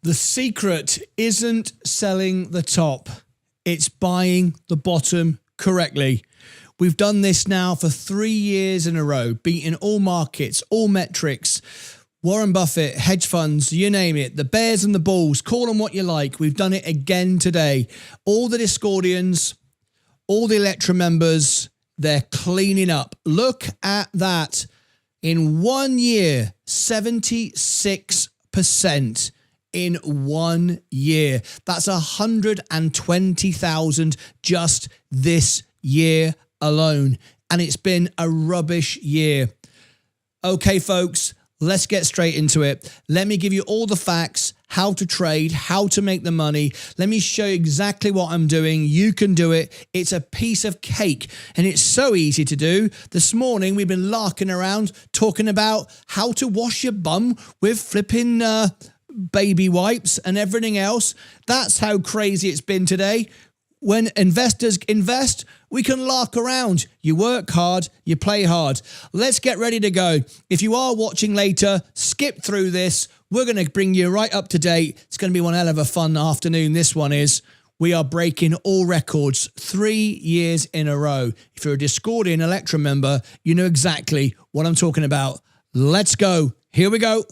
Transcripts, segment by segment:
The secret isn't selling the top, it's buying the bottom correctly. We've done this now for 3 years in a row, beating all markets, all metrics. Warren Buffett, hedge funds, you name it, the bears and the bulls, call them what you like. We've done it again today. All the Discordians, all the Electra members, they're cleaning up. Look at that. In 1 year, 76%. In 1 year. That's 120,000 just this year alone. And it's been a rubbish year. Okay, folks, let's get straight into it. Let me give you all the facts, how to trade, how to make the money. Let me show you exactly what I'm doing. You can do it. It's a piece of cake and it's so easy to do. This morning, we've been larking around talking about how to wash your bum with flipping baby wipes and everything else. That's how crazy it's been today. When investors invest, we can lark around. You work hard, you play hard. Let's get ready to go. If you are watching later, skip through this. We're going to bring you right up to date. It's going to be one hell of a fun afternoon. This one is. We are breaking all records 3 years in a row. If you're a Discordian Electra member, you know exactly what I'm talking about. Let's go. Here we go.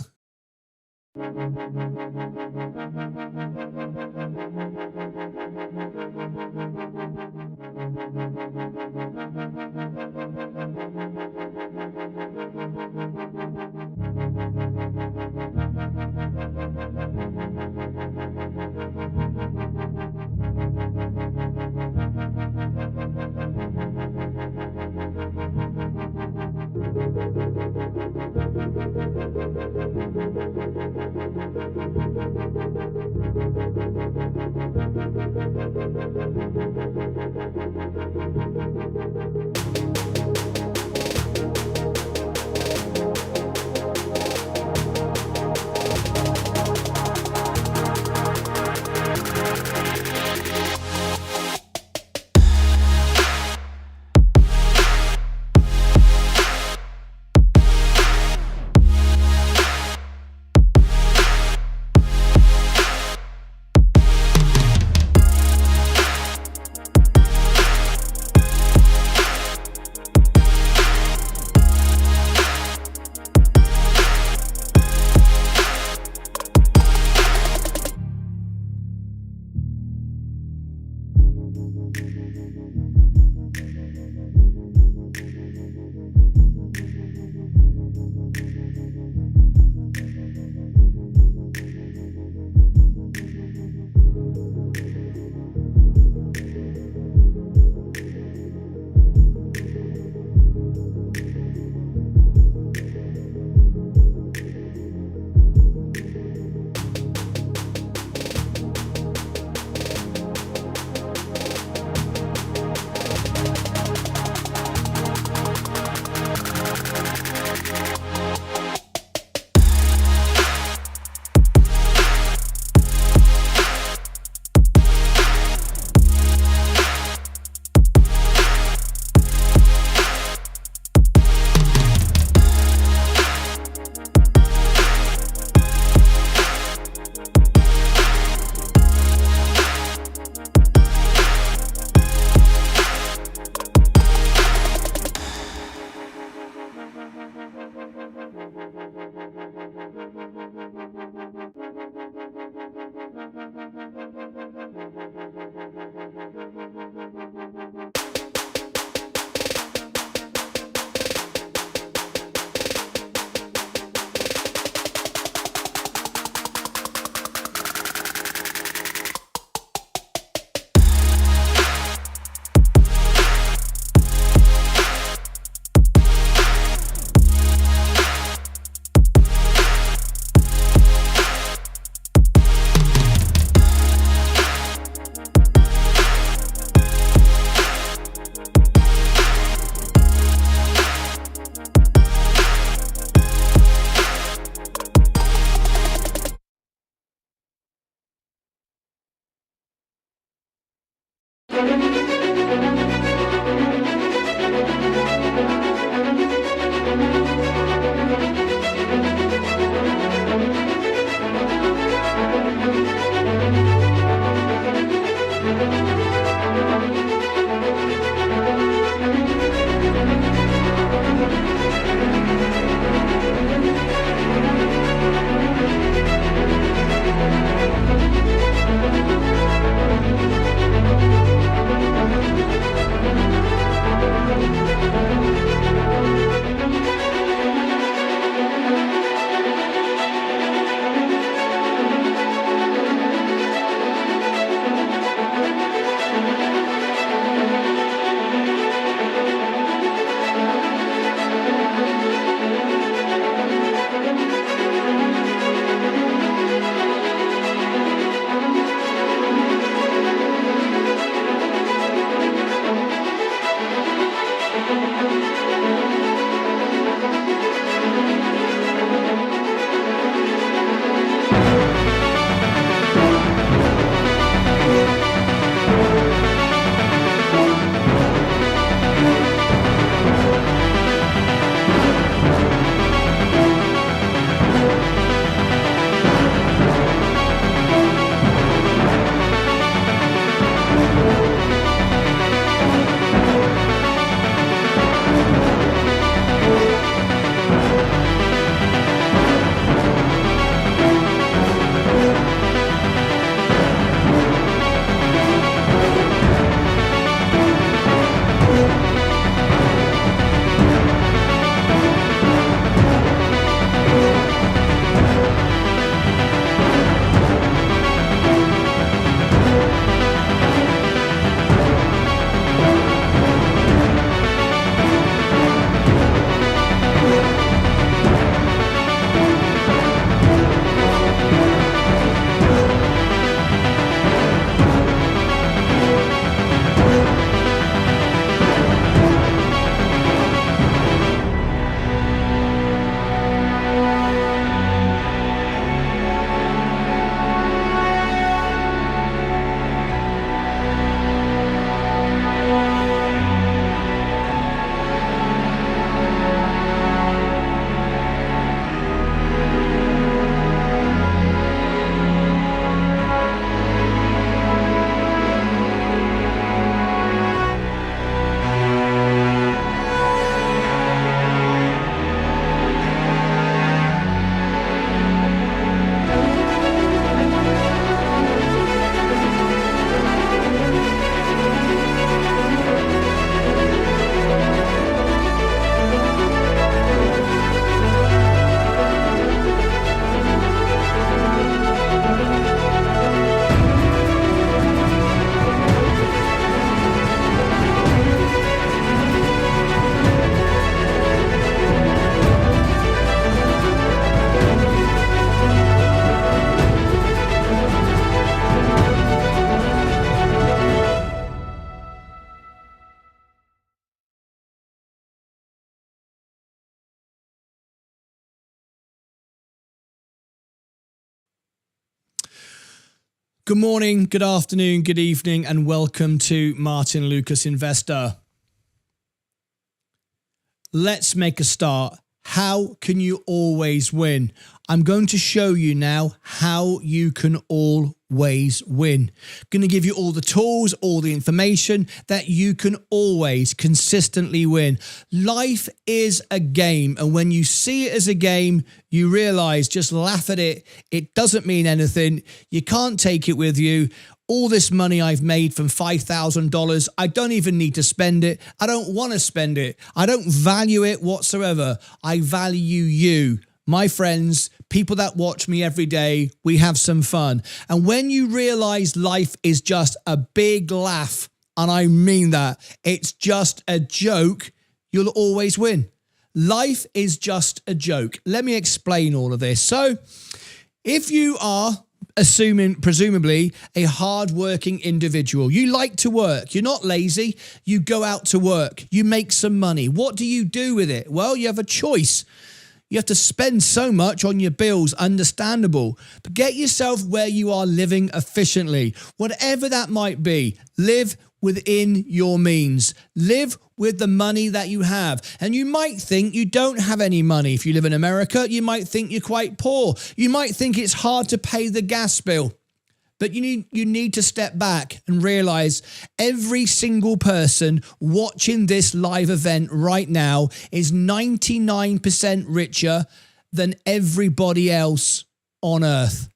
Good morning, good afternoon, good evening, and welcome to Martyn Lucas Investor. Let's make a start. How can you always win? I'm going to show you now how you can always win. I'm going to give you all the tools, all the information that you can always consistently win. Life is a game, and when you see it as a game, you realize, just laugh at it. It doesn't mean anything. You can't take it with you. All this money I've made from $5,000, I don't even need to spend it. I don't want to spend it. I don't value it whatsoever. I value you, my friends, people that watch me every day. We have some fun. And when you realize life is just a big laugh, and I mean that, it's just a joke, you'll always win. Life is just a joke. Let me explain all of this. So if you are presumably a hard-working individual, you like to work, you're not lazy, you go out to work, you make some money. What do you do with it? Well, you have a choice. You have to spend so much on your bills, understandable, but get yourself where you are living efficiently. Whatever that might be, live within your means. Live with the money that you have. And you might think you don't have any money. If you live in America, you might think you're quite poor. You might think it's hard to pay the gas bill. But you need to step back and realize every single person watching this live event right now is 99% richer than everybody else on earth.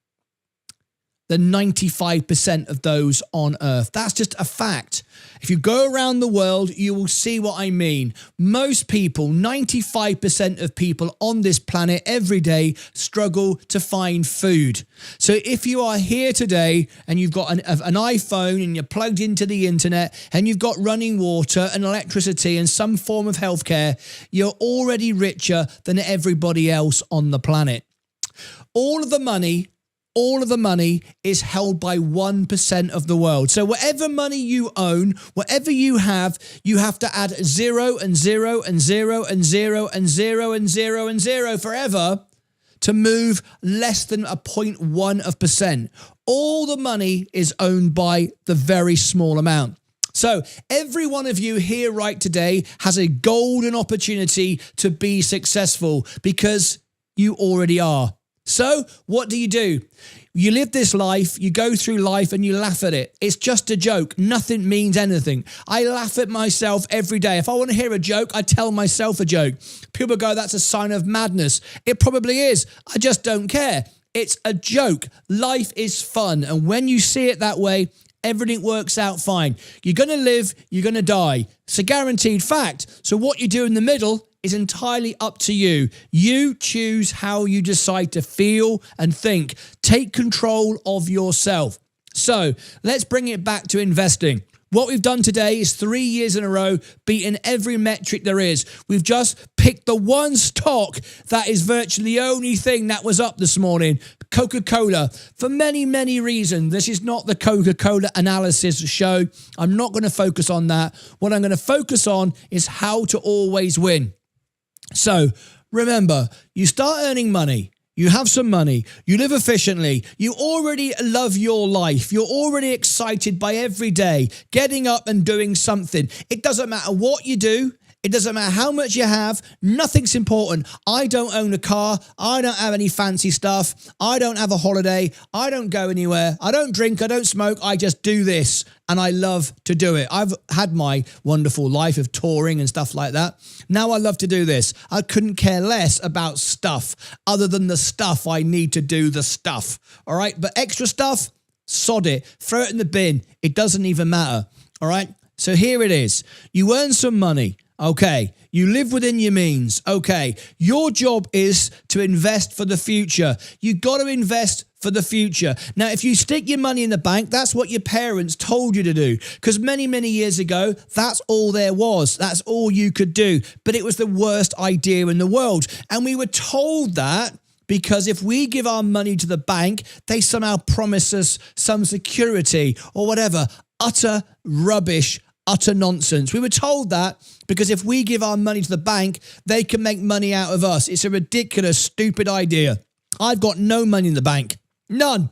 Than 95% of those on earth. That's just a fact. If you go around the world, you will see what I mean. Most people, 95% of people on this planet every day struggle to find food. So if you are here today and you've got an iPhone and you're plugged into the internet and you've got running water and electricity and some form of healthcare, you're already richer than everybody else on the planet. All of the money is held by 1% of the world. So whatever money you own, whatever you have to add 0 and 0 and 0 and 0 and 0 and 0 and 0 forever to move less than 0.1%. All the money is owned by the very small amount. So every one of you here right today has a golden opportunity to be successful because you already are. So what do? You live this life, you go through life and you laugh at it. It's just a joke. Nothing means anything. I laugh at myself every day. If I want to hear a joke, I tell myself a joke. People go, that's a sign of madness. It probably is. I just don't care. It's a joke. Life is fun. And when you see it that way, everything works out fine. You're going to live, you're going to die. It's a guaranteed fact. So what you do in the middle is entirely up to you. You choose how you decide to feel and think. Take control of yourself. So let's bring it back to investing. What we've done today is 3 years in a row, beaten every metric there is. We've just picked the one stock that is virtually the only thing that was up this morning, Coca-Cola, for many, many reasons. This is not the Coca-Cola analysis show. I'm not going to focus on that. What I'm going to focus on is how to always win. So remember, you start earning money. You have some money, you live efficiently, you already love your life, you're already excited by every day, getting up and doing something. It doesn't matter what you do, it doesn't matter how much you have, nothing's important. I don't own a car, I don't have any fancy stuff, I don't have a holiday, I don't go anywhere, I don't drink, I don't smoke, I just do this and I love to do it. I've had my wonderful life of touring and stuff like that. Now I love to do this. I couldn't care less about stuff other than the stuff I need to do the stuff. All right. But extra stuff, sod it. Throw it in the bin. It doesn't even matter. All right. So here it is. You earn some money. Okay. You live within your means. Okay. Your job is to invest for the future. You got to invest for the future. Now, if you stick your money in the bank, that's what your parents told you to do. Because many, many years ago, that's all there was. That's all you could do. But it was the worst idea in the world. And we were told that because if we give our money to the bank, they somehow promise us some security or whatever. Utter rubbish. Utter nonsense. We were told that because if we give our money to the bank, they can make money out of us. It's a ridiculous, stupid idea. I've got no money in the bank. None.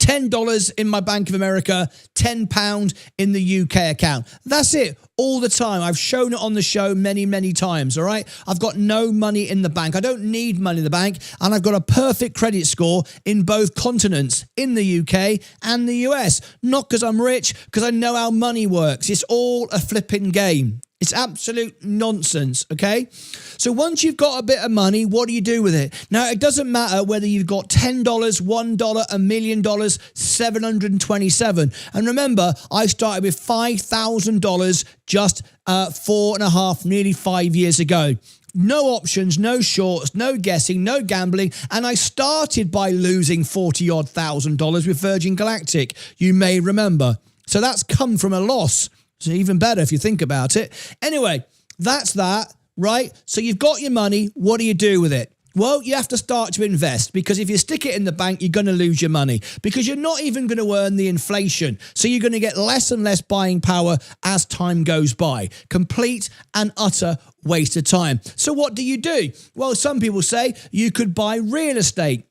$10 in my Bank of America, £10 in the UK account. That's it. All the time. I've shown it on the show many, many times, all right? I've got no money in the bank. I don't need money in the bank, and I've got a perfect credit score in both continents, in the UK and the US. Not because I'm rich, because I know how money works. It's all a flipping game. It's absolute nonsense, okay? So once you've got a bit of money, what do you do with it? Now, it doesn't matter whether you've got $10, $1, $1 million, 727. And remember, I started with $5,000 just 4.5, nearly 5 years ago. No options, no shorts, no guessing, no gambling. And I started by losing $40-odd thousand with Virgin Galactic, you may remember. So that's come from a loss. So even better if you think about it. Anyway, that's that, right? So you've got your money. What do you do with it? Well, you have to start to invest, because if you stick it in the bank, you're going to lose your money, because you're not even going to earn the inflation. So you're going to get less and less buying power as time goes by. Complete and utter waste of time. So what do? Well, some people say you could buy real estate.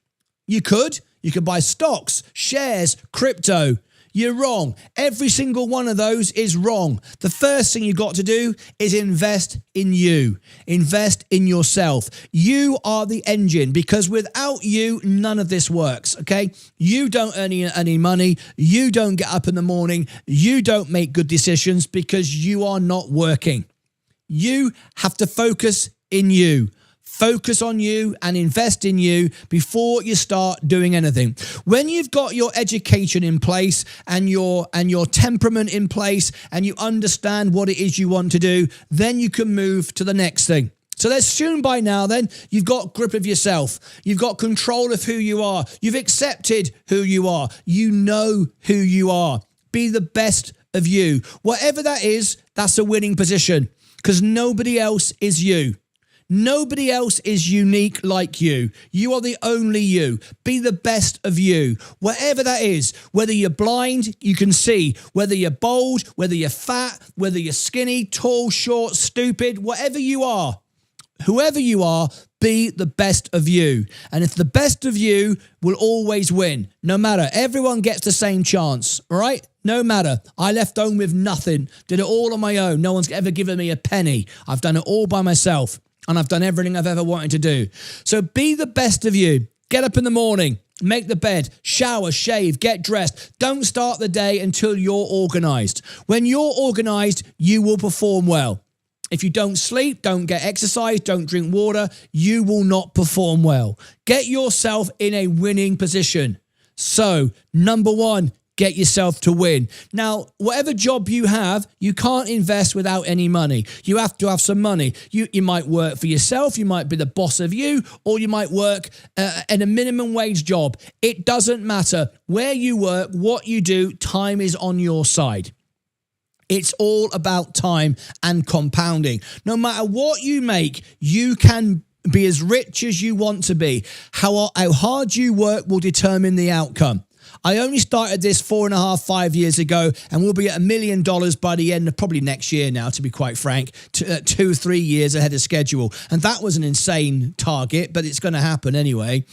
You could buy stocks, shares, crypto. You're wrong. Every single one of those is wrong. The first thing you've got to do is invest in you. Invest in yourself. You are the engine, because without you, none of this works, okay? You don't earn any money. You don't get up in the morning. You don't make good decisions, because you are not working. You have to focus in you. Focus on you and invest in you before you start doing anything. When you've got your education in place and your temperament in place, and you understand what it is you want to do, then you can move to the next thing. So let's assume by now then you've got grip of yourself. You've got control of who you are. You've accepted who you are. You know who you are. Be the best of you. Whatever that is, that's a winning position, because nobody else is you. Nobody else is unique like you. You are the only you. Be the best of you. Whatever that is, whether you're blind, you can see. Whether you're bold, whether you're fat, whether you're skinny, tall, short, stupid, whatever you are, whoever you are, be the best of you. And if the best of you will always win, no matter. Everyone gets the same chance, all right? No matter. I left home with nothing. Did it all on my own. No one's ever given me a penny. I've done it all by myself. And I've done everything I've ever wanted to do. So be the best of you. Get up in the morning, make the bed, shower, shave, get dressed. Don't start the day until you're organized. When you're organized, you will perform well. If you don't sleep, don't get exercise, don't drink water, you will not perform well. Get yourself in a winning position. So, number one, get yourself to win. Now, whatever job you have, you can't invest without any money. You have to have some money. You might work for yourself, you might be the boss of you, or you might work in a minimum wage job. It doesn't matter where you work, what you do, time is on your side. It's all about time and compounding. No matter what you make, you can be as rich as you want to be. How hard you work will determine the outcome. I only started this 4.5, 5 years ago, and we'll be at $1 million by the end of probably next year now, to be quite frank, 2 3 years ahead of schedule. And that was an insane target, but it's going to happen anyway.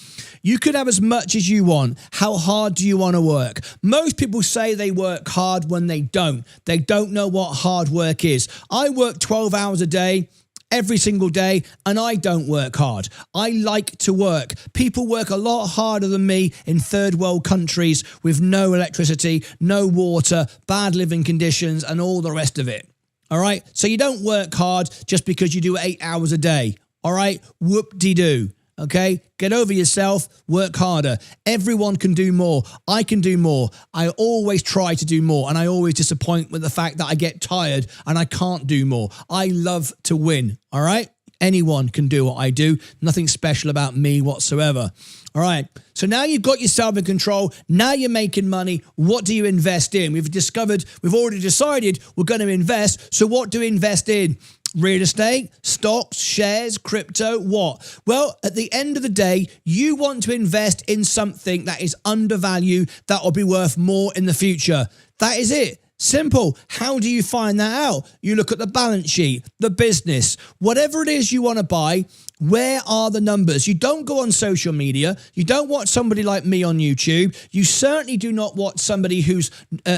You could have as much as you want. How hard do you want to work? Most people say they work hard when they don't. They don't know what hard work is. I work 12 hours a day, every single day, and I don't work hard. I like to work. People work a lot harder than me in third world countries with no electricity, no water, bad living conditions, and all the rest of it. All right? So you don't work hard just because you do 8 hours a day. All right? Whoop-de-doo. Okay? Get over yourself, work harder. Everyone can do more. I can do more. I always try to do more, and I always disappoint with the fact that I get tired and I can't do more. I love to win, all right? Anyone can do what I do. Nothing special about me whatsoever. All right, so now you've got yourself in control. Now you're making money. What do you invest in? We've already decided we're going to invest. So what do we invest in? Real estate, stocks, shares, crypto, what? Well, at the end of the day, you want to invest in something that is undervalued, that will be worth more in the future. That is it. Simple. How do you find that out? You look at the balance sheet, the business, whatever it is you want to buy. Where are the numbers? You don't go on social media. You don't watch somebody like me on YouTube. You certainly do not watch somebody who's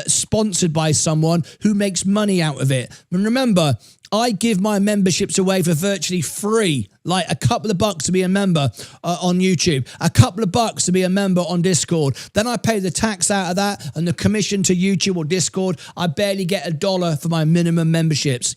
sponsored by someone who makes money out of it. And remember, I give my memberships away for virtually free, like a couple of bucks to be a member on YouTube, a couple of bucks to be a member on Discord. Then I pay the tax out of that and the commission to YouTube or Discord. I barely get $1 for my minimum memberships.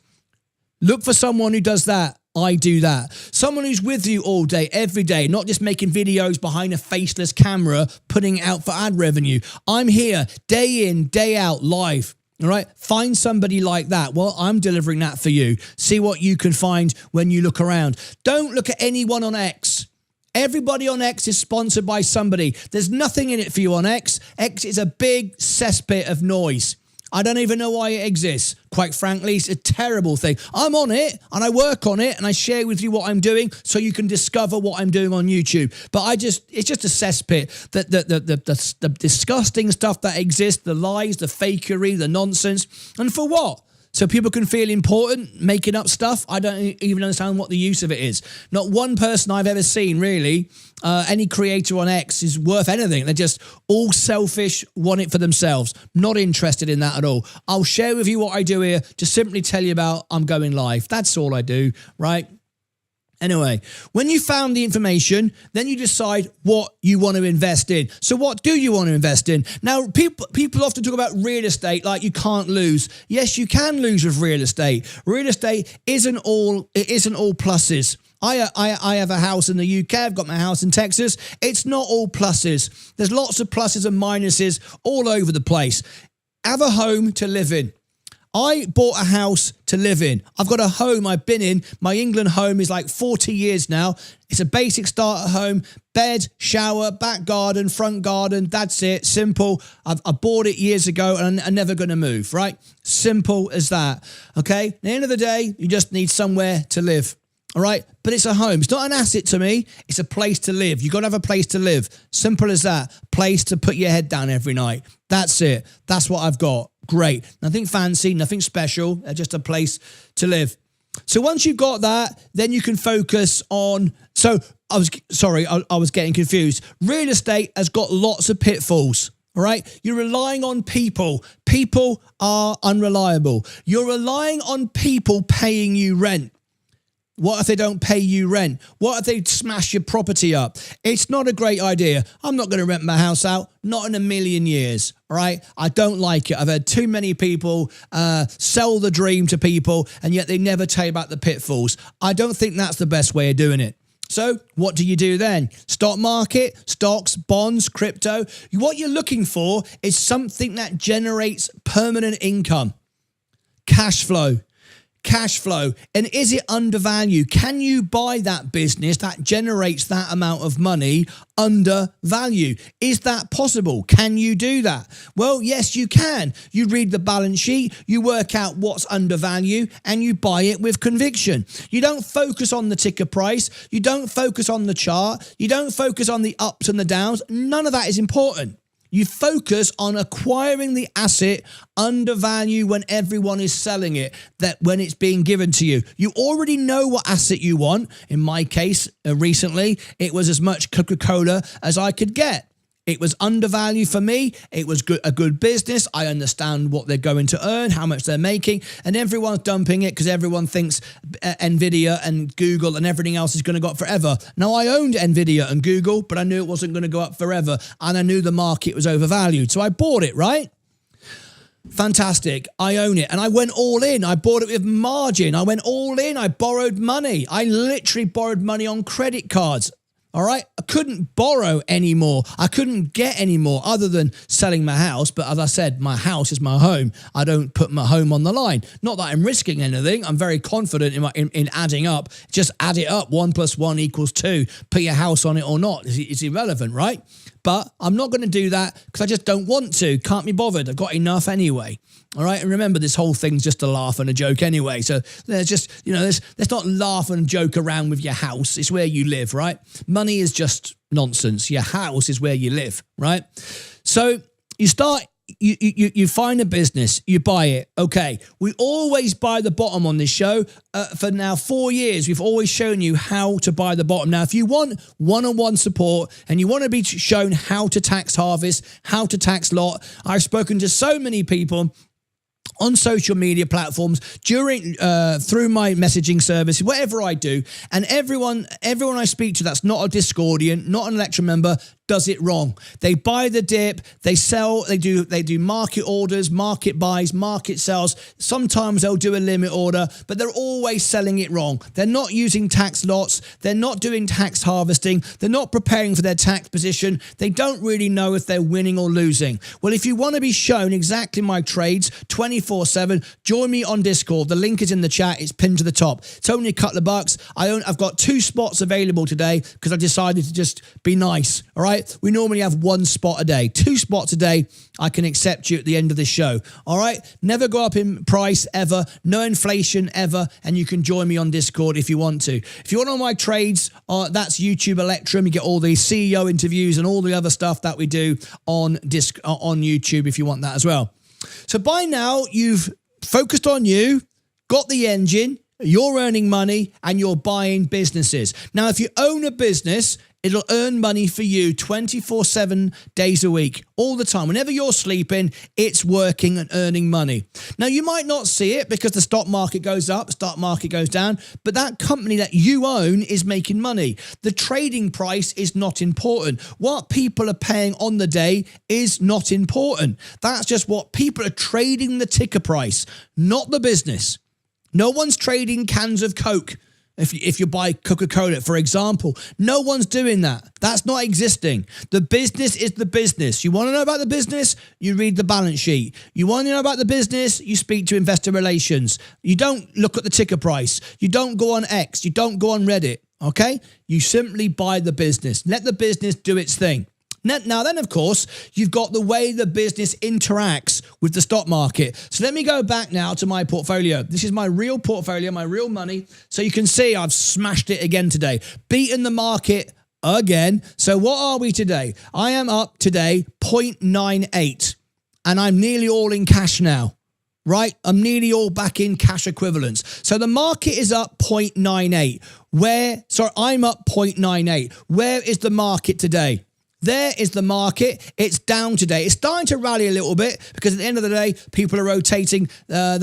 Look for someone who does that. I do that. Someone who's with you all day, every day, not just making videos behind a faceless camera, putting it out for ad revenue. I'm here day in, day out, live. All right. Find somebody like that. Well, I'm delivering that for you. See what you can find when you look around. Don't look at anyone on X. Everybody on X is sponsored by somebody. There's nothing in it for you on X. X is a big cesspit of noise. I don't even know why it exists. Quite frankly, it's a terrible thing. I'm on it and I work on it and I share with you what I'm doing so you can discover what I'm doing on YouTube. But it's just a cesspit. The disgusting stuff that exists, the lies, the fakery, the nonsense. And for what? So people can feel important, making up stuff. I don't even understand what the use of it is. Not one person I've ever seen, really, any creator on X is worth anything. They're just all selfish, want it for themselves. Not interested in that at all. I'll share with you what I do here, just simply tell you about I'm going live. That's all I do, right? Anyway, when you found the information, then you decide what you want to invest in. So what do you want to invest in? Now, people often talk about real estate like you can't lose. Yes, you can lose with real estate. Real estate isn't all pluses. I have a house in the UK. I've got my house in Texas. It's not all pluses. There's lots of pluses and minuses all over the place. Have a home to live in. I bought a house to live in. I've got a home I've been in. My England home is like 40 years now. It's a basic starter home, bed, shower, back garden, front garden. That's it. Simple. I bought it years ago and I'm never going to move, right? Simple as that. Okay. At the end of the day, you just need somewhere to live. All right. But it's a home. It's not an asset to me. It's a place to live. You've got to have a place to live. Simple as that. Place to put your head down every night. That's it. That's what I've got. Great. Nothing fancy, nothing special, just a place to live. So once you've got that, then you can focus on, I was getting confused. Real estate has got lots of pitfalls, all right? You're relying on people. People are unreliable. You're relying on people paying you rent. What if they don't pay you rent? What if they smash your property up? It's not a great idea. I'm not going to rent my house out. Not in a million years. All right. I don't like it. I've had too many people sell the dream to people and yet they never tell you about the pitfalls. I don't think that's the best way of doing it. So what do you do then? Stock market, stocks, bonds, crypto. What you're looking for is something that generates permanent income, cash flow. Cash flow. And is it undervalued? Can you buy that business that generates that amount of money under value? Is that possible? Can you do that? Well, yes, you can. You read the balance sheet, you work out what's undervalued, and you buy it with conviction. You don't focus on the ticker price. You don't focus on the chart. You don't focus on the ups and the downs. None of that is important. You focus on acquiring the asset undervalued when everyone is selling it, that when it's being given to you. You already know what asset you want. In my case, recently, it was as much Coca-Cola as I could get. It was undervalued for me. It was a good business. I understand what they're going to earn, how much they're making, and everyone's dumping it because everyone thinks Nvidia and Google and everything else is going to go up forever. Now, I owned Nvidia and Google, but I knew it wasn't going to go up forever, and I knew the market was overvalued. So I bought it, right? Fantastic. I own it. And I went all in. I bought it with margin. I went all in. I borrowed money. I literally borrowed money on credit cards. All right. I couldn't borrow anymore. I couldn't get any more other than selling my house. But as I said, my house is my home. I don't put my home on the line. Not that I'm risking anything. I'm very confident in adding up. Just add it up. 1 + 1 = 2. Put your house on it or not. It's irrelevant, right? But I'm not going to do that because I just don't want to. Can't be bothered. I've got enough anyway. All right. And remember, this whole thing's just a laugh and a joke anyway. So there's just, let's not laugh and joke around with your house. It's where you live, right? Money is just nonsense. Your house is where you live, right? So you start you find a business, you buy it. Okay, we always buy the bottom on this show. For now 4 years, we've always shown you how to buy the bottom. Now, if you want one-on-one support and you want to be shown how to tax harvest, how to tax lot, I've spoken to so many people on social media platforms, through my messaging service, whatever I do, and everyone I speak to that's not a Discordian, not an Electrum member, does it wrong. They buy the dip, they sell, they do market orders, market buys, market sells. Sometimes they'll do a limit order, but they're always selling it wrong. They're not using tax lots, they're not doing tax harvesting, they're not preparing for their tax position. They don't really know if they're winning or losing. Well, if you want to be shown exactly my trades 24/7, join me on Discord. The link is in the chat, it's pinned to the top. It's only a couple of bucks. I've got 2 spots available today because I decided to just be nice, all right? We normally have 1 spot a day. 2 spots a day, I can accept you at the end of the show. All right? Never go up in price ever. No inflation ever. And you can join me on Discord if you want to. If you want all my trades, that's YouTube Electrum. You get all the CEO interviews and all the other stuff that we do on YouTube if you want that as well. So by now, you've focused on you, got the engine, you're earning money, and you're buying businesses. Now, if you own a business, it'll earn money for you 24/7 days a week, all the time. Whenever you're sleeping, it's working and earning money. Now, you might not see it because the stock market goes up, stock market goes down, but that company that you own is making money. The trading price is not important. What people are paying on the day is not important. That's just what people are trading, the ticker price, not the business. No one's trading cans of Coke. If you buy Coca-Cola, for example, no one's doing that. That's not existing. The business is the business. You want to know about the business? You read the balance sheet. You want to know about the business? You speak to investor relations. You don't look at the ticker price. You don't go on X. You don't go on Reddit. Okay? You simply buy the business. Let the business do its thing. Now then, of course, you've got the way the business interacts with the stock market. So let me go back now to my portfolio. This is my real portfolio, my real money. So you can see I've smashed it again today, beaten the market again. So what are we today? I am up today 0.98 and I'm nearly all in cash now. Right? I'm nearly all back in cash equivalents. So the market is up 0.98. I'm up 0.98. Where is the market today? There is the market. It's down today. It's starting to rally a little bit because at the end of the day, people are rotating. They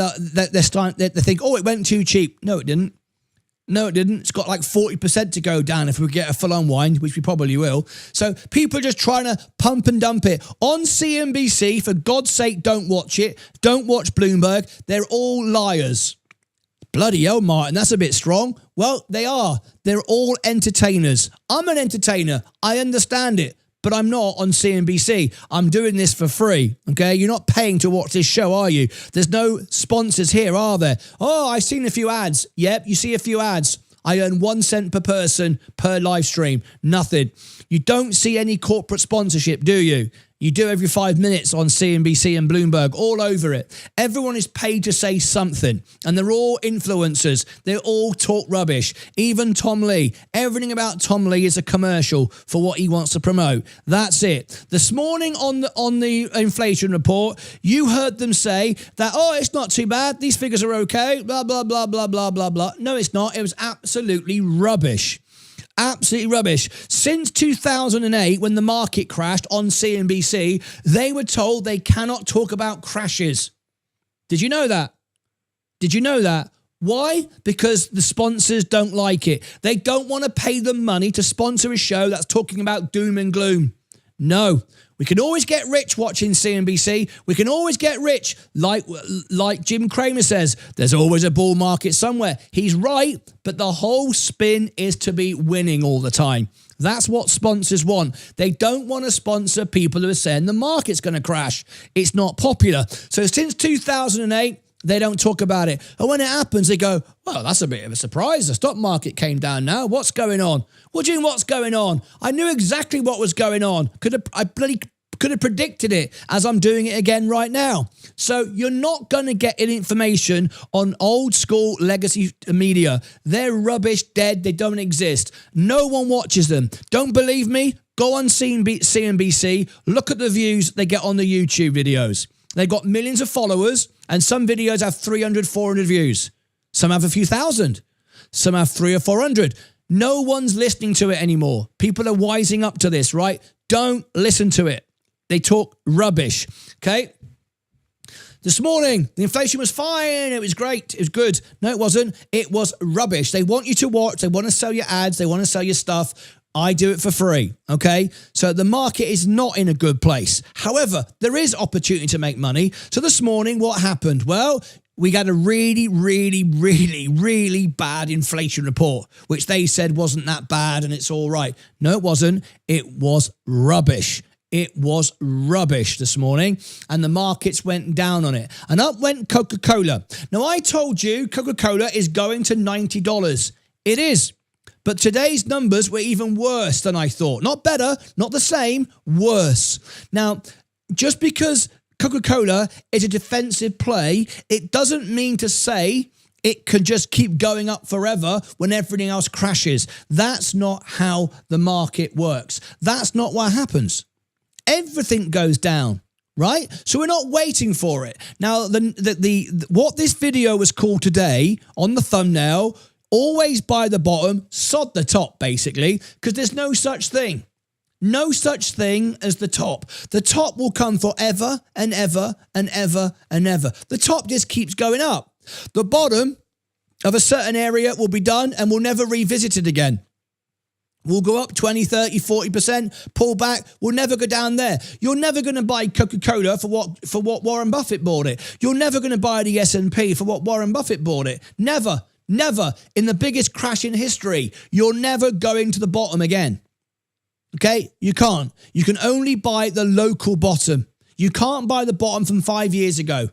think, oh, it went too cheap. No, it didn't. No, it didn't. It's got like 40% to go down if we get a full unwind, which we probably will. So people are just trying to pump and dump it. On CNBC, for God's sake, don't watch it. Don't watch Bloomberg. They're all liars. Bloody hell, Martyn, that's a bit strong. Well, they are. They're all entertainers. I'm an entertainer. I understand it. But I'm not on CNBC. I'm doing this for free, okay? You're not paying to watch this show, are you? There's no sponsors here, are there? Oh, I've seen a few ads. Yep, you see a few ads. I earn 1 cent per person per live stream. Nothing. You don't see any corporate sponsorship, do you? You do every 5 minutes on CNBC and Bloomberg, all over it. Everyone is paid to say something, and they're all influencers. They all talk rubbish. Even Tom Lee. Everything about Tom Lee is a commercial for what he wants to promote. That's it. This morning on the inflation report, you heard them say that, oh, it's not too bad. These figures are okay. Blah, blah, blah, blah, blah, blah, blah. No, it's not. It was absolutely rubbish. Absolutely rubbish. Since 2008, when the market crashed on CNBC, they were told they cannot talk about crashes. Did you know that? Did you know that? Why? Because the sponsors don't like it. They don't want to pay them money to sponsor a show that's talking about doom and gloom. No. We can always get rich watching CNBC. We can always get rich. Like Jim Cramer says, there's always a bull market somewhere. He's right, but the whole spin is to be winning all the time. That's what sponsors want. They don't want to sponsor people who are saying the market's going to crash. It's not popular. So since 2008, they don't talk about it. And when it happens, they go, well, that's a bit of a surprise. The stock market came down now. What's going on? What do you mean what's going on? I knew exactly what was going on. I bloody could have predicted it as I'm doing it again right now. So you're not going to get any information on old school legacy media. They're rubbish, dead, they don't exist. No one watches them. Don't believe me? Go on CNBC, look at the views they get on the YouTube videos. They've got millions of followers, and some videos have 300, 400 views. Some have a few thousand. Some have 300 or 400. No one's listening to it anymore. People are wising up to this, right? Don't listen to it. They talk rubbish, okay? This morning, the inflation was fine. It was great. It was good. No, it wasn't. It was rubbish. They want you to watch. They want to sell you ads. They want to sell you stuff. I do it for free, okay? So the market is not in a good place. However, there is opportunity to make money. So this morning, what happened? Well, we got a really, really, really, really bad inflation report, which they said wasn't that bad and it's all right. No, it wasn't. It was rubbish. It was rubbish this morning, and the markets went down on it. And up went Coca-Cola. Now, I told you Coca-Cola is going to $90. It is. But today's numbers were even worse than I thought. Not better, not the same, worse. Now, just because Coca-Cola is a defensive play, it doesn't mean to say it can just keep going up forever when everything else crashes. That's not how the market works. That's not what happens. Everything goes down, right? So we're not waiting for it. Now, what this video was called today on the thumbnail, always buy the bottom, sod the top, basically, because there's no such thing. No such thing as the top. The top will come forever and ever and ever and ever. The top just keeps going up. The bottom of a certain area will be done and we'll never revisit it again. We'll go up 20, 30, 40%, pull back. We'll never go down there. You're never going to buy Coca-Cola for what Warren Buffett bought it. You're never going to buy the S&P for what Warren Buffett bought it. Never. Never. In the biggest crash in history, you're never going to the bottom again. Okay? You can't. You can only buy the local bottom. You can't buy the bottom from 5 years ago.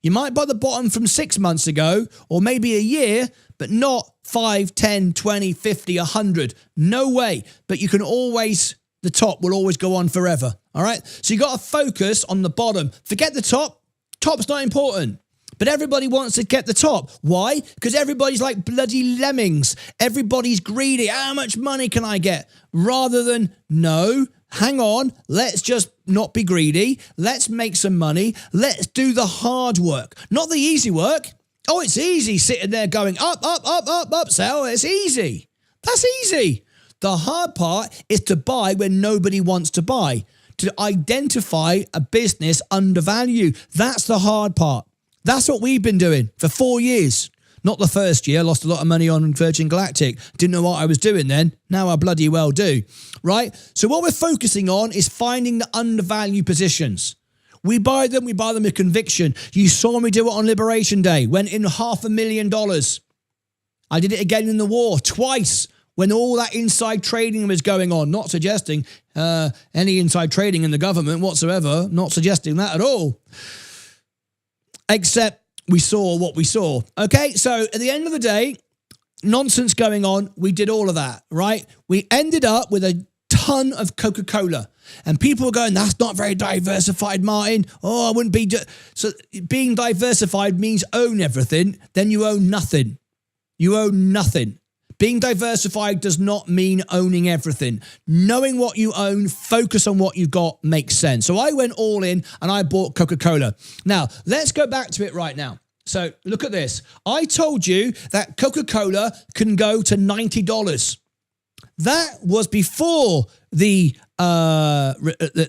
You might buy the bottom from 6 months ago or maybe a year, but not 5, 10, 20, 50, 100. No way. But you can always, the top will always go on forever. All right? So you got to focus on the bottom. Forget the top. Top's not important. But everybody wants to get the top. Why? Because everybody's like bloody lemmings. Everybody's greedy. How much money can I get? Rather than, no, hang on, let's just not be greedy. Let's make some money. Let's do the hard work, not the easy work. Oh, it's easy sitting there going up, up, up, up, up, sell. It's easy. That's easy. The hard part is to buy when nobody wants to buy, to identify a business undervalued. That's the hard part. That's what we've been doing for 4 years. Not the first year. Lost a lot of money on Virgin Galactic. Didn't know what I was doing then. Now I bloody well do. Right? So what we're focusing on is finding the undervalued positions. We buy them with conviction. You saw me do it on Liberation Day. Went in $500,000. I did it again in the war twice when all that inside trading was going on. Not suggesting any inside trading in the government whatsoever. Not suggesting that at all. Except we saw what we saw. Okay, so at the end of the day, nonsense going on. We did all of that, right? We ended up with a ton of Coca-Cola. And people were going, that's not very diversified, Martyn. Oh, I wouldn't be... So being diversified means own everything. Then you own nothing. You own nothing. Being diversified does not mean owning everything. Knowing what you own, focus on what you've got makes sense. So I went all in and I bought Coca-Cola. Now, let's go back to it right now. So look at this. I told you that Coca-Cola can go to $90. That was before the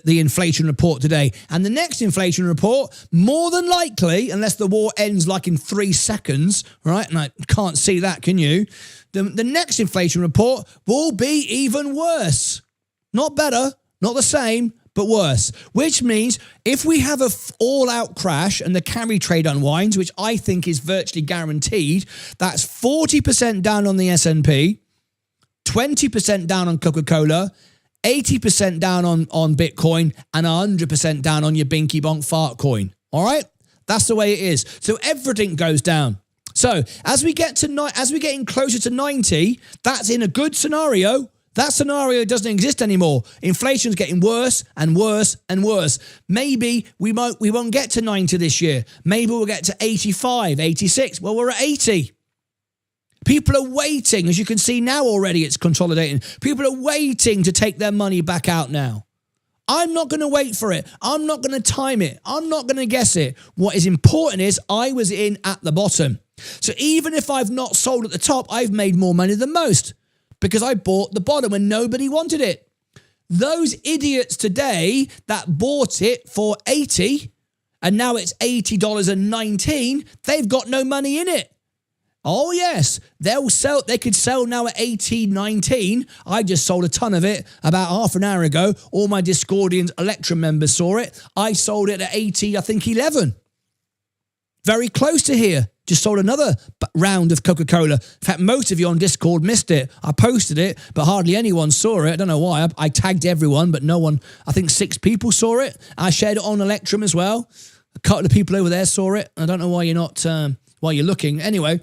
inflation report today. And the next inflation report, more than likely, unless the war ends like in 3 seconds, right? And I can't see that, can you? The next inflation report will be even worse. Not better, not the same, but worse. Which means if we have a all-out crash and the carry trade unwinds, which I think is virtually guaranteed, that's 40% down on the S&P, 20% down on Coca-Cola, 80% down on Bitcoin, and 100% down on your binky bonk fart coin. All right? That's the way it is. So everything goes down. So as we get in closer to 90, that's in a good scenario. That scenario doesn't exist anymore. Inflation's getting worse and worse and worse. Maybe we won't get to 90 this year. Maybe we'll get to 85, 86. Well, we're at 80. People are waiting. As you can see now already, it's consolidating. People are waiting to take their money back out now. I'm not going to wait for it. I'm not going to time it. I'm not going to guess it. What is important is I was in at the bottom. So even if I've not sold at the top, I've made more money than most because I bought the bottom when nobody wanted it. Those idiots today that bought it for 80 and now it's $80.19, they've got no money in it. Oh yes, they'll sell. They could sell now at 18.19. I just sold a ton of it about half an hour ago. All my Discordian Electrum members saw it. I sold it at 80, I think 11. Very close to here. Just sold another round of Coca-Cola. In fact, most of you on Discord missed it. I posted it, but hardly anyone saw it. I don't know why. I tagged everyone, but no one, I think 6 people saw it. I shared it on Electrum as well. A couple of people over there saw it. I don't know why you're not, why you're looking. Anyway, at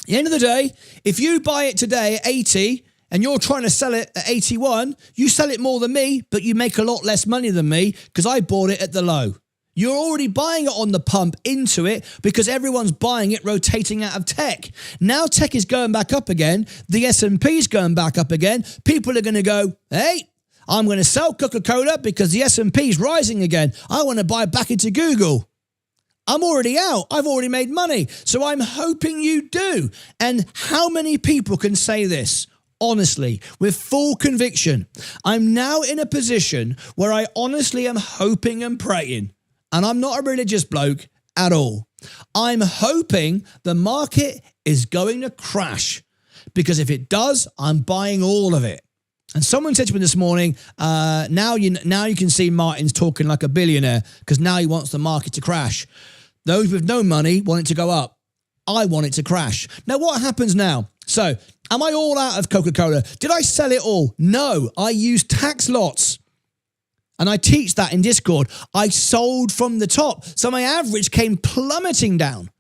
the end of the day, if you buy it today at 80 and you're trying to sell it at 81, you sell it more than me, but you make a lot less money than me because I bought it at the low. You're already buying it on the pump into it because everyone's buying it rotating out of tech. Now tech is going back up again. The S&P is going back up again. People are going to go, hey, I'm going to sell Coca-Cola because the S&P is rising again. I want to buy back into Google. I'm already out. I've already made money. So I'm hoping you do. And how many people can say this? Honestly, with full conviction, I'm now in a position where I honestly am hoping and praying. And I'm not a religious bloke at all. I'm hoping the market is going to crash because if it does, I'm buying all of it. And someone said to me this morning, now you can see Martyn's talking like a billionaire because now he wants the market to crash. Those with no money want it to go up. I want it to crash. Now, what happens now? So, am I all out of Coca-Cola? Did I sell it all? No, I used tax lots. And I teach that in Discord. I sold from the top. So my average came plummeting down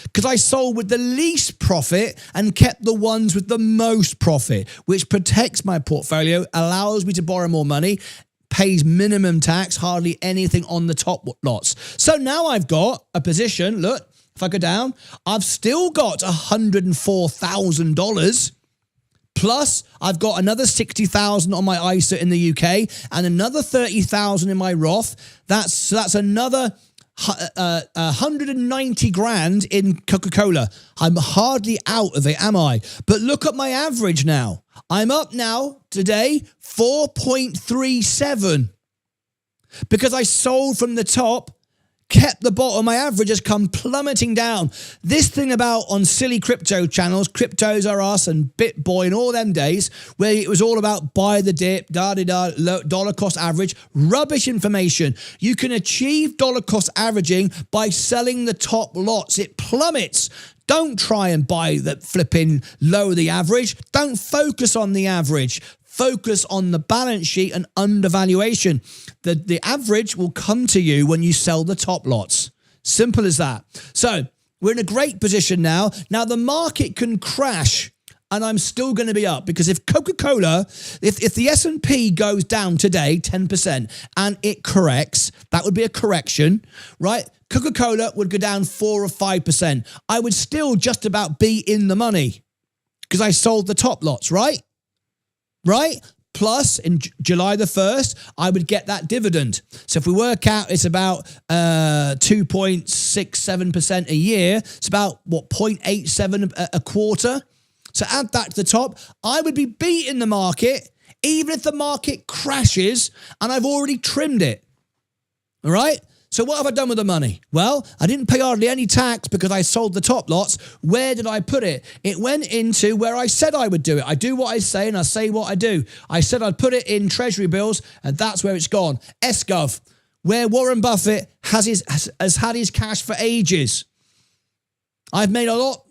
because I sold with the least profit and kept the ones with the most profit, which protects my portfolio, allows me to borrow more money, pays minimum tax, hardly anything on the top lots. So now I've got a position, look, if I go down, I've still got $104,000. Plus, I've got another 60,000 on my ISA in the UK and another 30,000 in my Roth. That's another 190 grand in Coca-Cola. I'm hardly out of it, am I? But look at my average now. I'm up now today 4.37 because I sold from the top, kept the bottom. My average has come plummeting down. This thing about on silly crypto channels, Cryptos Are Us and BitBoy and all them days where it was all about buy the dip, dollar cost average, rubbish information. You can achieve dollar cost averaging by selling the top lots. It plummets. Don't try and buy the flipping lower the average. Don't focus on the average. Focus on the balance sheet and undervaluation. The average will come to you when you sell the top lots. Simple as that. So we're in a great position now. Now the market can crash and I'm still going to be up because if Coca-Cola, if the S&P goes down today 10% and it corrects, that would be a correction, right? Coca-Cola would go down 4 or 5%. I would still just about be in the money because I sold the top lots, right? Right? Plus, in July the 1st, I would get that dividend. So if we work out, it's about 2.67% a year. It's about, what, 0.87 a quarter? So add that to the top. I would be beating the market, even if the market crashes, and I've already trimmed it. All right? So what have I done with the money? Well, I didn't pay hardly any tax because I sold the top lots. Where did I put it? It went into where I said I would do it. I do what I say and I say what I do. I said I'd put it in treasury bills and that's where it's gone. SGov, where Warren Buffett has had his cash for ages. I've made a lot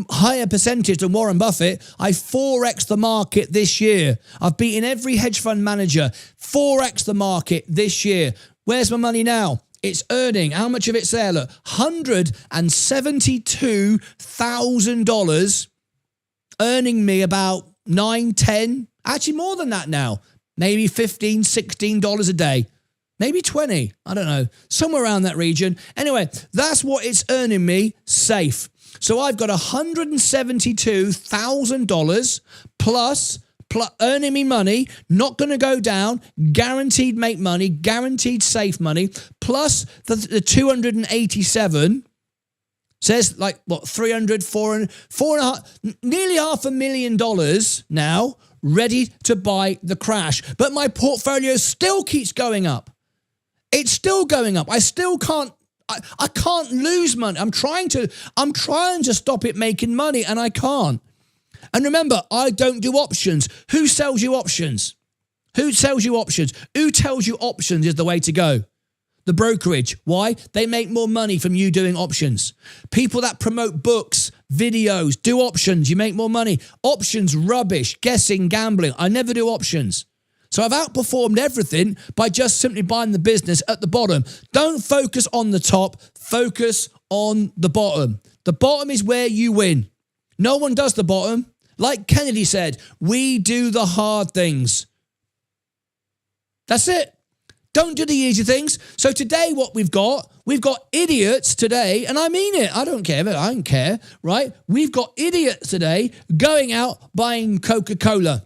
higher percentage than Warren Buffett. I 4x the market this year. I've beaten every hedge fund manager. 4x the market this year. Where's my money now? It's earning, how much of it's there? Look, $172,000, earning me about $9, $10, actually more than that now. Maybe $15, $16 a day. Maybe 20, I don't know, somewhere around that region. Anyway, that's what it's earning me safe. So I've got $172,000 plus earning me money, not going to go down, guaranteed make money, guaranteed safe money, plus the 287 says like what, 300, 400, nearly $500,000 now ready to buy the crash. But my portfolio still keeps going up. It's still going up. I still can't, I can't lose money. I'm trying to stop it making money and I can't. And remember, I don't do options. Who sells you options? Who sells you options? Who tells you options is the way to go? The brokerage. Why? They make more money from you doing options. People that promote books, videos, do options, you make more money. Options, rubbish, guessing, gambling. I never do options. So I've outperformed everything by just simply buying the business at the bottom. Don't focus on the top, focus on the bottom. The bottom is where you win. No one does the bottom. Like Kennedy said, we do the hard things. That's it. Don't do the easy things. So today what we've got idiots today, and I mean it, I don't care, right? We've got idiots today going out buying Coca-Cola.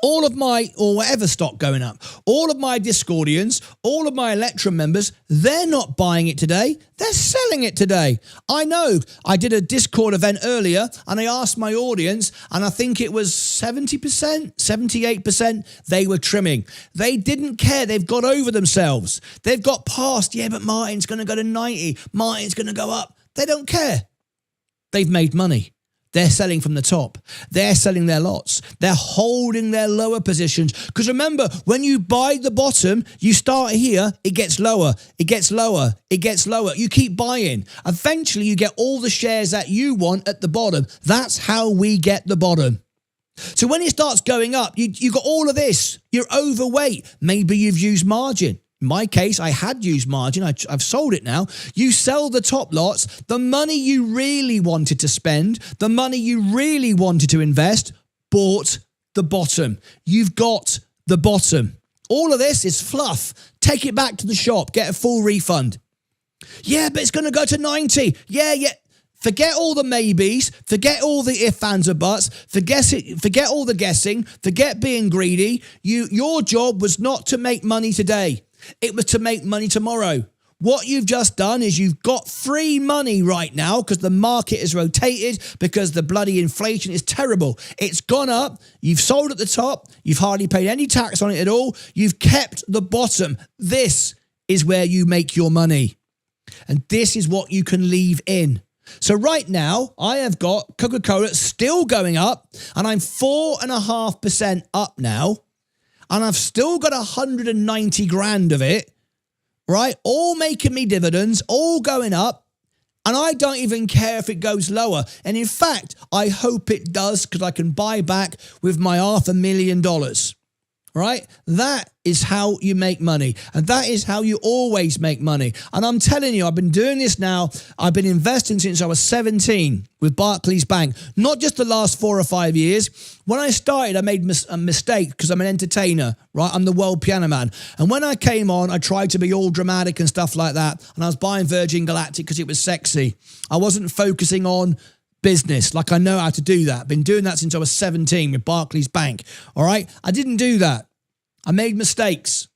All of my, or whatever stock going up, all of my Discordians, all of my Electrum members, they're not buying it today. They're selling it today. I know. I did a Discord event earlier and I asked my audience and I think it was 70%, 78%, they were trimming. They didn't care. They've got over themselves. They've got past, yeah, but Martyn's going to go to 90. Martyn's going to go up. They don't care. They've made money. They're selling from the top. They're selling their lots. They're holding their lower positions. Because remember, when you buy the bottom, you start here, it gets lower, it gets lower, it gets lower. You keep buying. Eventually, you get all the shares that you want at the bottom. That's how we get the bottom. So when it starts going up, you got all of this. You're overweight. Maybe you've used margin. In my case, I had used margin. I've sold it now. You sell the top lots. The money you really wanted to spend, the money you really wanted to invest, bought the bottom. You've got the bottom. All of this is fluff. Take it back to the shop. Get a full refund. Yeah, but it's going to go to 90. Yeah. Forget all the maybes. Forget all the if, ands, or buts. Forget all the guessing. Forget being greedy. Your job was not to make money today. It was to make money tomorrow. What you've just done is you've got free money right now because the market is rotated, because the bloody inflation is terrible. It's gone up. You've sold at the top. You've hardly paid any tax on it at all. You've kept the bottom. This is where you make your money. And this is what you can leave in. So right now, I have got Coca-Cola still going up, and I'm 4.5% up now. And I've still got 190 grand of it, right? All making me dividends, all going up. And I don't even care if it goes lower. And in fact, I hope it does because I can buy back with my $500,000, right? That is how you make money. And that is how you always make money. And I'm telling you, I've been doing this now. I've been investing since I was 17 with Barclays Bank. Not just the last 4 or 5 years. When I started, I made a mistake because I'm an entertainer, right? I'm the world piano man. And when I came on, I tried to be all dramatic and stuff like that. And I was buying Virgin Galactic because it was sexy. I wasn't focusing on business like I know how to do that. Been doing that since I was 17 with Barclays Bank, all right? I didn't do that. I made mistakes.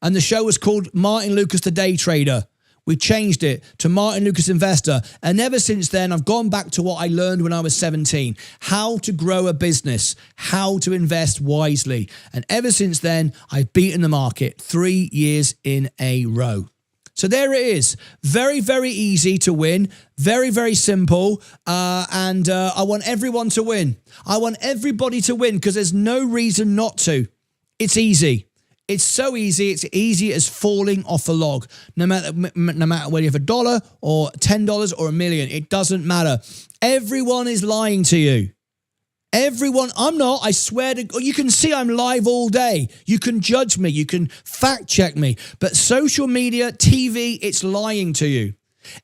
And the show was called Martyn Lucas the Day Trader. We changed it to Martyn Lucas Investor. And ever since then, I've gone back to what I learned when I was 17. How to grow a business. How to invest wisely. And ever since then, I've beaten the market 3 years in a row. So there it is. Very, very easy to win. Very, very simple. And I want everyone to win. I want everybody to win because there's no reason not to. It's easy. It's so easy. It's easy as falling off a log. No matter whether you have $1 or $10 or $1 million, it doesn't matter. Everyone is lying to you. Everyone, I'm not, I swear to God, you can see I'm live all day. You can judge me. You can fact check me. But social media, TV, it's lying to you.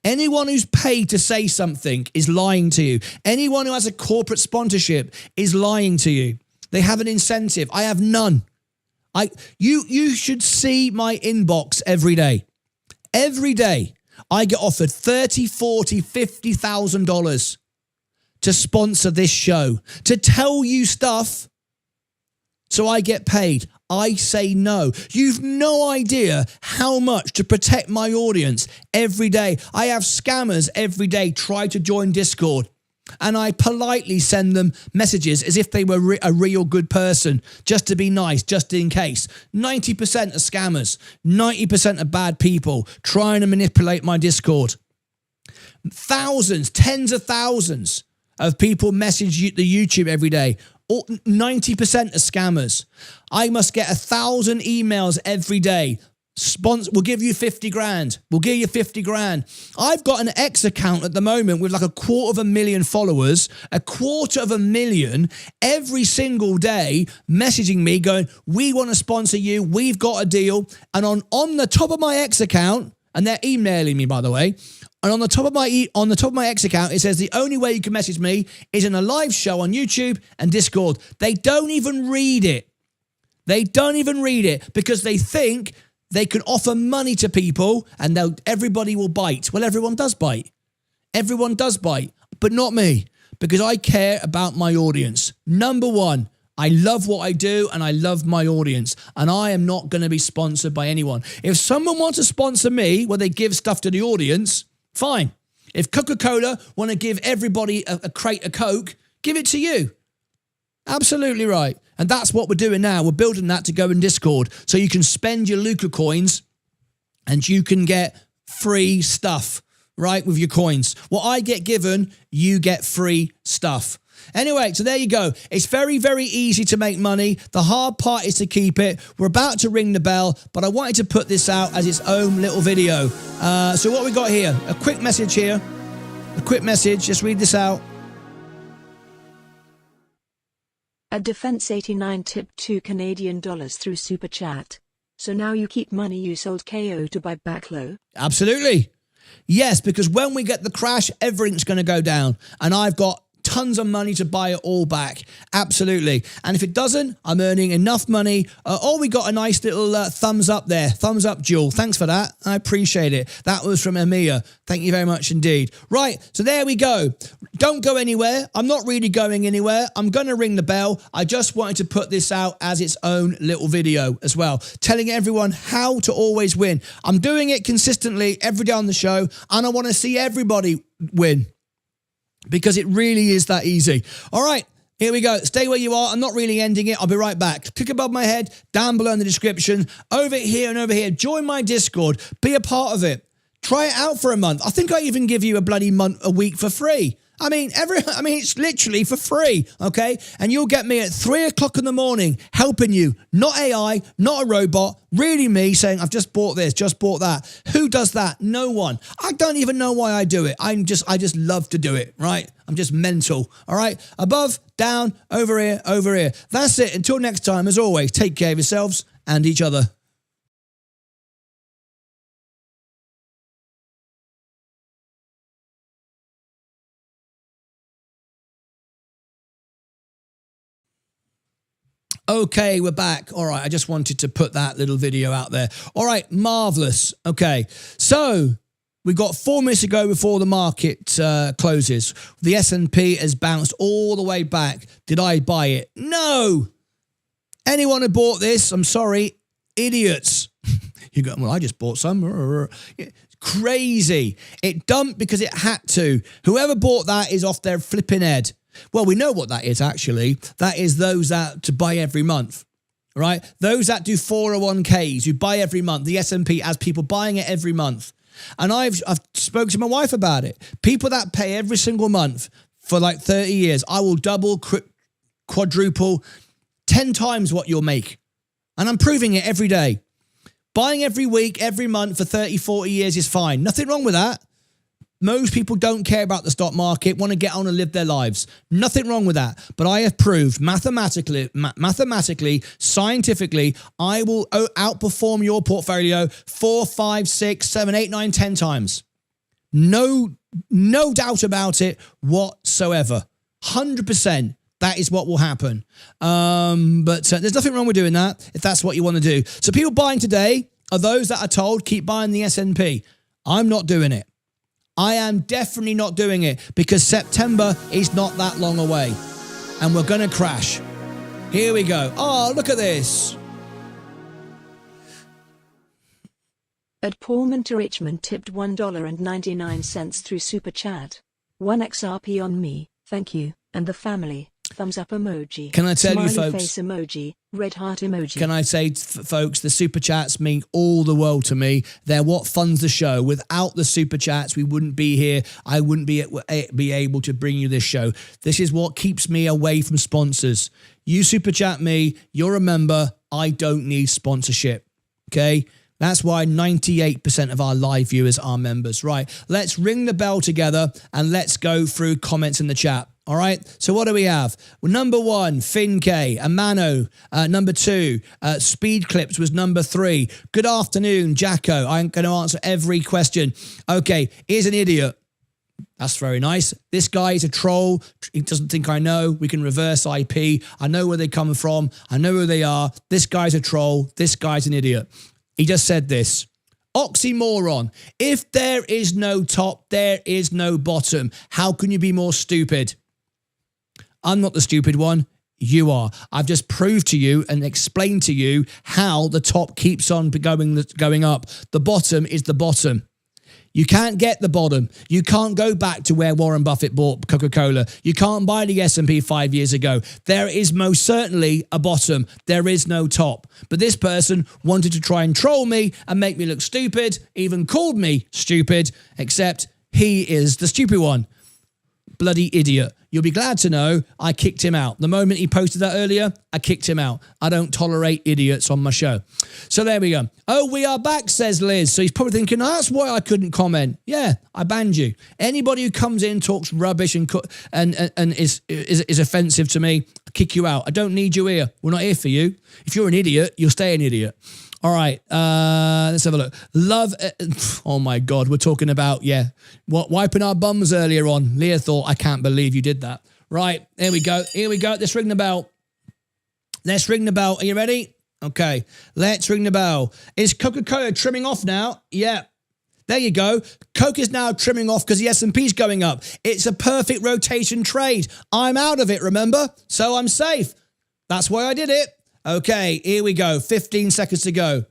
Anyone who's paid to say something is lying to you. Anyone who has a corporate sponsorship is lying to you. They have an incentive. I have none. You should see my inbox every day. Every day I get offered $30,000, $40,000, $50,000 to sponsor this show, to tell you stuff so I get paid. I say no. You've no idea how much to protect my audience every day. I have scammers every day try to join Discord, and I politely send them messages as if they were a real good person, just to be nice, just in case. 90% are scammers. 90% are bad people trying to manipulate my Discord. Thousands, tens of thousands of people message the YouTube every day. 90% are scammers. I must get 1,000 emails every day. We'll give you 50 grand. We'll give you 50 grand. I've got an X account at the moment with like 250,000 followers, 250,000 every single day messaging me going, we want to sponsor you. We've got a deal. And on the top of my X account, and they're emailing me, by the way, and on the top of my X account, it says the only way you can message me is in a live show on YouTube and Discord. They don't even read it. They don't even read it because they think they can offer money to people and everybody will bite. Well, everyone does bite. Everyone does bite, but not me, because I care about my audience. Number one, I love what I do and I love my audience, and I am not going to be sponsored by anyone. If someone wants to sponsor me where they give stuff to the audience, fine. If Coca-Cola want to give everybody a crate of Coke, give it to you. Absolutely right. And that's what we're doing now. We're building that to go in Discord so you can spend your Luca coins and you can get free stuff, right, with your coins. What I get given, you get free stuff. Anyway, so there you go. It's very, very easy to make money. The hard part is to keep it. We're about to ring the bell, but I wanted to put this out as its own little video. So what we got here, a quick message here. A quick message, just read this out. A Defense 89 tipped $2 Canadian through Super Chat. So now you keep money you sold KO to buy back low? Absolutely. Yes, because when we get the crash, everything's going to go down. And I've got tons of money to buy it all back. Absolutely. And if it doesn't, I'm earning enough money. We got a nice little thumbs up there. Thumbs up, Jewel. Thanks for that. I appreciate it. That was from Amia. Thank you very much indeed. Right. So there we go. Don't go anywhere. I'm not really going anywhere. I'm going to ring the bell. I just wanted to put this out as its own little video as well, telling everyone how to always win. I'm doing it consistently every day on the show, and I want to see everybody win, because it really is that easy. All right, here we go. Stay where you are. I'm not really ending it. I'll be right back. Click above my head, down below in the description, over here and over here. Join my Discord. Be a part of it. Try it out for a month. I think I even give you a bloody month a week for free. I mean, it's literally for free, okay? And you'll get me at 3 o'clock in the morning helping you. Not AI, not a robot, really me saying, I've just bought this, just bought that. Who does that? No one. I don't even know why I do it. I just love to do it, right? I'm just mental, all right? Above, down, over here, over here. That's it. Until next time, as always, take care of yourselves and each other. Okay, we're back. All right, I just wanted to put that little video out there. All right, marvelous. Okay, so we got 4 minutes to go before the market closes. The S&P has bounced all the way back. Did I buy it? No. Anyone who bought this, I'm sorry, idiots. You go, well, I just bought some. Crazy. It dumped because it had to. Whoever bought that is off their flipping head. Well, we know what that is, actually. That is those that to buy every month, right? Those that do 401ks, who buy every month. The S&P has people buying it every month. And I've spoken to my wife about it. People that pay every single month for like 30 years, I will double, quadruple, 10 times what you'll make. And I'm proving it every day. Buying every week, every month for 30, 40 years is fine. Nothing wrong with that. Most people don't care about the stock market, want to get on and live their lives. Nothing wrong with that. But I have proved mathematically, scientifically, I will outperform your portfolio 4, 5, 6, 7, 8, 9, 10 times. No doubt about it whatsoever. 100%. That is what will happen. But there's nothing wrong with doing that if that's what you want to do. So people buying today are those that are told, keep buying the S&P. I'm not doing it. I am definitely not doing it because September is not that long away. And we're going to crash. Here we go. Oh, look at this. Ed Paulman to Richmond tipped $1.99 through Super Chat. 1XRP on me, thank you, and the family. Thumbs up emoji. Can I tell you, Smiley folks? Face emoji, red heart emoji. Can I say, folks, the super chats mean all the world to me. They're what funds the show. Without the super chats, we wouldn't be here. I wouldn't be able to bring you this show. This is what keeps me away from sponsors. You super chat me. You're a member. I don't need sponsorship. Okay? That's why 98% of our live viewers are members. Right. Let's ring the bell together and let's go through comments in the chat. All right. So what do we have? Well, number 1, FinK, Amano. Number 2, Speed Clips was number 3. Good afternoon, Jacko. I'm going to answer every question. Okay. Here's an idiot. That's very nice. This guy is a troll. He doesn't think I know. We can reverse IP. I know where they come from. I know who they are. This guy's a troll. This guy's an idiot. He just said this. Oxymoron. If there is no top, there is no bottom. How can you be more stupid? I'm not the stupid one. You are. I've just proved to you and explained to you how the top keeps on going up. The bottom is the bottom. You can't get the bottom. You can't go back to where Warren Buffett bought Coca-Cola. You can't buy the S&P 5 years ago. There is most certainly a bottom. There is no top. But this person wanted to try and troll me and make me look stupid, even called me stupid, except he is the stupid one. Bloody idiot. You'll be glad to know I kicked him out. The moment he posted that earlier, I kicked him out. I don't tolerate idiots on my show. So there we go. Oh, we are back, says Liz. So he's probably thinking, oh, that's why I couldn't comment. Yeah, I banned you. Anybody who comes in, talks rubbish and is offensive to me, I kick you out. I don't need you here. We're not here for you. If you're an idiot, you'll stay an idiot. All right, let's have a look. Love, oh my God, we're talking about, wiping our bums earlier on. Leah thought, I can't believe you did that. Right, here we go. Let's ring the bell. Are you ready? Okay, let's ring the bell. Is Coca-Cola trimming off now? Yeah. There you go. Coke is now trimming off because the S&P's going up. It's a perfect rotation trade. I'm out of it, remember? So I'm safe. That's why I did it. Okay, here we go. 15 seconds to go.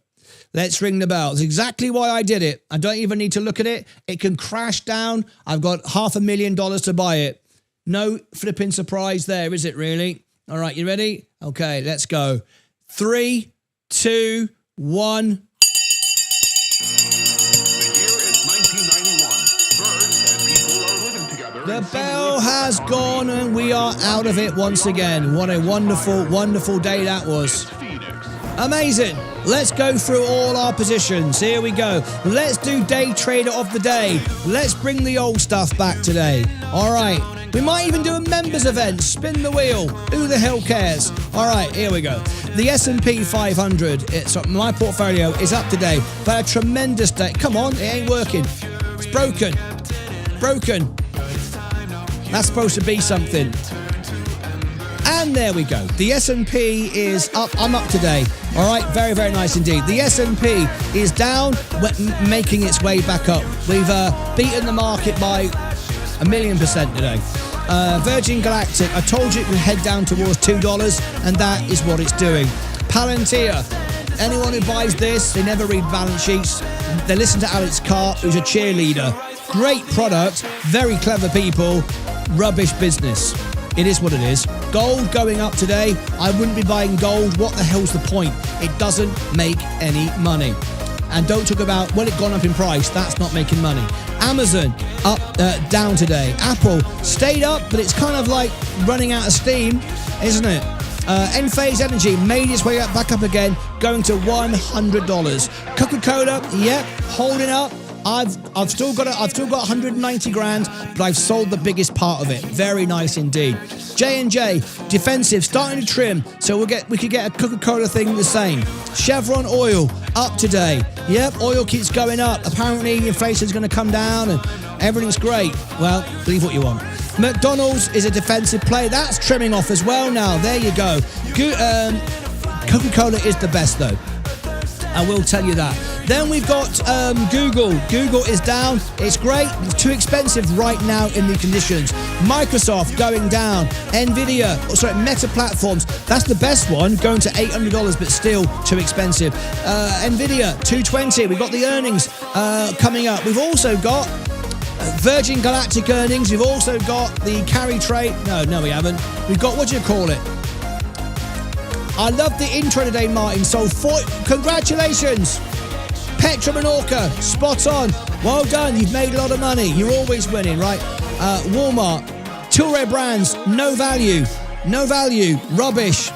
Let's ring the bell. That's exactly why I did it. I don't even need to look at it. It can crash down. I've got $500,000 to buy it. No flipping surprise there, is it really? All right, you ready? Okay, let's go. 3, 2, 1. The bell has gone and we are out of it once again. What a wonderful, wonderful day that was. Amazing. Let's go through all our positions. Here we go. Let's do day trader of the day. Let's bring the old stuff back today. All right. We might even do a members event. Spin the wheel. Who the hell cares? All right, here we go. The S&P 500, my portfolio is up today. But a tremendous day. Come on, it ain't working. It's broken. That's supposed to be something. And there we go. The S&P is up. I'm up today. All right. Very, very nice indeed. The S&P is down, making its way back up. We've beaten the market by 1,000,000% today. Virgin Galactic, I told you it would head down towards $2, and that is what it's doing. Palantir, anyone who buys this, they never read balance sheets. They listen to Alex Carr, who's a cheerleader. Great product, very clever people, rubbish business. It is what it is. Gold going up today. I wouldn't be buying gold. What the hell's the point? It doesn't make any money. And don't talk about, well, it gone up in price. That's not making money. Amazon down today. Apple stayed up, but it's kind of like running out of steam, isn't it? Enphase Energy made its way back up again, going to $100. Coca-Cola, yep, holding up. I've still got 190 grand, but I've sold the biggest part of it. Very nice indeed. J&J defensive, starting to trim, so we could get a Coca-Cola thing the same. Chevron oil up today. Yep, oil keeps going up. Apparently inflation's going to come down, and Everything's great. Well, believe what you want. McDonald's is a defensive play. That's trimming off as well now. There you go. Coca-Cola is the best, though. I will tell you that. Then we've got Google. Google is down. It's great. It's too expensive right now in the conditions. Microsoft going down. Meta Platforms. That's the best one, going to $800, but still too expensive. Nvidia, $220. We've got the earnings coming up. We've also got Virgin Galactic earnings. We've also got the carry trade. No, we haven't. We've got, what do you call it? I love the intro today, Martyn. So, congratulations. Petra Menorca, spot on. Well done. You've made a lot of money. You're always winning, right? Walmart, Tilray Brands, no value. No value. Rubbish.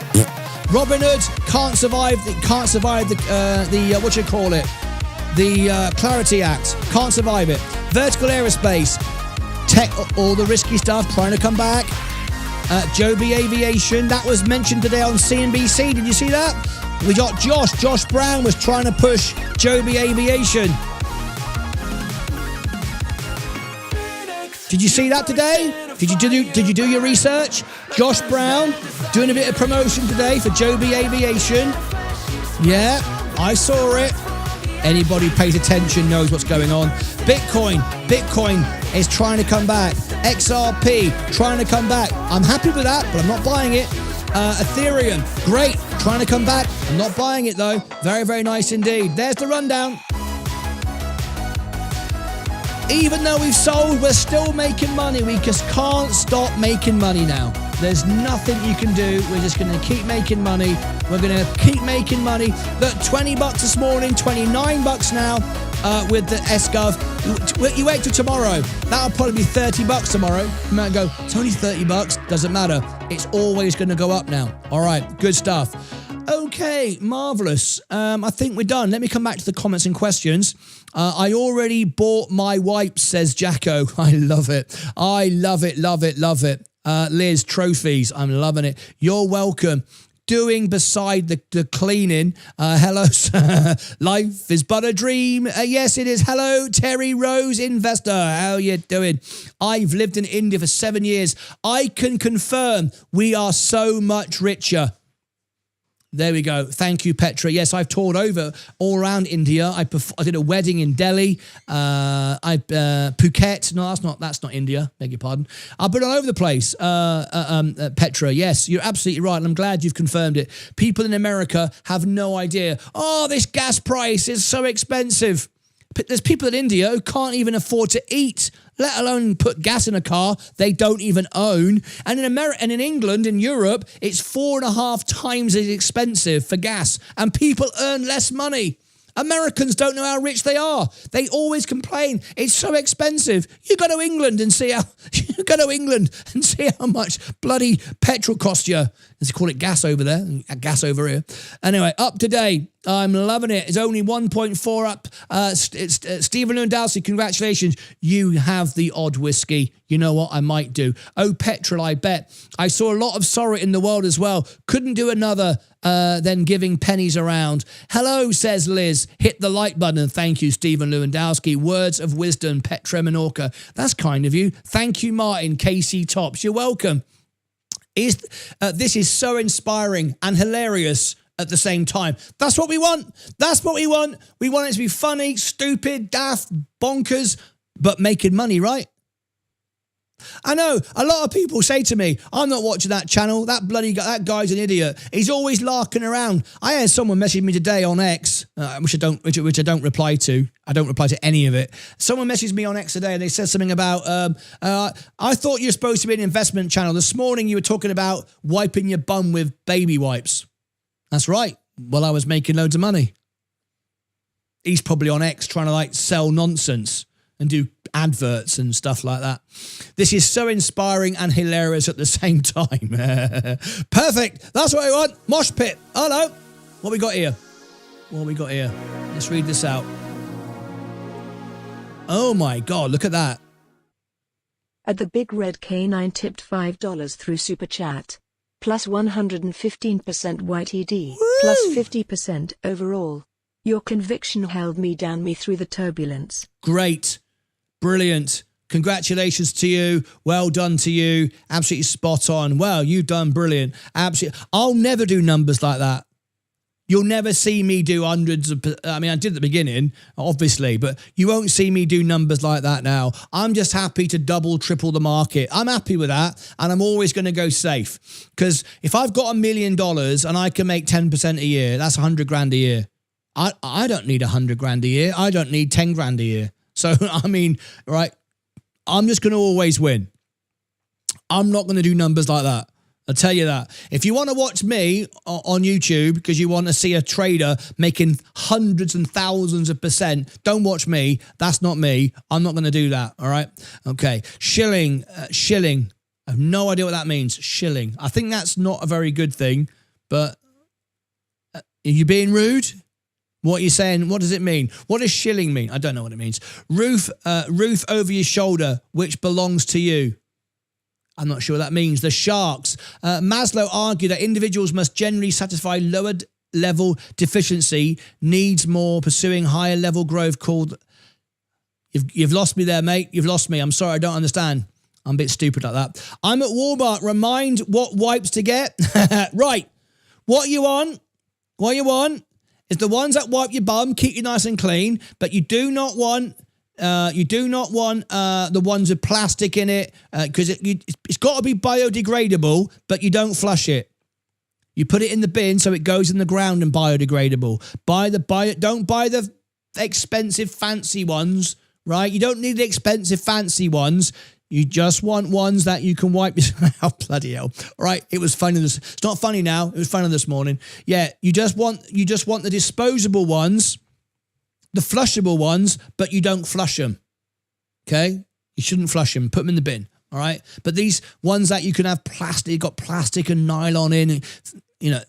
Robinhood can't survive the what you call it? The Clarity Act. Can't survive it. Vertical Aerospace, tech, all the risky stuff trying to come back. Joby Aviation, that was mentioned today on CNBC. Did you see that? We got Josh Brown was trying to push Joby Aviation. Did you see that today? Did you do your research? Josh Brown doing a bit of promotion today for Joby Aviation. Yeah, I saw it. Anybody who pays attention knows what's going on. Bitcoin is trying to come back. XRP trying to come back. I'm happy with that, but I'm not buying it. Ethereum, great, trying to come back. I'm not buying it though. Very, very nice indeed. There's the rundown. Even though we've sold, we're still making money. We just can't stop making money now. There's nothing you can do. We're just going to keep making money. We're going to keep making money. Look, $20 this morning, $29 now with the S-Gov. You wait till tomorrow. That'll probably be $30 tomorrow. You might go, it's only $30. Doesn't matter. It's always going to go up now. All right, good stuff. Okay, marvellous. I think we're done. Let me come back to the comments and questions. I already bought my wipes, says Jacko. I love it. I love it, love it, love it. Liz, trophies. I'm loving it. You're welcome. Doing beside the cleaning. Hello, life is but a dream. Yes, it is. Hello, Terry Rose, investor. How you doing? I've lived in India for 7 years. I can confirm we are so much richer. There we go. Thank you, Petra. Yes, I've toured all around India. I did a wedding in Delhi. Phuket. No, that's not India. Beg your pardon. I've been all over the place. Petra. Yes, you're absolutely right. And I'm glad you've confirmed it. People in America have no idea. Oh, this gas price is so expensive. There's people in India who can't even afford to eat, let alone put gas in a car they don't even own. And in America and in England, in Europe, it's 4.5 times as expensive for gas, and people earn less money. Americans don't know how rich they are. They always complain it's so expensive. You go to England and see how much bloody petrol costs you. As they call it gas over there, gas over here. Anyway, up today. I'm loving it. It's only 1.4 up. Stephen Lewandowski, congratulations. You have the odd whiskey. You know what I might do? Oh, petrol, I bet. I saw a lot of sorrow in the world as well. Couldn't do another than giving pennies around. Hello, says Liz. Hit the like button. Thank you, Stephen Lewandowski. Words of wisdom, Petra Menorca. That's kind of you. Thank you, Martyn. KC Tops. You're welcome. This is so inspiring and hilarious at the same time. That's what we want. That's what we want. We want it to be funny, stupid, daft, bonkers, but making money, right? I know a lot of people say to me, I'm not watching that channel. That guy's an idiot. He's always larking around. I had someone message me today on X, which I don't reply to. I don't reply to any of it. Someone messaged me on X today and they said something about, I thought you were supposed to be an investment channel. This morning you were talking about wiping your bum with baby wipes. That's right. Well, I was making loads of money. He's probably on X trying to sell nonsense and do adverts and stuff like that. This is so inspiring and hilarious at the same time. Perfect. That's what I want. Mosh pit. Hello. What we got here? Let's read this out. Oh my God, look at that. At the Big Red K9 tipped $5 through Super Chat. Plus 115% YTD. Woo! Plus 50% overall. Your conviction held me through the turbulence. Great. Brilliant. Congratulations to you. Well done to you. Absolutely spot on. Well, you've done brilliant. Absolutely. I'll never do numbers like that. You'll never see me do hundreds of, I mean, I did at the beginning, obviously, but you won't see me do numbers like that now. I'm just happy to double, triple the market. I'm happy with that. And I'm always going to go safe. Because if I've got $1 million and I can make 10% a year, that's 100 grand a year. I don't need 100 grand a year. I don't need 10 grand a year. So, I mean, right, I'm just going to always win. I'm not going to do numbers like that. I'll tell you that. If you want to watch me on YouTube because you want to see a trader making hundreds and thousands of %, don't watch me. That's not me. I'm not going to do that. All right. Okay. Shilling. Shilling. I have no idea what that means. Shilling. I think that's not a very good thing, but are you being rude? What are you saying? What does it mean? What does shilling mean? I don't know what it means. Roof over your shoulder, which belongs to you. I'm not sure what that means. The sharks. Maslow argued that individuals must generally satisfy lower level deficiency needs more pursuing higher level growth called... You've lost me there, mate. You've lost me. I'm sorry. I don't understand. I'm a bit stupid like that. I'm at Walmart. Remind what wipes to get. Right. What you want is the ones that wipe your bum, keep you nice and clean, but you do not want... the ones with plastic in it because it's got to be biodegradable, but you don't flush it. You put it in the bin so it goes in the ground and biodegradable. Don't buy the expensive fancy ones, right? You don't need the expensive fancy ones. You just want ones that you can wipe yourself. Oh, bloody hell. All right, it was funny. It's not funny now. It was funny this morning. Yeah, you just want the disposable ones, the flushable ones, but you don't flush them, okay? You shouldn't flush them. Put them in the bin, all right? But these ones that you can have plastic, got plastic and nylon in, you know,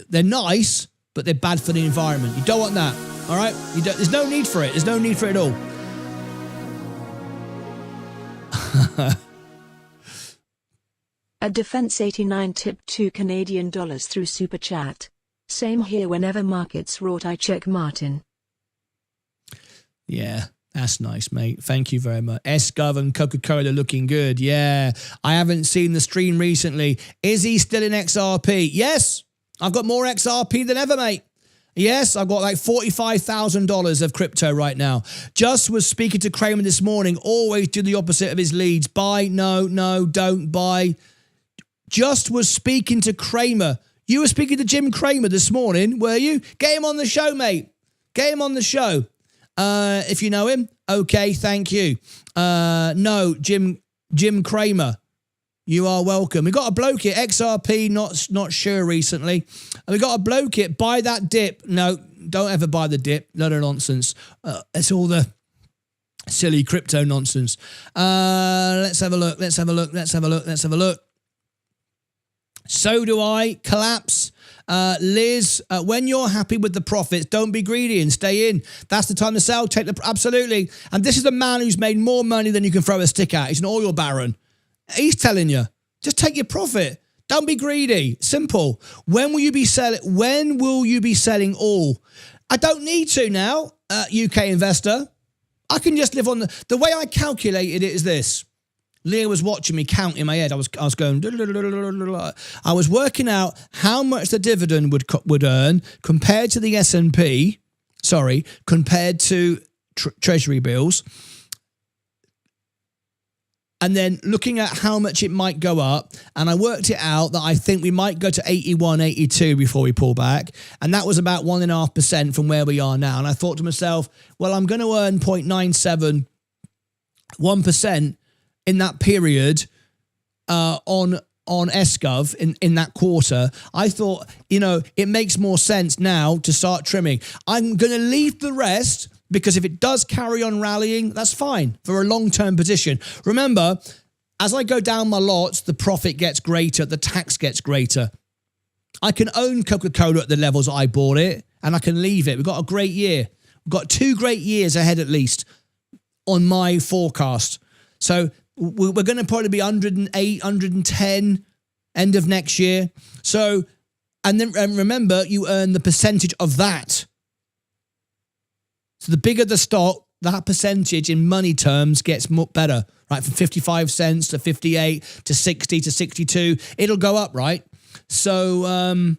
they're nice, but they're bad for the environment. You don't want that, all right? There's no need for it. There's no need for it at all. A Defense 89 tipped $2 through Super Chat. Same here whenever markets rot I check Martyn. Yeah, that's nice, mate. Thank you very much. S-Gov and Coca-Cola looking good. Yeah, I haven't seen the stream recently. Is he still in XRP? Yes, I've got more XRP than ever, mate. Yes, I've got like $45,000 of crypto right now. Just was speaking to Kramer this morning. Always do the opposite of his leads. Buy, no, don't buy. Just was speaking to Kramer. You were speaking to Jim Kramer this morning, were you? Get him on the show, mate. Get him on the show. If you know him, okay, thank you. No, Jim Kramer, you are welcome. We got a bloke here, XRP, not sure recently. And we got a bloke here, buy that dip. No, don't ever buy the dip. Load of nonsense. It's all the silly crypto nonsense. Let's have a look. So do I. Collapse. Liz, when you're happy with the profits, don't be greedy and stay in. That's the time to sell. Absolutely. And this is a man who's made more money than you can throw a stick at. He's an oil baron. He's telling you, just take your profit. Don't be greedy. Simple. When will you be selling all? I don't need to now, UK investor. I can just live on the way I calculated it is this. Leah was watching me count in my head. I was going. I was working out how much the dividend would earn compared to the S&P. Sorry, compared to Treasury bills, and then looking at how much it might go up. And I worked it out that I think we might go to 81, 82 before we pull back, and that was about 1.5% from where we are now. And I thought to myself, well, I'm going to earn 0.97, 1%. In that period, on S-Gov in that quarter, I thought, it makes more sense now to start trimming. I'm going to leave the rest because if it does carry on rallying, that's fine for a long-term position. Remember, as I go down my lots, the profit gets greater, the tax gets greater. I can own Coca-Cola at the levels that I bought it, and I can leave it. We've got a great year. We've got 2 great years ahead at least on my forecast. So we're going to probably be 108, 110 end of next year. So, and remember, you earn the percentage of that. So the bigger the stock, that percentage in money terms gets much better, right? From 55 cents to 58 to 60 to 62, it'll go up, right? So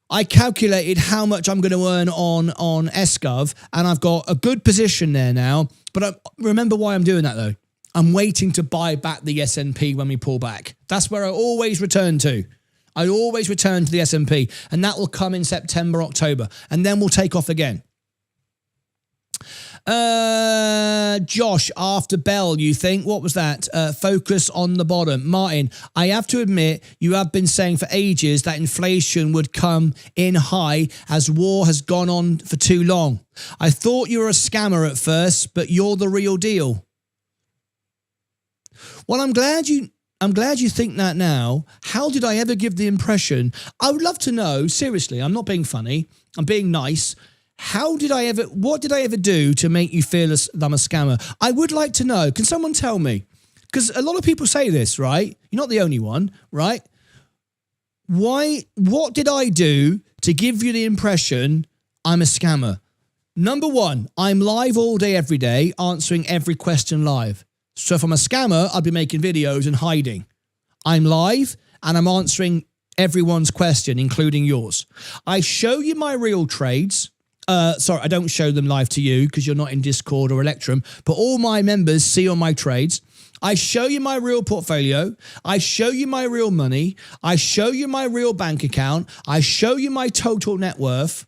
I calculated how much I'm going to earn on SGov, and I've got a good position there now. But remember why I'm doing that, though. I'm waiting to buy back the S&P when we pull back. That's where I always return to. I always return to the S&P, and that will come in September, October, and then we'll take off again. Josh, after Bell, you think? What was that? Focus on the bottom. Martyn, I have to admit, you have been saying for ages that inflation would come in high as war has gone on for too long. I thought you were a scammer at first, but you're the real deal. Well, I'm glad you think that now. How did I ever give the impression? I would love to know, seriously, I'm not being funny, I'm being nice. What did I ever do to make you feel that I'm a scammer? I would like to know. Can someone tell me? Because a lot of people say this, right? You're not the only one, right? What did I do to give you the impression I'm a scammer? Number one, I'm live all day, every day, answering every question live. So if I'm a scammer, I'd be making videos and hiding. I'm live and I'm answering everyone's question, including yours. I show you my real trades. Sorry, I don't show them live to you because you're not in Discord or Electrum, but all my members see all my trades. I show you my real portfolio. I show you my real money. I show you my real bank account. I show you my total net worth.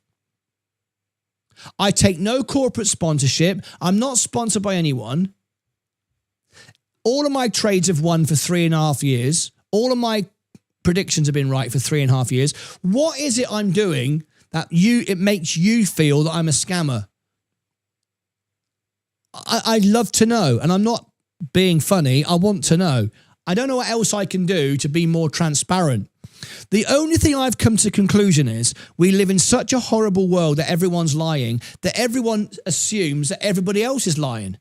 I take no corporate sponsorship. I'm not sponsored by anyone. All of my trades have won for 3.5 years. All of my predictions have been right for 3.5 years. What is it I'm doing that it makes you feel that I'm a scammer? I'd love to know, and I'm not being funny. I want to know. I don't know what else I can do to be more transparent. The only thing I've come to conclusion is we live in such a horrible world that everyone's lying, that everyone assumes that everybody else is lying.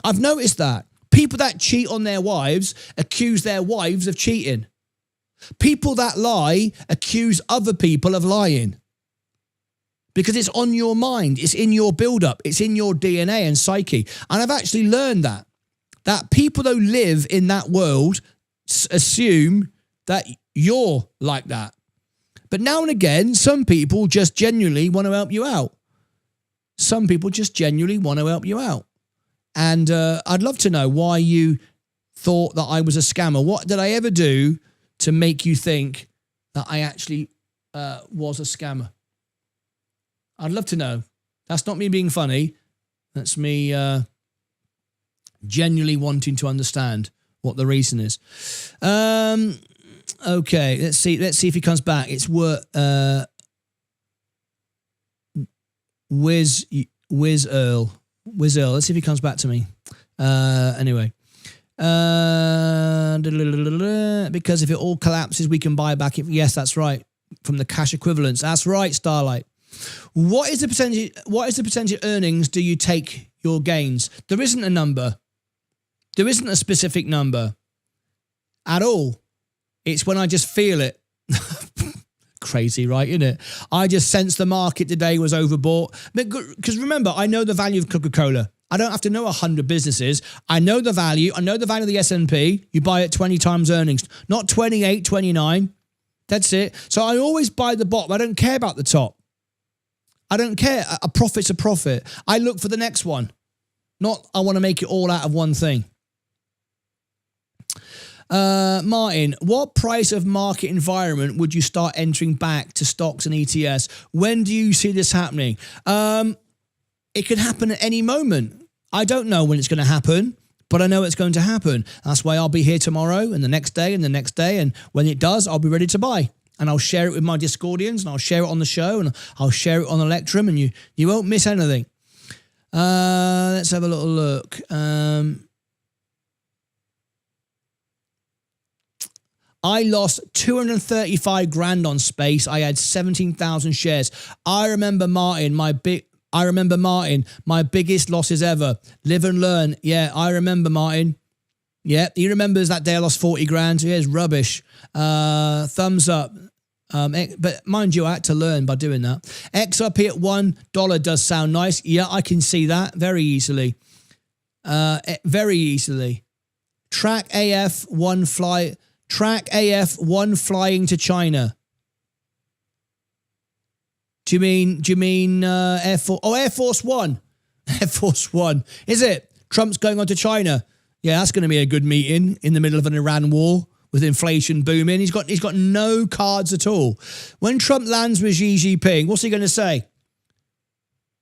I've noticed that. People that cheat on their wives accuse their wives of cheating. People that lie accuse other people of lying. Because it's on your mind, it's in your build-up, it's in your DNA and psyche. And I've actually learned that people who live in that world assume that you're like that. But now and again, some people just genuinely want to help you out. Some people just genuinely want to help you out. And I'd love to know why you thought that I was a scammer. What did I ever do to make you think that I actually was a scammer? I'd love to know. That's not me being funny. That's me genuinely wanting to understand what the reason is. Okay, let's see if he comes back. It's Wiz Earl. Let's see if he comes back to me. Anyway. Because if it all collapses, we can buy back. Yes, that's right. From the cash equivalents. That's right, Starlight. What is the percentage earnings do you take your gains? There isn't a number. There isn't a specific number at all. It's when I just feel it. Crazy, right? Isn't it? I just sensed the market today was overbought. Because remember, I know the value of Coca-Cola. I don't have to know 100 businesses. I know the value. I know the value of the S&P. You buy it 20 times earnings, not 28, 29. That's it. So I always buy the bottom. I don't care about the top. I don't care. A profit's a profit. I look for the next one. Not I want to make it all out of one thing. Martyn, what price of market environment would you start entering back to stocks and ETFs? When do you see this happening? It could happen at any moment. I don't know when it's going to happen, but I know it's going to happen. That's why I'll be here tomorrow and the next day and the next day. And when it does, I'll be ready to buy. And I'll share it with my Discordians and I'll share it on the show and I'll share it on Electrum and you won't miss anything. Let's have a little look. I lost 235 grand on Space. I had 17,000 shares. I remember Martyn, my biggest losses ever. Live and learn. Yeah, I remember Martyn. Yeah, he remembers that day I lost 40 grand. Yeah, it's rubbish. Thumbs up. But mind you, I had to learn by doing that. XRP at $1 does sound nice. Yeah, I can see that very easily. Very easily. Track AF one flying to China. Do you mean Air Force? Oh, Air Force One. Air Force One. Is it? Trump's going on to China. Yeah, that's going to be a good meeting in the middle of an Iran war with inflation booming. He's got no cards at all. When Trump lands with Xi Jinping, what's he going to say?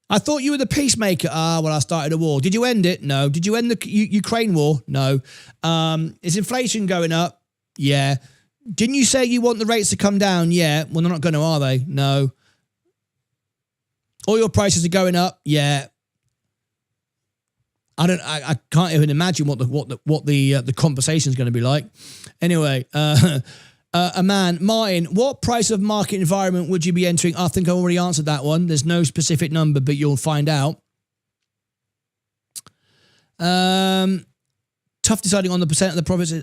I thought you were the peacemaker. Well, I started a war. Did you end it? No. Did you end the Ukraine war? No. Is inflation going up? Yeah. Didn't you say you want the rates to come down? Yeah. Well, they're not going to, are they? No. Oil prices are going up? Yeah. I can't even imagine what the conversation is going to be like. Anyway, Martyn, what price of market environment would you be entering? I think I already answered that one. There's no specific number, but you'll find out. Tough deciding on the percent of the profits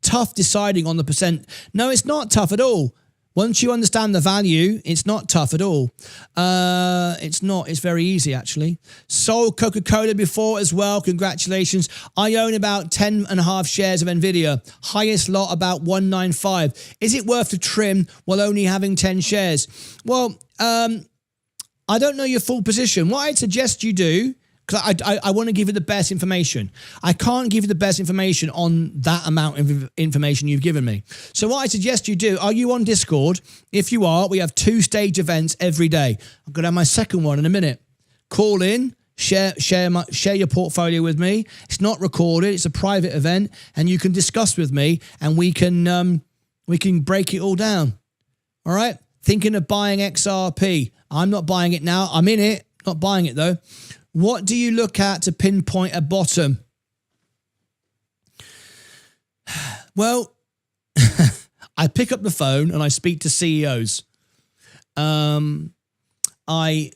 tough deciding on the percent. No, it's not tough at all. Once you understand the value, it's not tough at all. It's not. It's very easy, actually. Sold Coca-Cola before as well. Congratulations. I own about 10.5 shares of NVIDIA. Highest lot about 195. Is it worth the trim while only having 10 shares? Well, I don't know your full position. What I'd suggest you do, because I want to give you the best information. I can't give you the best information on that amount of information you've given me. So what I suggest you do, are you on Discord? If you are, we have 2-stage events every day. I'm going to have my second one in a minute. Call in, share your portfolio with me. It's not recorded. It's a private event, and you can discuss with me, and we can break it all down. All right? Thinking of buying XRP. I'm not buying it now. I'm in it. Not buying it, though. What do you look at to pinpoint a bottom? Well, I pick up the phone and I speak to CEOs. I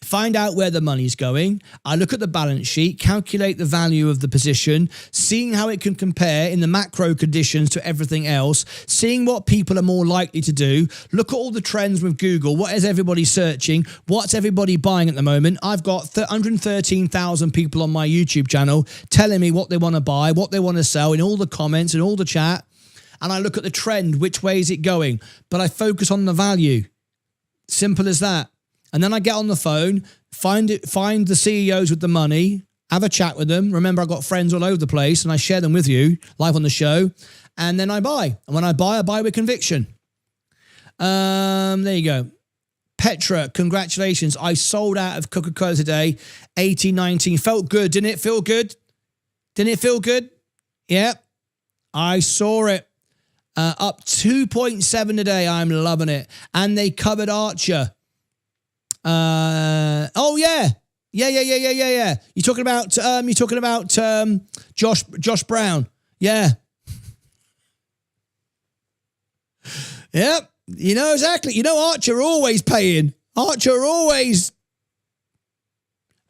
find out where the money's going. I look at the balance sheet, calculate the value of the position, seeing how it can compare in the macro conditions to everything else, seeing what people are more likely to do, look at all the trends with Google. What is everybody searching? What's everybody buying at the moment? I've got 113,000 people on my YouTube channel telling me what they want to buy, what they want to sell in all the comments and all the chat. And I look at the trend, which way is it going? But I focus on the value. Simple as that. And then I get on the phone, find the CEOs with the money, have a chat with them. Remember, I've got friends all over the place and I share them with you live on the show. And then I buy. And when I buy with conviction. There you go. Petra, congratulations. I sold out of Coca-Cola today. 18.19. Felt good, didn't it? Feel good? Didn't it feel good? Yeah. I saw it. Up 2.7 today. I'm loving it. And they covered Archer. Oh yeah. Yeah. You're talking about Josh Brown. Yeah. Yep. You know exactly. You know Archer always paying. Archer always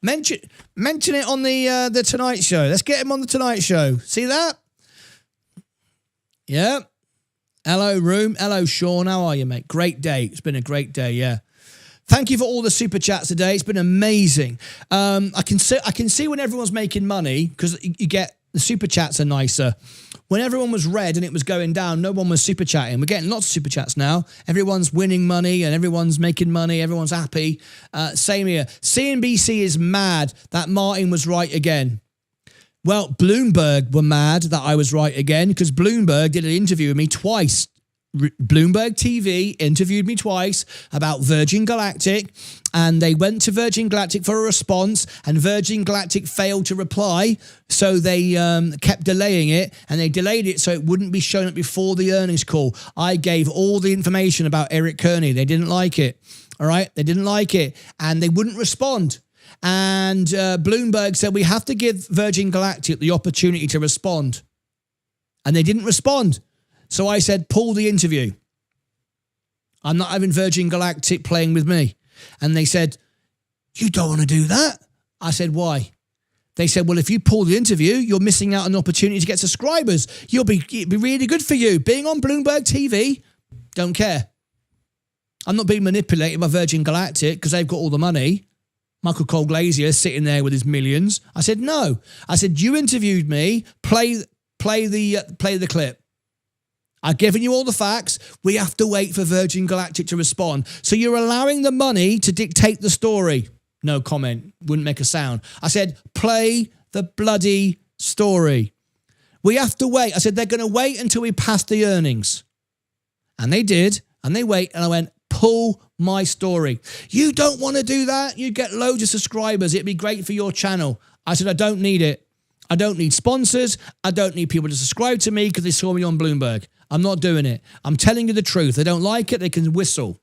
mention it on the Tonight Show. Let's get him on the Tonight Show. See that? Yeah. Hello, Room. Hello, Sean. How are you, mate? Great day. It's been a great day. Yeah. Thank you for all the super chats today. It's been amazing. I can see when everyone's making money because you get the super chats are nicer. When everyone was red and it was going down, no one was super chatting. We're getting lots of super chats now. Everyone's winning money and everyone's making money. Everyone's happy. Same here. CNBC is mad that Martyn was right again. Well, Bloomberg were mad that I was right again because Bloomberg did an interview with me twice. Bloomberg TV interviewed me twice about Virgin Galactic, and they went to Virgin Galactic for a response, and Virgin Galactic failed to reply, so they kept delaying it, and they delayed it so it wouldn't be shown up before the earnings call. I gave all the information about Eric Kearney. They didn't like it, all right? They didn't like it, and they wouldn't respond. And Bloomberg said, we have to give Virgin Galactic the opportunity to respond. And they didn't respond. So I said, pull the interview. I'm not having Virgin Galactic playing with me. And they said, you don't want to do that? I said, why? They said, well, if you pull the interview, you're missing out on an opportunity to get subscribers. It'd be really good for you. Being on Bloomberg TV, don't care. I'm not being manipulated by Virgin Galactic because they've got all the money. Michael Cole Glazier sitting there with his millions. I said, no. I said, you interviewed me. Play the clip. I've given you all the facts. We have to wait for Virgin Galactic to respond. So you're allowing the money to dictate the story. No comment. Wouldn't make a sound. I said, play the bloody story. We have to wait. I said, they're going to wait until we pass the earnings. And they did. And they wait. And I went, pull my story. You don't want to do that? You get loads of subscribers. It'd be great for your channel. I said, I don't need it. I don't need sponsors. I don't need people to subscribe to me because they saw me on Bloomberg. I'm not doing it. I'm telling you the truth. They don't like it. They can whistle.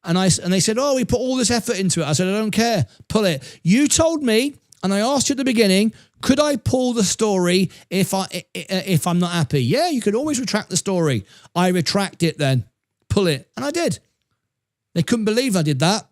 And they said, oh, we put all this effort into it. I said, I don't care. Pull it. You told me, and I asked you at the beginning, could I pull the story if I'm not happy? Yeah, you could always retract the story. I retract it then. Pull it. And I did. They couldn't believe I did that.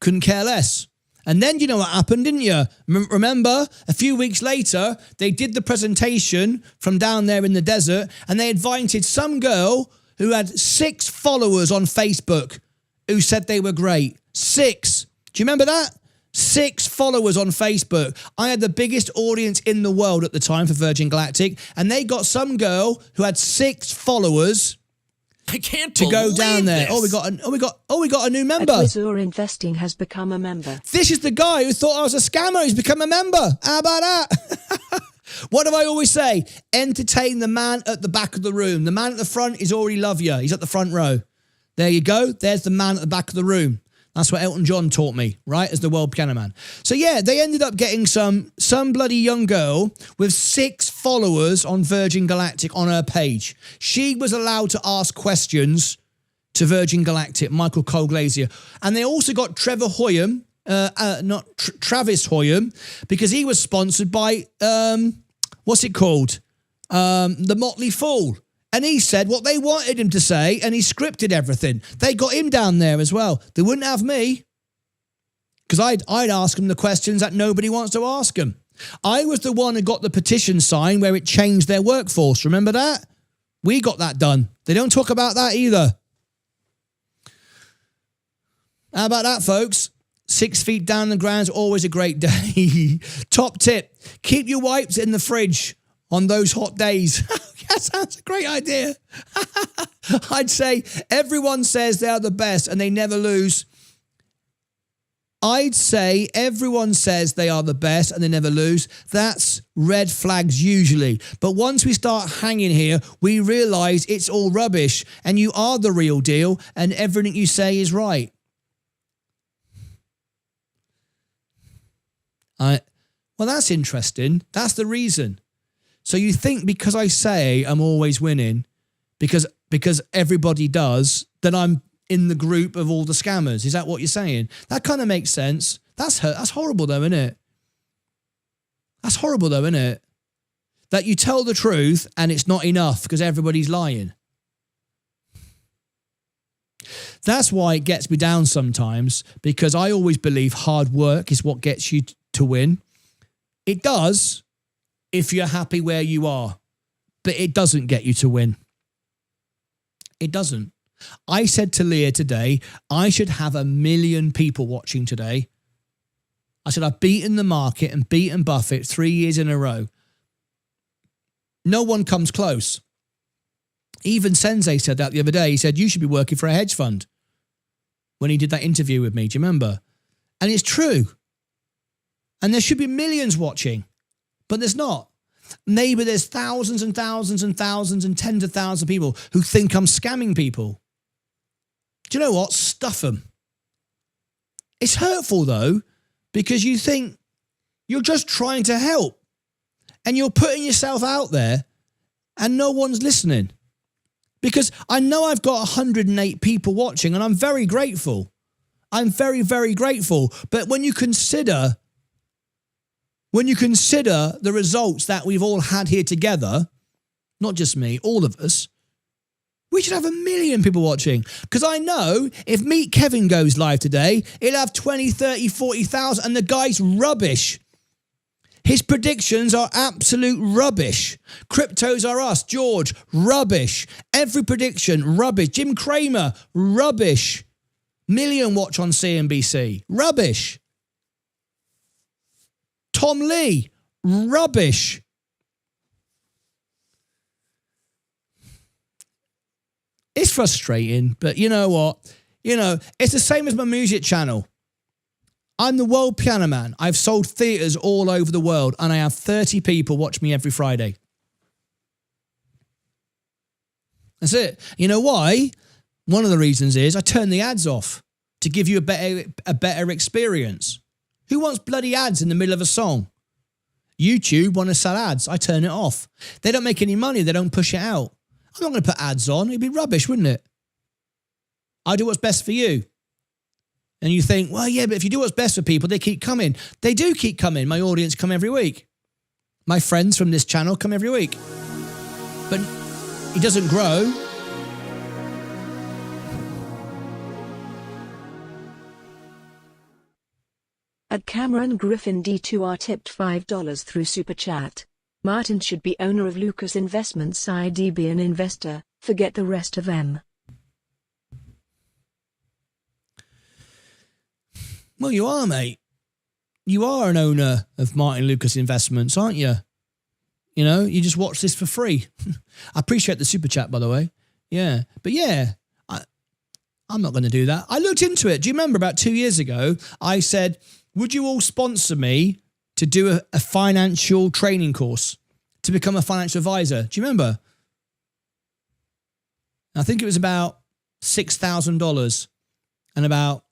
Couldn't care less. And then you know what happened, didn't you? Remember, a few weeks later, they did the presentation from down there in the desert, and they invited some girl who had 6 followers on Facebook who said they were great. 6. Do you remember that? 6 followers on Facebook. I had the biggest audience in the world at the time for Virgin Galactic, and they got some girl who had 6 followers. I can't to go down there. This. We got a new member. Advisor Investing has become a member. This is the guy who thought I was a scammer. He's become a member. How about that? What do I always say? Entertain the man at the back of the room. The man at the front is already love you. He's at the front row. There you go. There's the man at the back of the room. That's what Elton John taught me, right, as the world piano man. So yeah, they ended up getting some bloody young girl with 6 followers on Virgin Galactic on her page. She was allowed to ask questions to Virgin Galactic, Michael Cole Glazier. And they also got Trevor Hoyam, Travis Hoyam, because he was sponsored by, what's it called? The Motley Fool. And he said what they wanted him to say, and he scripted everything. They got him down there as well. They wouldn't have me, because I'd ask them the questions that nobody wants to ask them. I was the one who got the petition signed where it changed their workforce. Remember that? We got that done. They don't talk about that either. How about that, folks? 6 feet down the ground is always a great day. Top tip, keep your wipes in the fridge on those hot days. That sounds a great idea. I'd say everyone says they are the best and they never lose. I'd say everyone says they are the best and they never lose. That's red flags usually. But once we start hanging here, we realise it's all rubbish and you are the real deal and everything you say is right. Well, that's interesting. That's the reason. So you think because I say I'm always winning, because everybody does, that I'm in the group of all the scammers. Is that what you're saying? That kind of makes sense. That's horrible though, isn't it? That's horrible though, isn't it? That you tell the truth and it's not enough because everybody's lying. That's why it gets me down sometimes, because I always believe hard work is what gets you to win. It does if you're happy where you are, but it doesn't get you to win. It doesn't. I said to Leah today, I should have 1 million people watching today. I said, I've beaten the market and beaten Buffett 3 years in a row. No one comes close. Even Sensei said that the other day. He said, you should be working for a hedge fund, when he did that interview with me. Do you remember? And it's true. And there should be millions watching. But there's not. Maybe there's thousands and thousands and thousands and tens of thousands of people who think I'm scamming people. Do you know what? Stuff them. It's hurtful though, because you think you're just trying to help and you're putting yourself out there and no one's listening. Because I know I've got 108 people watching and I'm very grateful. I'm very, very grateful. But when you consider the results that we've all had here together, not just me, all of us, we should have 1 million people watching. Because I know if Meet Kevin goes live today, it'll have 20, 30, 40,000 and the guy's rubbish. His predictions are absolute rubbish. Cryptos are us. George, rubbish. Every prediction, rubbish. Jim Cramer, rubbish. Million watch on CNBC, rubbish. Tom Lee, rubbish. It's frustrating, but you know what? It's the same as my music channel. I'm the world piano man. I've sold theatres all over the world, and I have 30 people watch me every Friday. That's it. You know why? One of the reasons is I turn the ads off to give you a better experience. Who wants bloody ads in the middle of a song? YouTube want to sell ads. I turn it off. They don't make any money. They don't push it out. I'm not going to put ads on. It'd be rubbish, wouldn't it? I do what's best for you. And you think, well, yeah, but if you do what's best for people, they keep coming. They do keep coming. My audience come every week. My friends from this channel come every week. But it doesn't grow. At Cameron Griffin D2R tipped $5 through Super Chat. Martyn should be owner of Lucas Investments ID, be an investor, forget the rest of them. Well, you are, mate. You are an owner of Martyn Lucas Investments, aren't you? You know, you just watch this for free. I appreciate the super chat, by the way. Yeah. But yeah, I'm not going to do that. I looked into it. Do you remember about 2 years ago, I said, would you all sponsor me to do a financial training course to become a financial advisor? Do you remember? I think it was about $6,000 and about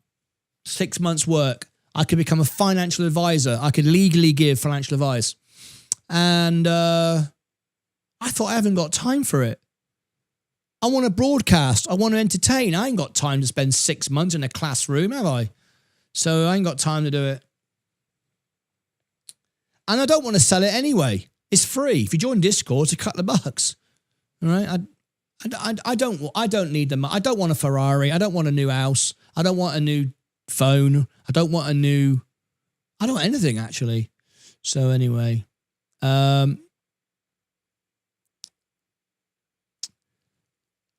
6 months work. I could become a financial advisor. I could legally give financial advice. And I thought, I haven't got time for it. I want to broadcast. I want to entertain. I ain't got time to spend 6 months in a classroom, have I? So I ain't got time to do it. And I don't want to sell it anyway. It's free. If you join Discord, it's a couple of bucks. All right? I don't need them. I don't want a Ferrari. I don't want a new house. I don't want a new phone. I don't want anything, actually. So anyway,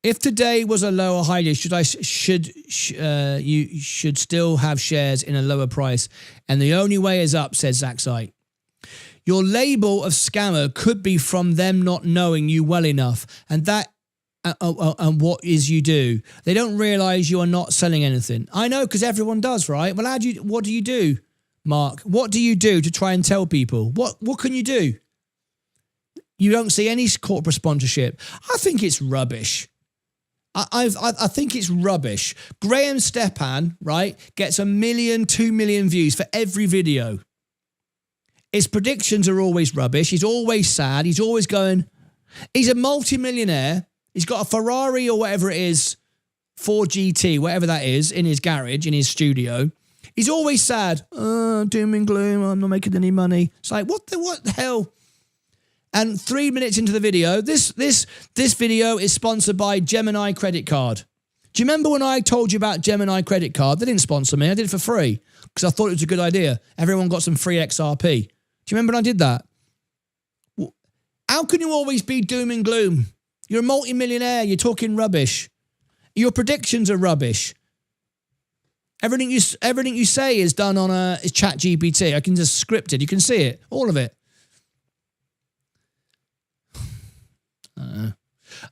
if today was a lower high day, you should still have shares in a lower price, and the only way is up, says Zach Sight. Your label of scammer could be from them not knowing you well enough, and that and what is you do. They don't realise you are not selling anything. I know, because everyone does, right? Well, what do you do, Mark? What do you do to try and tell people? What can you do? You don't see any corporate sponsorship. I think it's rubbish. I think it's rubbish. Graham Stepan, right, gets 1 million, 2 million views for every video. His predictions are always rubbish. He's always sad. He's always going... He's a multi-millionaire. He's got a Ferrari or whatever it is, 4GT, whatever that is, in his garage, in his studio. He's always sad. Oh, doom and gloom. I'm not making any money. It's like, what the hell? And 3 minutes into the video, this video is sponsored by Gemini Credit Card. Do you remember when I told you about Gemini Credit Card? They didn't sponsor me. I did it for free because I thought it was a good idea. Everyone got some free XRP. Do you remember when I did that? How can you always be doom and gloom? You're a multi-millionaire. You're talking rubbish. Your predictions are rubbish. Everything you say is done on is Chat GPT. I can just script it. You can see it, all of it.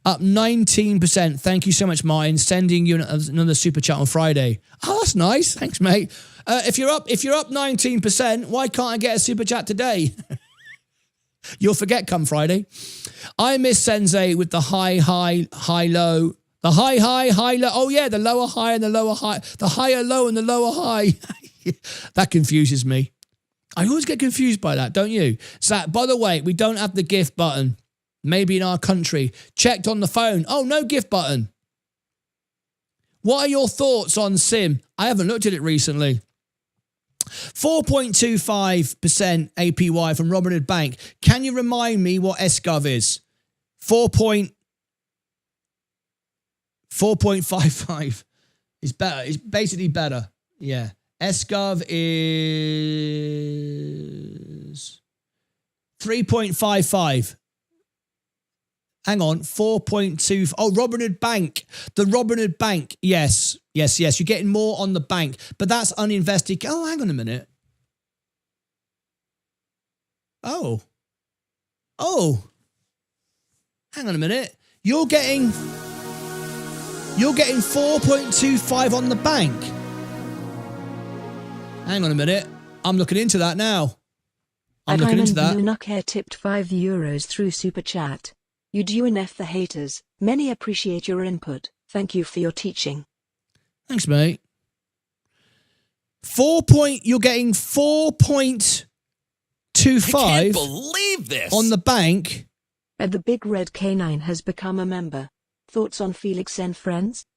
Up 19%. Thank you so much, Martyn. Sending you another super chat on Friday. Oh, that's nice. Thanks, mate. If you're up 19%, why can't I get a super chat today? You'll forget come Friday. I miss Sensei with the high, low. The high, low. Oh, yeah, the lower high and the lower high. The higher low and the lower high. That confuses me. I always get confused by that, don't you? So, by the way, we don't have the gift button. Maybe in our country. Checked on the phone. Oh, no gift button. What are your thoughts on SIM? I haven't looked at it recently. 4.25% APY from Robin Hood Bank. Can you remind me what SGov is? 4.55 is better. It's basically better. Yeah. SGov is 3.55. Hang on, 4.2. Oh, Robinhood Bank. The Robinhood Bank. Yes. You're getting more on the bank, but that's uninvested. Oh, hang on a minute. Oh. Hang on a minute. You're getting 4.25 on the bank. Hang on a minute. I'm looking into that now. I'm looking into that. Lunacair tipped €5 through Super Chat. You do enough for haters. Many appreciate your input. Thank you for your teaching. Thanks, mate. You're getting 4.25. I can't believe this. On the bank. And the Big Red Canine has become a member. Thoughts on Felix and Friends?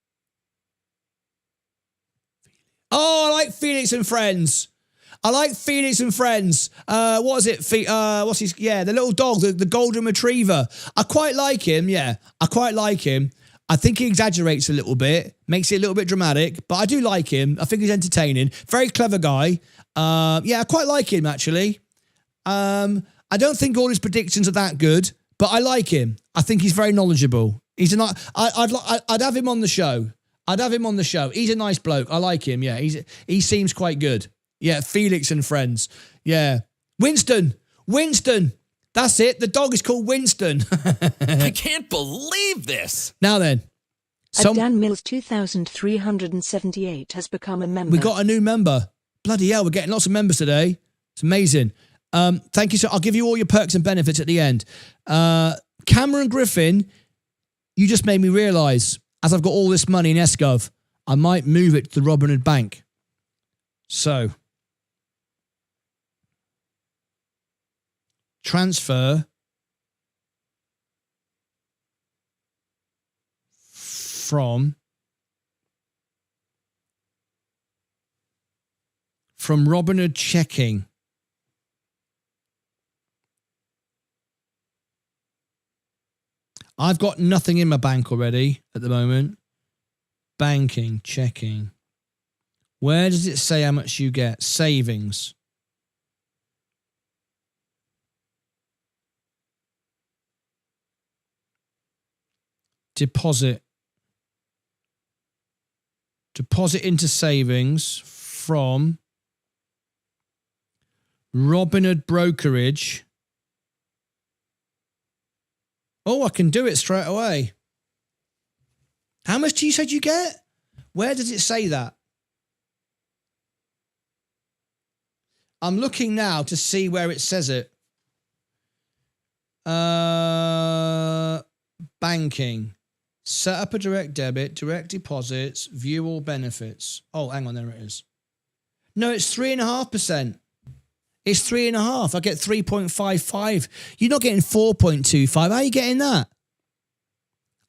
Oh, I like Felix and Friends. What is it? The little dog, the golden retriever. I quite like him, yeah. I quite like him. I think he exaggerates a little bit, makes it a little bit dramatic, but I do like him. I think he's entertaining. Very clever guy. I quite like him, actually. I don't think all his predictions are that good, but I like him. I think he's very knowledgeable. I'd have him on the show. He's a nice bloke. I like him, yeah. He seems quite good. Yeah, Felix and Friends. Yeah. Winston. That's it. The dog is called Winston. I can't believe this. Now then. Dan Mills 2378 has become a member. We got a new member. Bloody hell, we're getting lots of members today. It's amazing. Thank you. So I'll give you all your perks and benefits at the end. Cameron Griffin, you just made me realise, as I've got all this money in Escov, I might move it to the Robinhood Bank. So, transfer from Robinhood checking. I've got nothing in my bank already at the moment. Banking, checking. Where does it say how much you get? Savings. Deposit. Deposit into savings from Robinhood brokerage. Oh, I can do it straight away. How much do you say you get? Where does it say that? I'm looking now to see where it says it. Banking. Set up a direct debit, direct deposits, view all benefits. Oh, hang on, there it is. No, it's 3.5%. It's 3.5. I get 3.55. You're not getting 4.25. How are you getting that?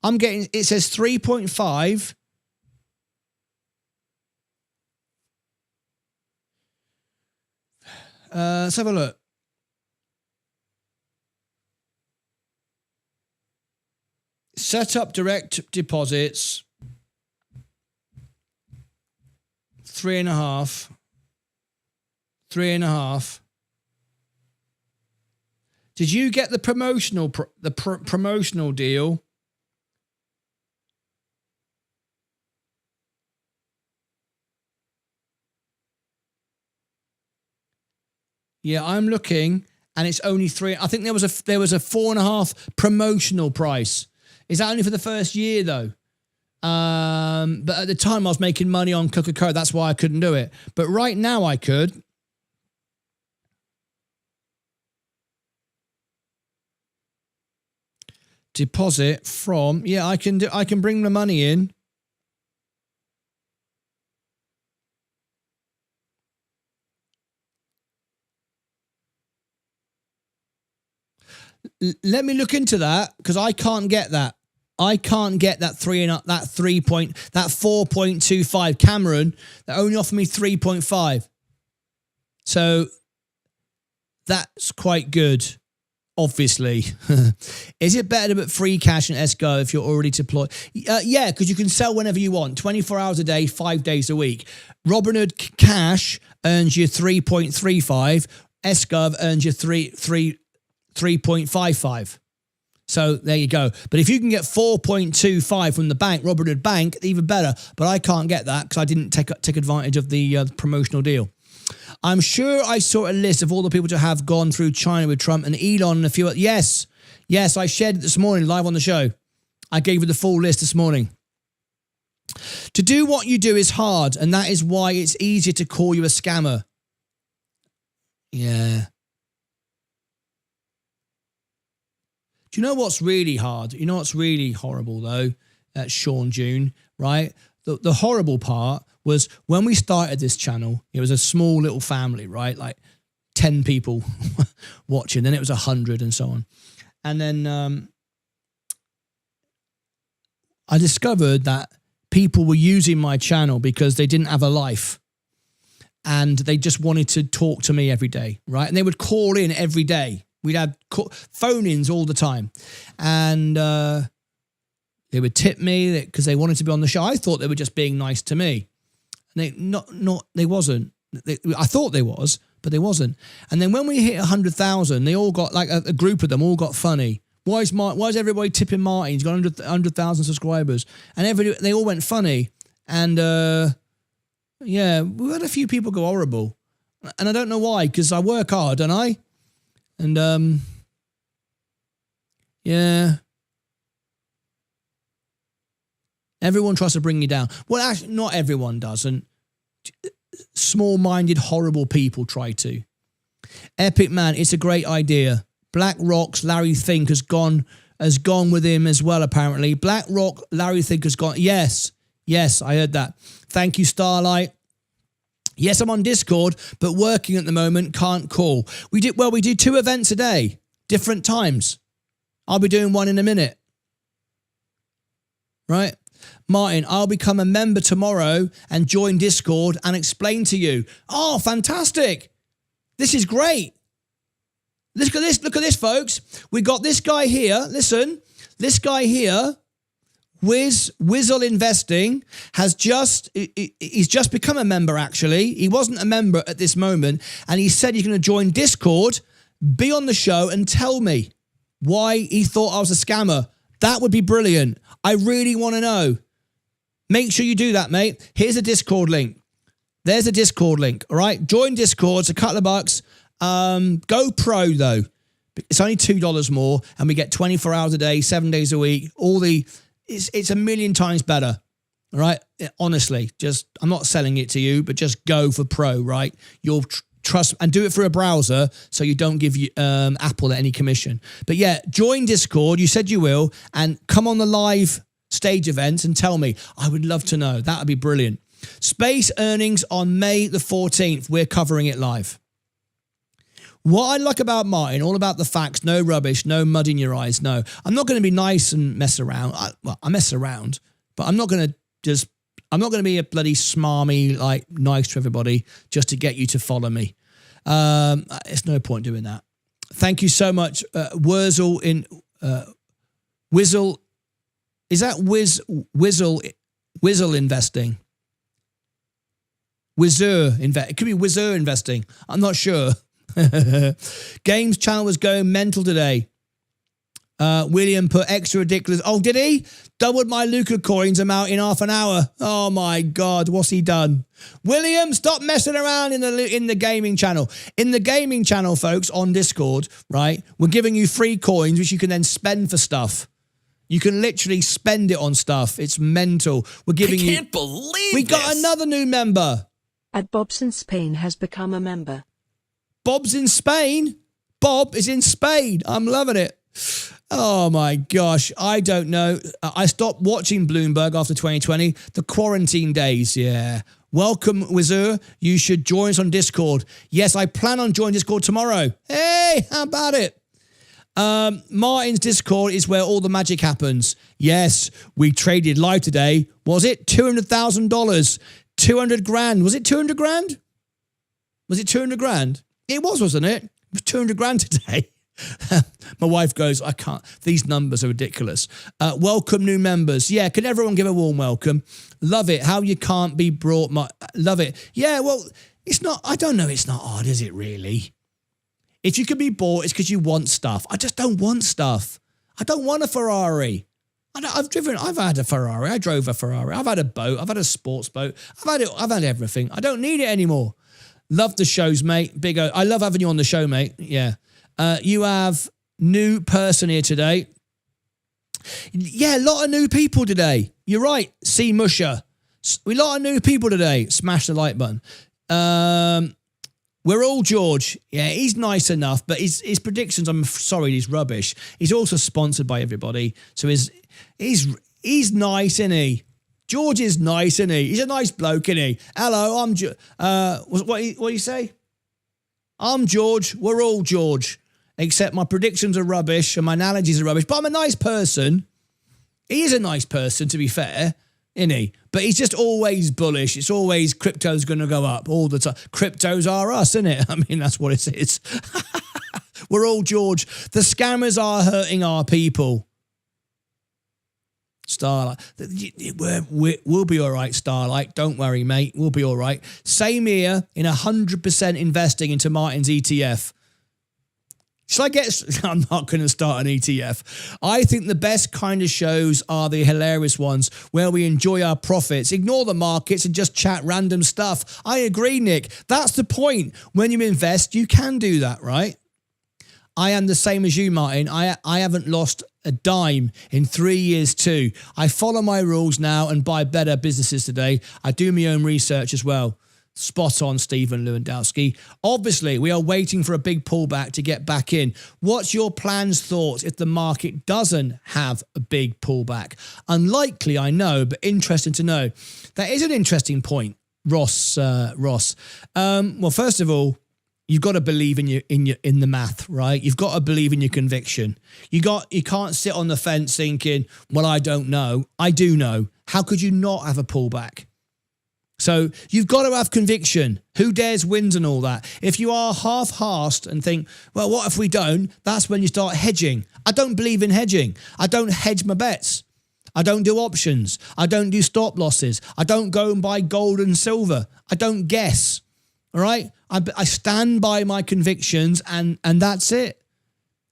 I'm getting, it says 3.5. Let's have a look. Set up direct deposits. 3.5. 3.5. Did you get the promotional promotional deal? Yeah, I'm looking, and it's only 3. I think there was a 4.5 promotional price. Is that only for the first year though? But at the time I was making money on Coca-Cola. That's why I couldn't do it. But right now I could. Deposit from, yeah, I can bring the money in. Let me look into that, because I can't get that. I can't get that 4.25. Cameron, they only offer me 3.5. So that's quite good, obviously. Is it better to put free cash in Esco if you're already deployed? Yeah, because you can sell whenever you want, 24 hours a day, 5 days a week. Robinhood Cash earns you 3.35. Escov earns you 3.5. 3.55. So there you go. But if you can get 4.25 from the bank, Robinhood Bank, even better. But I can't get that because I didn't take advantage of the promotional deal. I'm sure I saw a list of all the people to have gone through China with Trump and Elon and a few. Yes, I shared it this morning live on the show. I gave you the full list this morning. To do what you do is hard, and that is why it's easier to call you a scammer. Yeah. Do you know what's really hard? You know what's really horrible, though, Sean June, right? The horrible part was when we started this channel, it was a small little family, right? Like 10 people watching, then it was 100 and so on. And then I discovered that people were using my channel because they didn't have a life and they just wanted to talk to me every day, right? And they would call in every day. We'd have phone-ins all the time. And they would tip me because they wanted to be on the show. I thought they were just being nice to me. And they wasn't. I thought they was, but they wasn't. And then when we hit 100,000, they all got, like a group of them all got funny. Why is everybody tipping Martyn? He's got 100,000 subscribers. And they all went funny. And yeah, we had a few people go horrible. And I don't know why, because I work hard, don't I? And yeah. Everyone tries to bring you down. Well, actually, not everyone doesn't. Small-minded, horrible people try to. Epic Man, it's a great idea. BlackRock's Larry Fink has gone with him as well, apparently. BlackRock, Larry Fink has gone. Yes, I heard that. Thank you, Starlight. Yes, I'm on Discord, but working at the moment, can't call. We do 2 events a day, different times. I'll be doing one in a minute. Right? Martyn, I'll become a member tomorrow and join Discord and explain to you. Oh, fantastic. This is great. Look at this, folks. We got this guy here. Listen, this guy here, Wizzle Investing, he's just become a member, actually. He wasn't a member at this moment, and he said he's going to join Discord, be on the show, and tell me why he thought I was a scammer. That would be brilliant. I really want to know. Make sure you do that, mate. Here's a Discord link. There's a Discord link, all right? Join Discord. It's a couple of bucks. Go pro, though. It's only $2 more, and we get 24 hours a day, 7 days a week. It's a million times better, all right? Honestly, I'm not selling it to you, but just go for pro, right? You'll trust, and do it through a browser so you don't give Apple any commission. But yeah, join Discord. You said you will, and come on the live stage events and tell me. I would love to know. That would be brilliant. Space earnings on May the 14th. We're covering it live. What I like about Martyn, all about the facts, no rubbish, no mud in your eyes, no. I'm not going to be nice and mess around. I mess around, but I'm not going to be a bloody smarmy, like, nice to everybody just to get you to follow me. It's no point doing that. Thank you so much. Wizzle. Is that Wizzle Investing? It could be Wizzer Investing. I'm not sure. Games channel was going mental today. William put extra ridiculous. Oh, did he? Doubled my Luca coins amount in half an hour. Oh my God, what's he done? William, stop messing around in the gaming channel. In the gaming channel, folks, on Discord, right? We're giving you free coins, which you can then spend for stuff. You can literally spend it on stuff. It's mental. We're giving you. I can't believe we got another new member. At Bobson Spain has become a member. Bob's in Spain. Bob is in Spain. I'm loving it. Oh my gosh. I don't know. I stopped watching Bloomberg after 2020. The quarantine days. Yeah. Welcome, Wizard. You should join us on Discord. Yes, I plan on joining Discord tomorrow. Hey, how about it? Martyn's Discord is where all the magic happens. Yes, we traded live today. Was it $200,000? 200 grand. Was it 200 grand? Was it 200 grand? It was, wasn't it? It was 200 grand today. My wife goes, I can't. These numbers are ridiculous. Welcome new members. Yeah, can everyone give a warm welcome? Love it. How you can't be brought. Love it. Yeah, well, it's not, I don't know. It's not hard, is it really? If you can be bought, it's because you want stuff. I just don't want stuff. I don't want a Ferrari. I've had a Ferrari. I drove a Ferrari. I've had a boat. I've had a sports boat. I've had everything. I don't need it anymore. Love the shows, mate. Big O. I love having you on the show, mate. Yeah. You have new person here today. Yeah, a lot of new people today. You're right. C. Musher. A lot of new people today. Smash the like button. We're all George. Yeah, he's nice enough, but his predictions, I'm sorry, he's rubbish. He's also sponsored by everybody. So he's nice, isn't he? George is nice, isn't he? He's a nice bloke, isn't he? Hello, I'm what do you say? I'm George. We're all George. Except my predictions are rubbish and my analogies are rubbish. But I'm a nice person. He is a nice person, to be fair, isn't he? But he's just always bullish. It's always crypto's going to go up all the time. Cryptos are us, isn't it? I mean, that's what it is. We're all George. The scammers are hurting our people. Starlight. We'll be all right, Starlight. Don't worry, mate. We'll be all right. Same here in 100% investing into Martyn's ETF. Should I get... I'm not going to start an ETF. I think the best kind of shows are the hilarious ones where we enjoy our profits, ignore the markets and just chat random stuff. I agree, Nick. That's the point. When you invest, you can do that, right? I am the same as you, Martyn. I haven't lost a dime in 3 years too. I follow my rules now and buy better businesses today. I do my own research as well. Spot on, Stephen Lewandowski. Obviously, we are waiting for a big pullback to get back in. What's your plans, thoughts if the market doesn't have a big pullback? Unlikely, I know, but interesting to know. That is an interesting point, Ross. Well, first of all, you've got to believe in the math, right? You've got to believe in your conviction. You can't sit on the fence thinking, well, I don't know. I do know. How could you not have a pullback? So you've got to have conviction. Who dares wins and all that. If you are half-hearted and think, well, what if we don't? That's when you start hedging. I don't believe in hedging. I don't hedge my bets. I don't do options. I don't do stop losses. I don't go and buy gold and silver. I don't guess. All right? I stand by my convictions and that's it.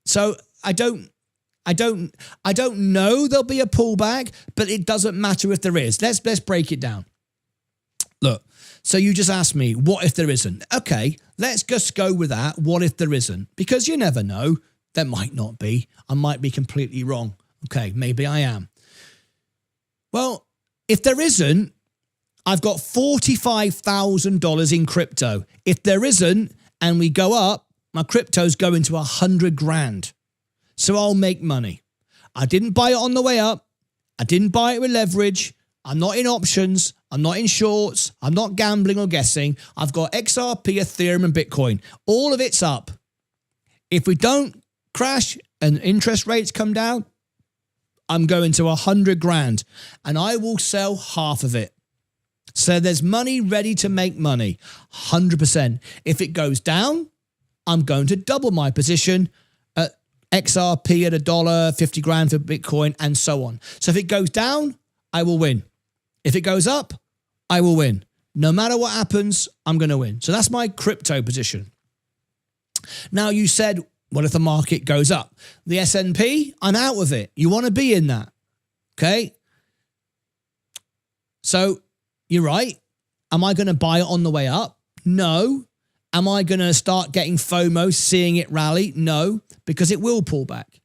So I don't know there'll be a pullback, but it doesn't matter if there is. Let's break it down. Look, so you just asked me, what if there isn't? Okay, let's just go with that. What if there isn't? Because you never know. There might not be. I might be completely wrong. Okay, maybe I am. Well, if there isn't, I've got $45,000 in crypto. If there isn't, and we go up, my crypto's going to 100 grand. So I'll make money. I didn't buy it on the way up. I didn't buy it with leverage. I'm not in options. I'm not in shorts. I'm not gambling or guessing. I've got XRP, Ethereum, and Bitcoin. All of it's up. If we don't crash and interest rates come down, I'm going to 100 grand and I will sell half of it. So there's money ready to make money, 100%. If it goes down, I'm going to double my position at XRP at $1, 50 grand for Bitcoin, and so on. So if it goes down, I will win. If it goes up, I will win. No matter what happens, I'm going to win. So that's my crypto position. Now you said, what if the market goes up? The S&P, I'm out of it. You want to be in that. Okay. So you're right. Am I going to buy it on the way up? No. Am I going to start getting FOMO, seeing it rally? No, because it will pull back.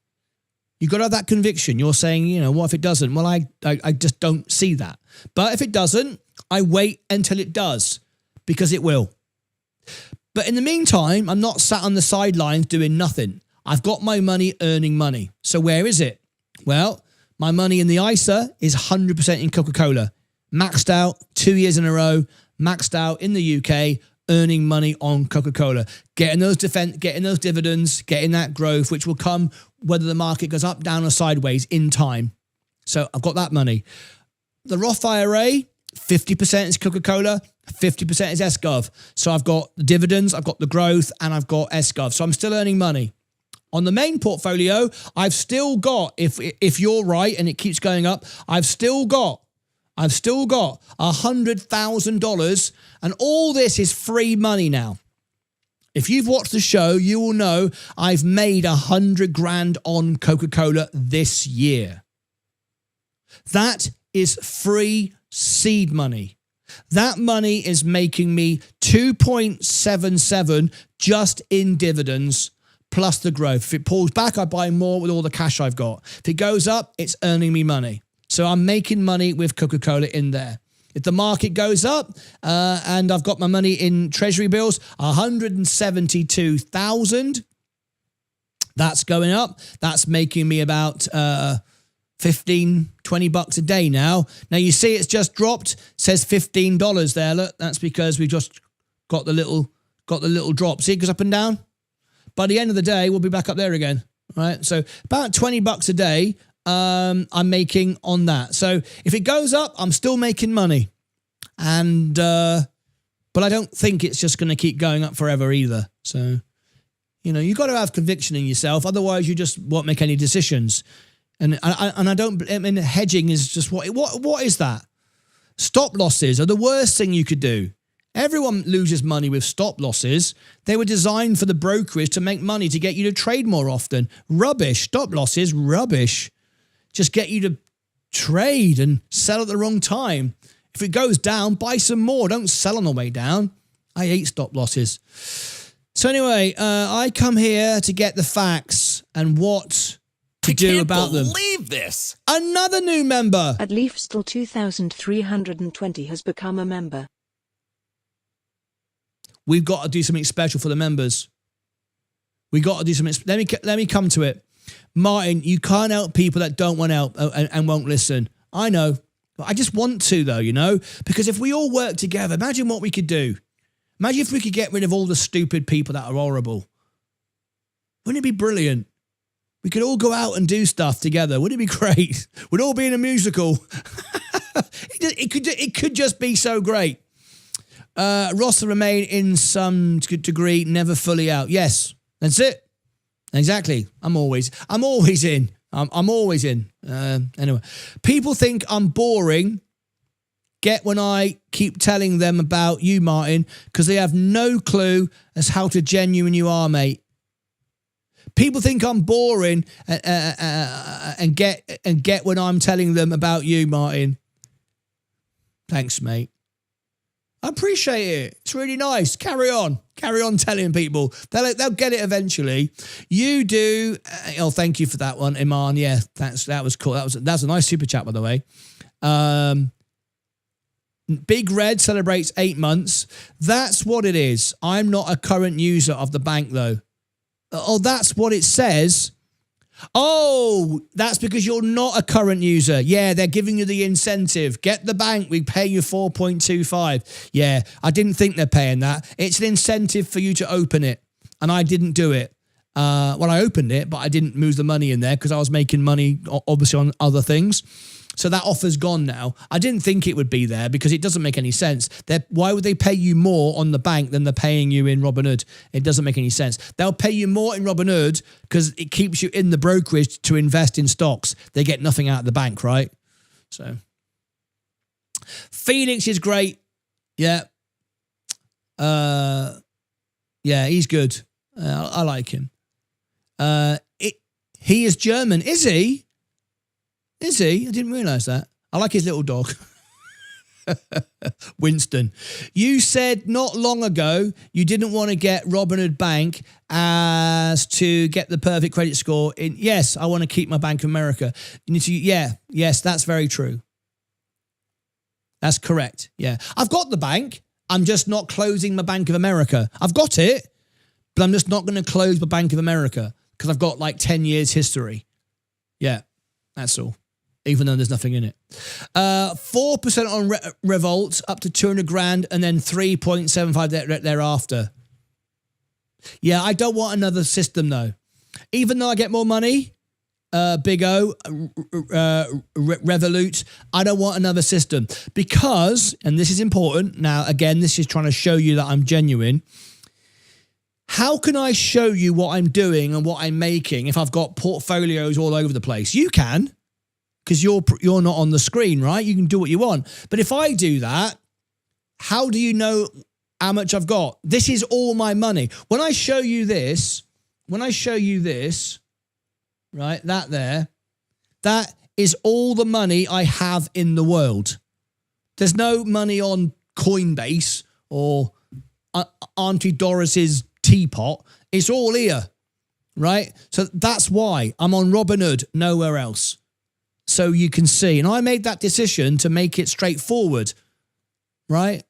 You've got to have that conviction. You're saying, you know, what if it doesn't? Well, I just don't see that. But if it doesn't, I wait until it does, because it will. But in the meantime, I'm not sat on the sidelines doing nothing. I've got my money earning money. So where is it? Well, my money in the ISA is 100% in Coca-Cola. Maxed out 2 years in a row, maxed out in the UK, earning money on Coca-Cola, getting those dividends, getting that growth, which will come whether the market goes up, down, or sideways in time. So I've got that money. The Roth IRA, 50% is Coca-Cola, 50% is SGov. So I've got the dividends, I've got the growth, and I've got SGov. So I'm still earning money. On the main portfolio, I've still got, if you're right and it keeps going up, I've still got $100,000, and all this is free money now. If you've watched the show, you will know I've made 100 grand on Coca-Cola this year. That is free seed money. That money is making me 2.77 just in dividends plus the growth. If it pulls back, I buy more with all the cash I've got. If it goes up, it's earning me money. So I'm making money with Coca-Cola in there. If the market goes up and I've got my money in treasury bills, 172,000, that's going up. That's making me about 15, 20 bucks a day now. Now you see it's just dropped, says $15 there. Look, that's because we just got the little drop. See, it goes up and down. By the end of the day, we'll be back up there again. All right. So about 20 bucks a day I'm making on that. So if it goes up, I'm still making money. And but I don't think it's just going to keep going up forever either. So, you know, you got to have conviction in yourself. Otherwise, you just won't make any decisions. And I don't. I mean, hedging is just what is that? Stop losses are the worst thing you could do. Everyone loses money with stop losses. They were designed for the brokerage to make money, to get you to trade more often. Rubbish. Stop losses, rubbish. Just get you to trade and sell at the wrong time. If it goes down, buy some more. Don't sell on the way down. I hate stop losses. So anyway, I come here to get the facts and what to do about them. I can't believe this. Another new member. At least still 2,320 has become a member. We've got to do something special for the members. We got to do something. Let me come to it. Martyn, you can't help people that don't want help and won't listen. I know. I just want to, though, you know, because if we all work together, imagine what we could do. Imagine if we could get rid of all the stupid people that are horrible. Wouldn't it be brilliant? We could all go out and do stuff together. Wouldn't it be great? We'd all be in a musical. It could just be so great. Ross will remain in some degree, never fully out. Yes, that's it. Exactly. I'm always in. I'm always in. Anyway, people think I'm boring. Get when I keep telling them about you, Martyn, because they have no clue as how to genuine you are, mate. People think I'm boring and get when I'm telling them about you, Martyn. Thanks, mate. I appreciate it. It's really nice. Carry on telling people. They'll get it eventually. You do. Thank you for that one, Iman. Yeah, that was cool. That's a nice super chat, by the way. Big Red celebrates 8 months. That's what it is. I'm not a current user of the bank, though. Oh, that's what it says. Oh, that's because you're not a current user. Yeah, they're giving you the incentive. Get the bank. We pay you 4.25. Yeah, I didn't think they're paying that. It's an incentive for you to open it. And I didn't do it. Well, I opened it, but I didn't move the money in there because I was making money, obviously, on other things. So that offer's gone now. I didn't think it would be there because it doesn't make any sense. Why would they pay you more on the bank than they're paying you in Robinhood? It doesn't make any sense. They'll pay you more in Robinhood because it keeps you in the brokerage to invest in stocks. They get nothing out of the bank, right? So Felix is great. Yeah. Yeah, he's good. I like him. He is German. Is he? Is he? I didn't realise that. I like his little dog. Winston. You said not long ago you didn't want to get Robinhood Bank as to get the perfect credit score. Yes, I want to keep my Bank of America. You need to, yes, that's very true. That's correct. Yeah. I've got the bank. I'm just not closing my Bank of America. I've got it, but I'm just not going to close my Bank of America because I've got like 10 years history. Yeah, that's all. Even though there's nothing in it. 4% on Revolt, up to 200 grand, and then 3.75 thereafter. Yeah, I don't want another system, though. Even though I get more money, Big O, Revolut, I don't want another system. Because, and this is important, now, again, this is trying to show you that I'm genuine. How can I show you what I'm doing and what I'm making if I've got portfolios all over the place? You can. Because you're not on the screen, right? You can do what you want. But if I do that, how do you know how much I've got. This is all my money. When I show you this, right, that is all the money I have in the world. There's no money on Coinbase or Auntie Doris's teapot. It's all here, right? So that's why I'm on Robinhood, nowhere else. So you can see. And I made that decision to make it straightforward, right?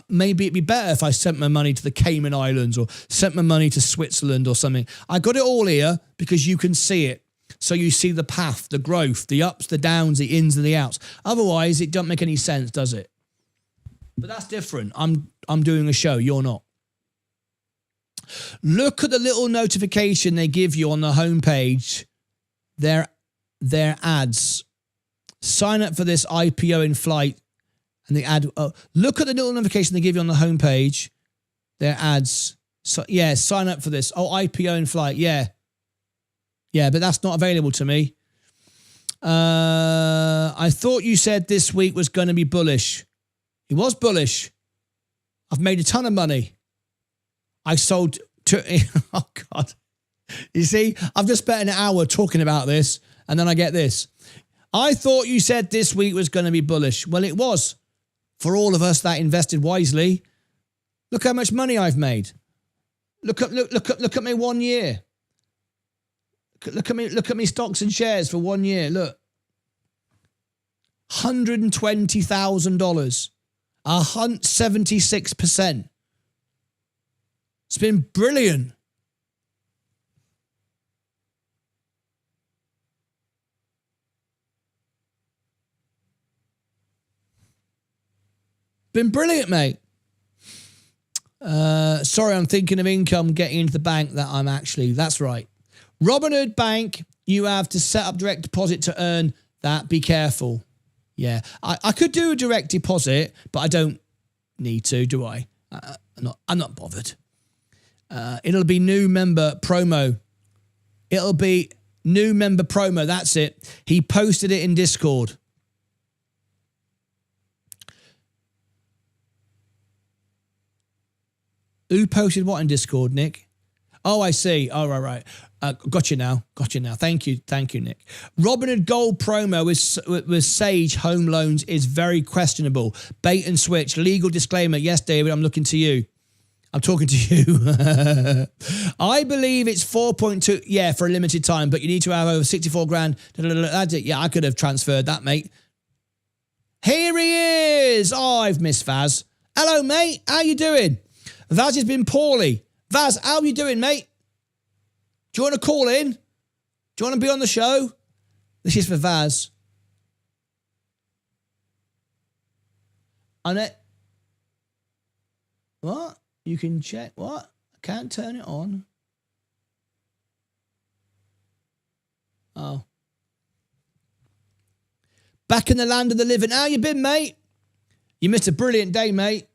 Maybe it'd be better if I sent my money to the Cayman Islands or sent my money to Switzerland or something. I got it all here because you can see it. So you see the path, the growth, the ups, the downs, the ins and the outs. Otherwise, it doesn't make any sense, does it? But that's different. I'm doing a show. You're not. Look at the little notification they give you on the homepage. Their ads. Sign up for this IPO in flight. And the ad. Look at the little notification they give you on the homepage. Their ads. So, yeah, sign up for this. Oh, IPO in flight. Yeah. Yeah, but that's not available to me. I thought you said this week was going to be bullish. It was bullish. I've made a ton of money. I sold oh God. You see, I've just spent an hour talking about this and then I get this. I thought you said this week was going to be bullish. Well, it was for all of us that invested wisely. Look how much money I've made. Look at me 1 year. Look at me stocks and shares for 1 year. Look. $120,000. 76%. It's been brilliant. Been brilliant, mate. Sorry, I'm thinking of income getting into the bank that I'm actually, that's right. Robinhood Bank, you have to set up direct deposit to earn that. Be careful. Yeah, I could do a direct deposit, but I don't need to, do I? I'm not bothered. It'll be new member promo. It'll be new member promo. That's it. He posted it in Discord. Who posted what in Discord, Nick? Oh, I see. Oh, right. Got you now. Thank you, Nick. Robinhood Gold promo with Sage Home Loans is very questionable. Bait and switch. Legal disclaimer. Yes, David, I'm looking to you. I'm talking to you. I believe it's 4.2. Yeah, for a limited time, but you need to have over 64 grand. That's it. Yeah, I could have transferred that, mate. Here he is. Oh, I've missed Vaz. Hello, mate. How you doing? Vaz has been poorly. Vaz, how are you doing, mate? Do you want to call in? Do you want to be on the show? This is for Vaz. On it. What? You can check. What? I can't turn it on. Oh. Back in the land of the living. How you been, mate? You missed a brilliant day, mate.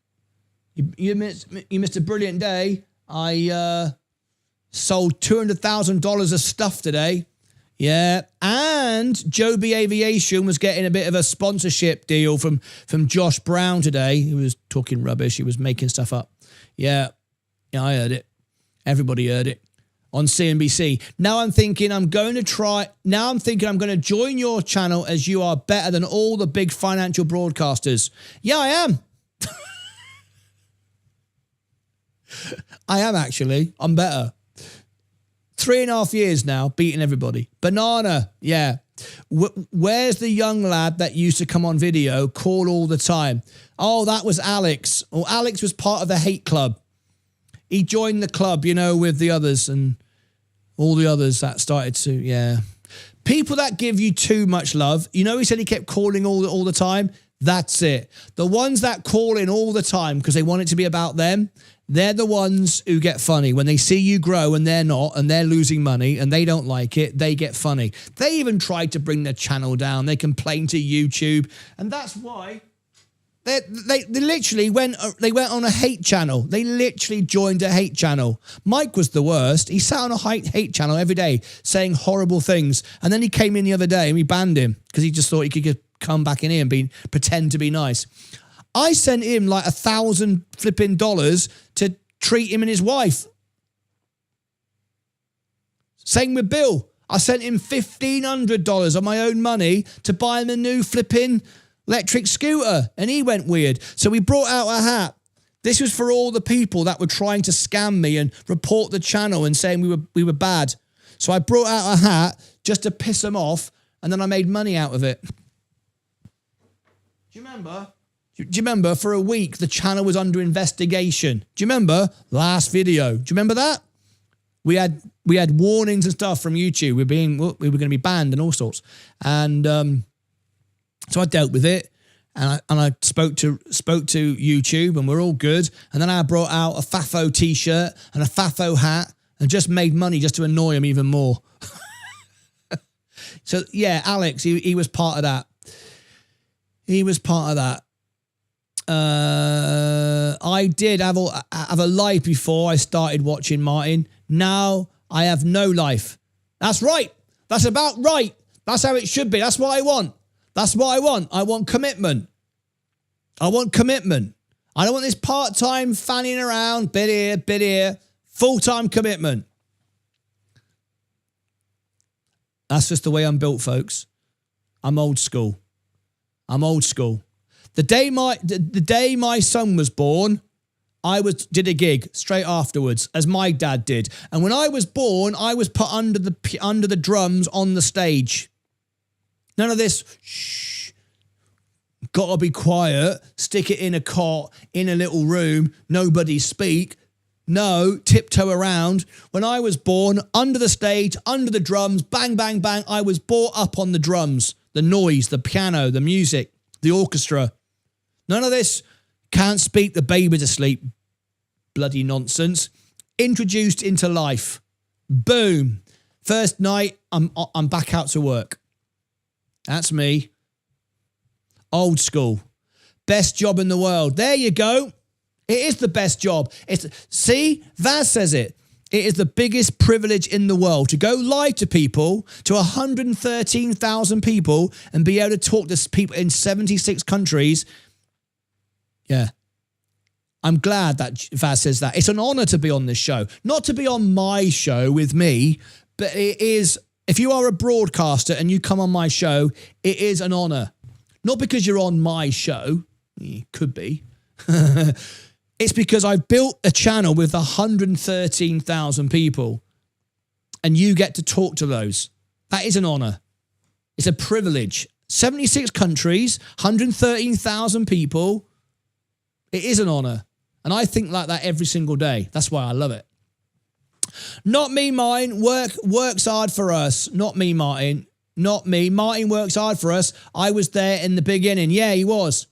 You missed a brilliant day. I sold $200,000 of stuff today. Yeah. And Joby Aviation was getting a bit of a sponsorship deal from Josh Brown today. He was talking rubbish. He was making stuff up. Yeah. Yeah, I heard it. Everybody heard it on CNBC. Now I'm thinking I'm going to join your channel as you are better than all the big financial broadcasters. Yeah, I am. I am actually. I'm better. 3.5 years now, beating everybody. Banana, yeah. Where's the young lad that used to come on video, call all the time? Oh, that was Alex. Well, Alex was part of the hate club. He joined the club, with the others and all the others that started to, yeah. People that give you too much love. He said he kept calling all the time? That's it. The ones that call in all the time because they want it to be about them, they're the ones who get funny. When they see you grow and they're not, and they're losing money and they don't like it, they get funny. They even tried to bring their channel down. They complained to YouTube. And that's why they literally went on a hate channel. They literally joined a hate channel. Mike was the worst. He sat on a hate channel every day saying horrible things. And then he came in the other day and we banned him because he just thought he could come back in here and pretend to be nice. I sent him like $1,000 flipping dollars to treat him and his wife. Same with Bill. I sent him $1,500 of my own money to buy him a new flipping electric scooter, and he went weird. So we brought out a hat. This was for all the people that were trying to scam me and report the channel and saying we were bad. So I brought out a hat just to piss them off, and then I made money out of it. Do you remember? Do you remember for a week the channel was under investigation? Do you remember last video? Do you remember that? We had warnings and stuff from YouTube. We were going to be banned and all sorts. And so I dealt with it, and I spoke to YouTube, and we're all good. And then I brought out a Fafo t-shirt and a Fafo hat and just made money just to annoy him even more. So yeah, Alex, he was part of that. He was part of that. I did have a life before I started watching Martyn. Now I have no life. That's right. That's about right. That's how it should be. That's what I want. That's what I want. I want commitment. I want commitment. I don't want this part-time fanning around, bit here, bit here. Full-time commitment. That's just the way I'm built, folks. I'm old school. I'm old school. The day my son was born, I did a gig straight afterwards, as my dad did. And when I was born, I was put under the drums on the stage. None of this, shh, gotta be quiet, stick it in a cot, in a little room, nobody speak. No, tiptoe around. When I was born, under the stage, under the drums, bang, bang, bang, I was brought up on the drums, the noise, the piano, the music, the orchestra. None of this, can't speak, the baby's asleep. Bloody nonsense. Introduced into life. Boom. First night, I'm back out to work. That's me. Old school. Best job in the world. There you go. It is the best job. See, Vaz says it. It is the biggest privilege in the world to go live to people, to 113,000 people, and be able to talk to people in 76 countries. Yeah. I'm glad that Vaz says that. It's an honor to be on this show. Not to be on my show with me, but it is, if you are a broadcaster and you come on my show, it is an honor. Not because you're on my show. You could be. It's because I've built a channel with 113,000 people, and you get to talk to those. That is an honor. It's a privilege. 76 countries, 113,000 people. It is an honor. And I think like that every single day. That's why I love it. Not me, Martyn. Works hard for us. Not me, Martyn. Not me. Martyn works hard for us. I was there in the beginning. Yeah, he was.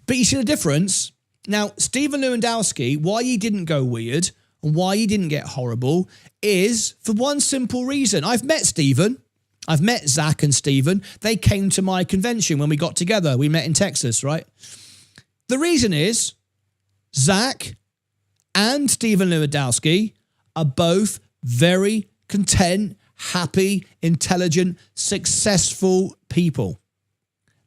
But you see the difference? Now, Stephen Lewandowski, why he didn't go weird and why he didn't get horrible is for one simple reason. I've met Stephen. I've met Zach and Stephen. They came to my convention when we got together. We met in Texas, right? The reason is Zach and Stephen Lewandowski are both very content, happy, intelligent, successful people.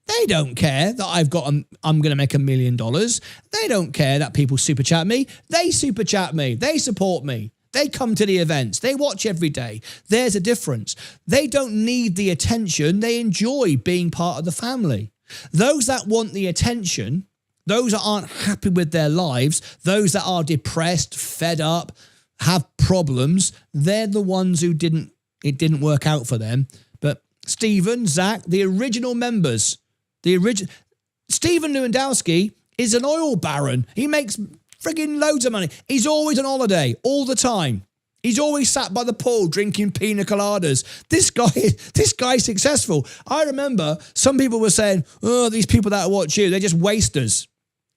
They don't care that I'm going to make $1 million. They don't care that people super chat me. They super chat me. They support me. They come to the events. They watch every day. There's a difference. They don't need the attention. They enjoy being part of the family. Those that want the attention, those that aren't happy with their lives, those that are depressed, fed up, have problems, they're the ones who it didn't work out for them. But Stephen, Zach, the original members, Stephen Lewandowski is an oil baron. He makes frigging loads of money. He's always on holiday, all the time. He's always sat by the pool drinking pina coladas. This guy's successful. I remember some people were saying, oh, these people that watch you, they're just wasters.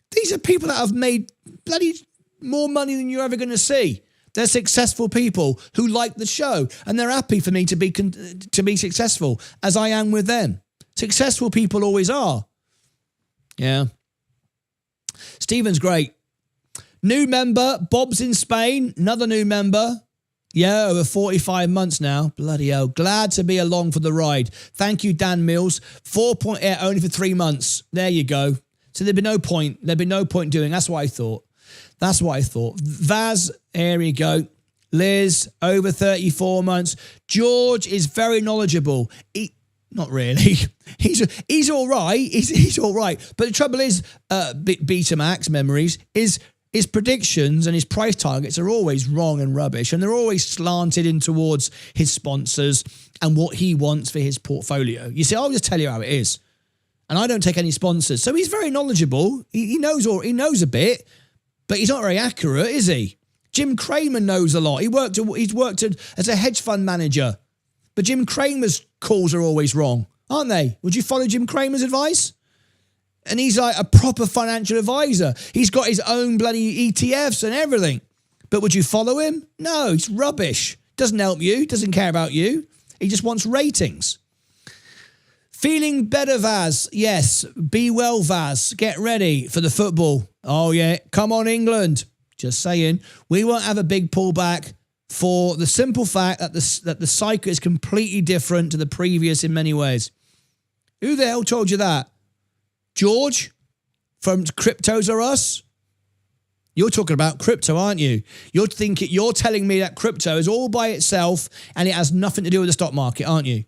These are people that have made bloody more money than you're ever going to see. They're successful people who like the show, and they're happy for me to be successful, as I am with them. Successful people always are. Yeah. Stephen's great. New member, Bob's in Spain. Another new member. Yeah, over 45 months now. Bloody hell. Glad to be along for the ride. Thank you, Dan Mills. 4.8 only for 3 months. There you go. So there'd be no point. There'd be no point doing. That's what I thought. That's what I thought. Vaz, here we go. Liz, over 34 months. George is very knowledgeable. Not really. He's all right. He's all right. But the trouble is, Betamax memories is his predictions and his price targets are always wrong and rubbish, and they're always slanted in towards his sponsors and what he wants for his portfolio. You see, I'll just tell you how it is, and I don't take any sponsors. So he's very knowledgeable. He knows a bit, but he's not very accurate, is he? Jim Cramer knows a lot. He's worked as a hedge fund manager, but Jim Cramer's calls are always wrong, aren't they? Would you follow Jim Cramer's advice? And he's like a proper financial advisor. He's got his own bloody ETFs and everything. But would you follow him? No, he's rubbish. Doesn't help you. Doesn't care about you. He just wants ratings. Feeling better, Vaz. Yes. Be well, Vaz. Get ready for the football. Oh, yeah. Come on, England. Just saying. We won't have a big pullback for the simple fact that the cycle is completely different to the previous in many ways. Who the hell told you that? George from Cryptos Are Us? You're talking about crypto, aren't you? You're telling me that crypto is all by itself and it has nothing to do with the stock market, aren't you?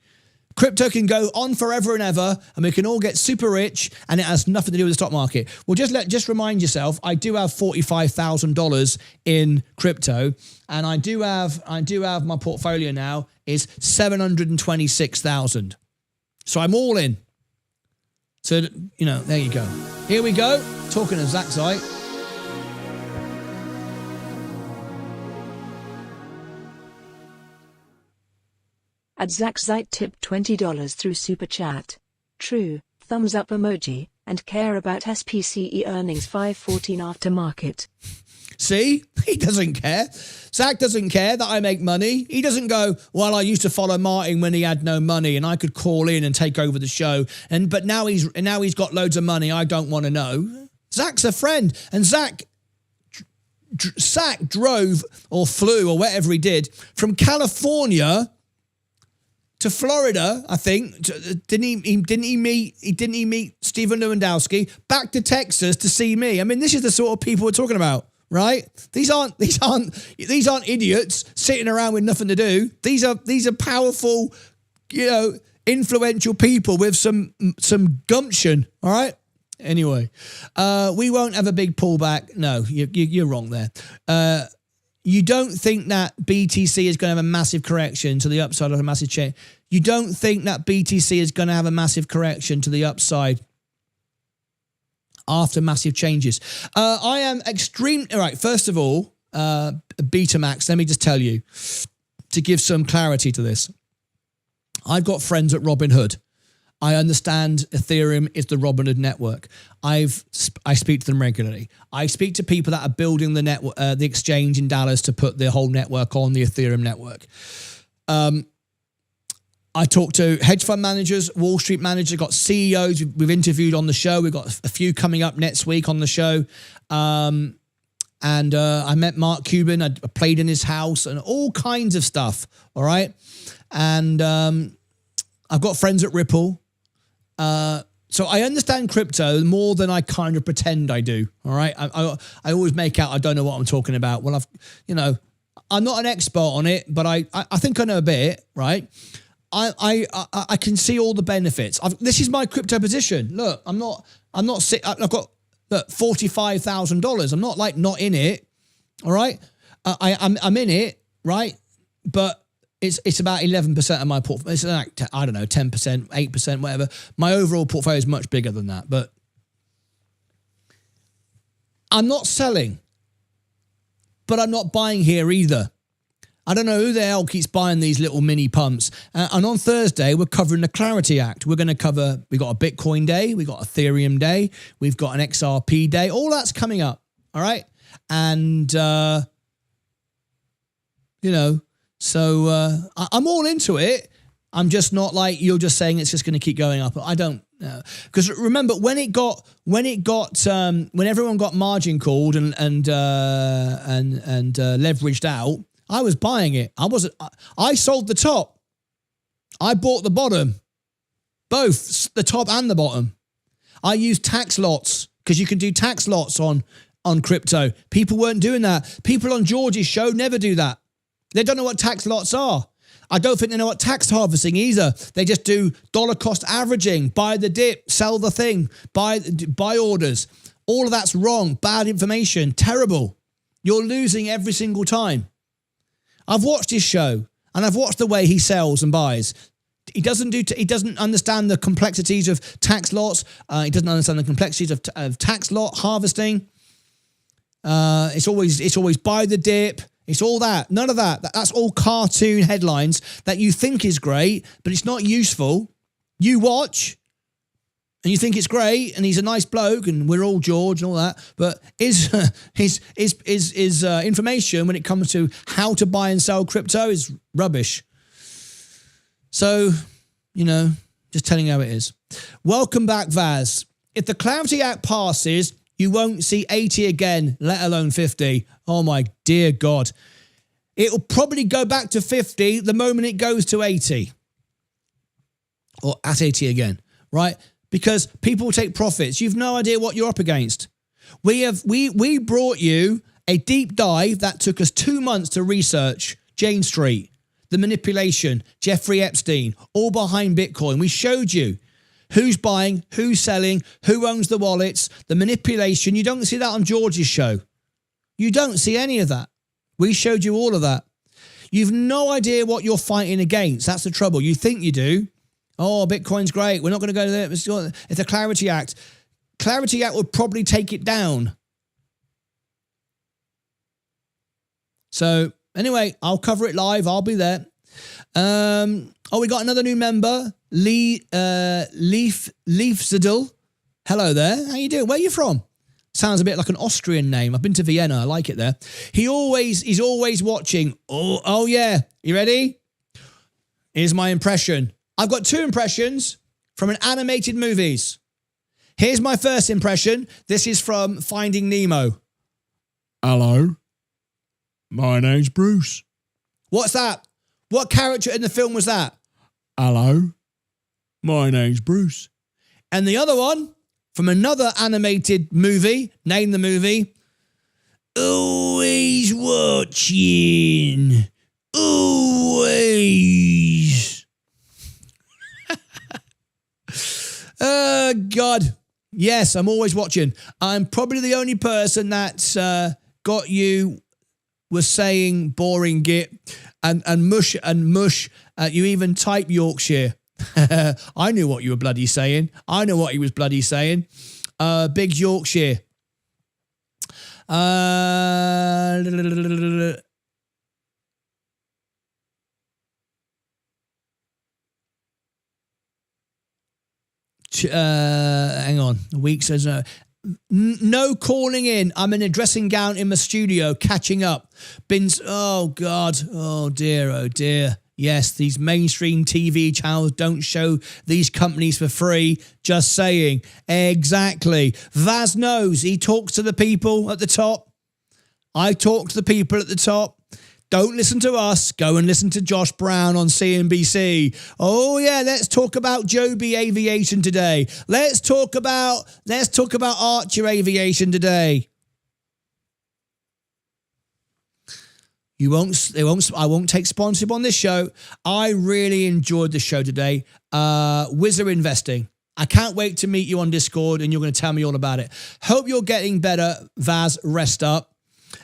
Crypto can go on forever and ever and we can all get super rich and it has nothing to do with the stock market. Well, just remind yourself, I do have $45,000 in crypto, and I do have my portfolio now is 726,000. So I'm all in. So, there you go. Here we go. Talking of Zach's site. At Zach's site tipped $20 through Super Chat. True, thumbs up emoji, and care about SPCE earnings 514 after market. See? He doesn't care. Zach doesn't care that I make money. He doesn't go, well, I used to follow Martyn when he had no money and I could call in and take over the show. But now he's got loads of money. I don't want to know. Zach's a friend. And Zach drove or flew or whatever he did from California to Florida, I think. Didn't he meet Stephen Lewandowski back to Texas to see me? I mean, this is the sort of people we're talking about. Right? These aren't idiots sitting around with nothing to do. These are powerful, influential people with some gumption. All right. Anyway, we won't have a big pullback. No, you're wrong there. You don't think that BTC is going to have a massive correction to the upside of a massive change. You don't think that BTC is going to have a massive correction to the upside after massive changes. I am extreme. All right, first of all, Betamax, let me just tell you, to give some clarity to this. I've got friends at Robinhood. I understand Ethereum is the Robinhood network. I speak to them regularly. I speak to people that are building the network, the exchange in Dallas to put the whole network on the Ethereum network. I talk to hedge fund managers, Wall Street managers, got CEOs we've interviewed on the show. We've got a few coming up next week on the show. And I met Mark Cuban. I played in his house and all kinds of stuff. All right. And I've got friends at Ripple. So I understand crypto more than I kind of pretend I do. All right. I always make out I don't know what I'm talking about. Well, I'm not an expert on it, but I think I know a bit, right? I can see all the benefits. This is my crypto position. Look, I'm not sick. I've got $45,000. I'm not not in it. All right. I'm in it. Right. But it's about 11% of my portfolio. It's like, I don't know, 10%, 8%, whatever. My overall portfolio is much bigger than that, but I'm not selling, but I'm not buying here either. I don't know who the hell keeps buying these little mini pumps. And on Thursday, we're covering the Clarity Act. We've got a Bitcoin day. We've got Ethereum day. We've got an XRP day. All that's coming up. All right. And, so I'm all into it. I'm just not like you're just saying it's just going to keep going up. I don't know. Because remember when everyone got margin called and leveraged out, I was buying it. I sold the top. I bought the bottom. Both the top and the bottom. I used tax lots because you can do tax lots on crypto. People weren't doing that. People on George's show never do that. They don't know what tax lots are. I don't think they know what tax harvesting either. They just do dollar cost averaging, buy the dip, sell the thing, buy orders. All of that's wrong. Bad information. Terrible. You're losing every single time. I've watched his show and I've watched the way he sells and buys. He doesn't understand the complexities of tax lots. He doesn't understand the complexities of tax lot harvesting. It's always buy the dip. It's all that. None of that. That's all cartoon headlines that you think is great, but it's not useful. You watch and you think it's great and he's a nice bloke and we're all George and all that. But his information when it comes to how to buy and sell crypto is rubbish. So, just telling you how it is. Welcome back, Vaz. If the Clarity Act passes, you won't see 80 again, let alone 50. Oh, my dear God. It will probably go back to 50 the moment it goes to 80. Or at 80 again, right? Because people will take profits. You've no idea what you're up against. We brought you a deep dive that took us 2 months to research Jane Street, the manipulation, Jeffrey Epstein, all behind Bitcoin. We showed you who's buying, who's selling, who owns the wallets, the manipulation. You don't see that on George's show. You don't see any of that. We showed you all of that. You've no idea what you're fighting against. That's the trouble. You think you do. Oh, Bitcoin's great. We're not going to go to there. It's the Clarity Act. Clarity Act would probably take it down. So anyway, I'll cover it live. I'll be there. We got another new member, Leaf Zadil. Hello there. How you doing? Where are you from? Sounds a bit like an Austrian name. I've been to Vienna. I like it there. He's always watching. Oh yeah. You ready? Here's my impression. I've got 2 impressions from an animated movies. Here's my first impression. This is from Finding Nemo. Hello. My name's Bruce. What's that? What character in the film was that? Hello. My name's Bruce. And the other one, from another animated movie, name the movie. Always watching. Always. God. Yes, I'm always watching. I'm probably the only person that's got you was saying boring git and mush. You even type Yorkshire. I knew what you were bloody saying. I know what he was bloody saying. Big Yorkshire. Hang on. A week says no calling in. I'm in a dressing gown in my studio, catching up. Oh God. Oh dear. Oh dear. Yes, these mainstream TV channels don't show these companies for free. Just saying. Exactly. Vaz knows. He talks to the people at the top. I talk to the people at the top. Don't listen to us. Go and listen to Josh Brown on CNBC. Oh yeah, let's talk about Joby Aviation today. Let's talk about Archer Aviation today. I won't take sponsorship on this show. I really enjoyed the show today. Wizard Investing. I can't wait to meet you on Discord and you're going to tell me all about it. Hope you're getting better, Vaz. Rest up.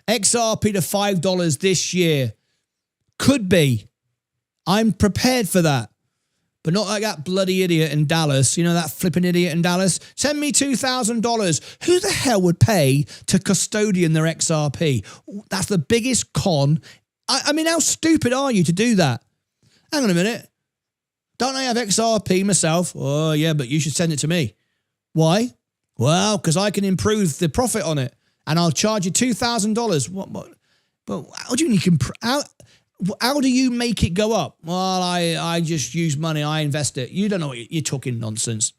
XRP to $5 this year. Could be. I'm prepared for that. But not like that bloody idiot in Dallas. You know, that flipping idiot in Dallas? Send me $2,000. Who the hell would pay to custodian their XRP? That's the biggest con. I mean, how stupid are you to do that? Hang on a minute. Don't I have XRP myself? Oh, yeah, but you should send it to me. Why? Well, because I can improve the profit on it. And I'll charge you $2,000. What? But how do you how do you make it go up? Well, I just use money. I invest it. You don't know what you're talking nonsense.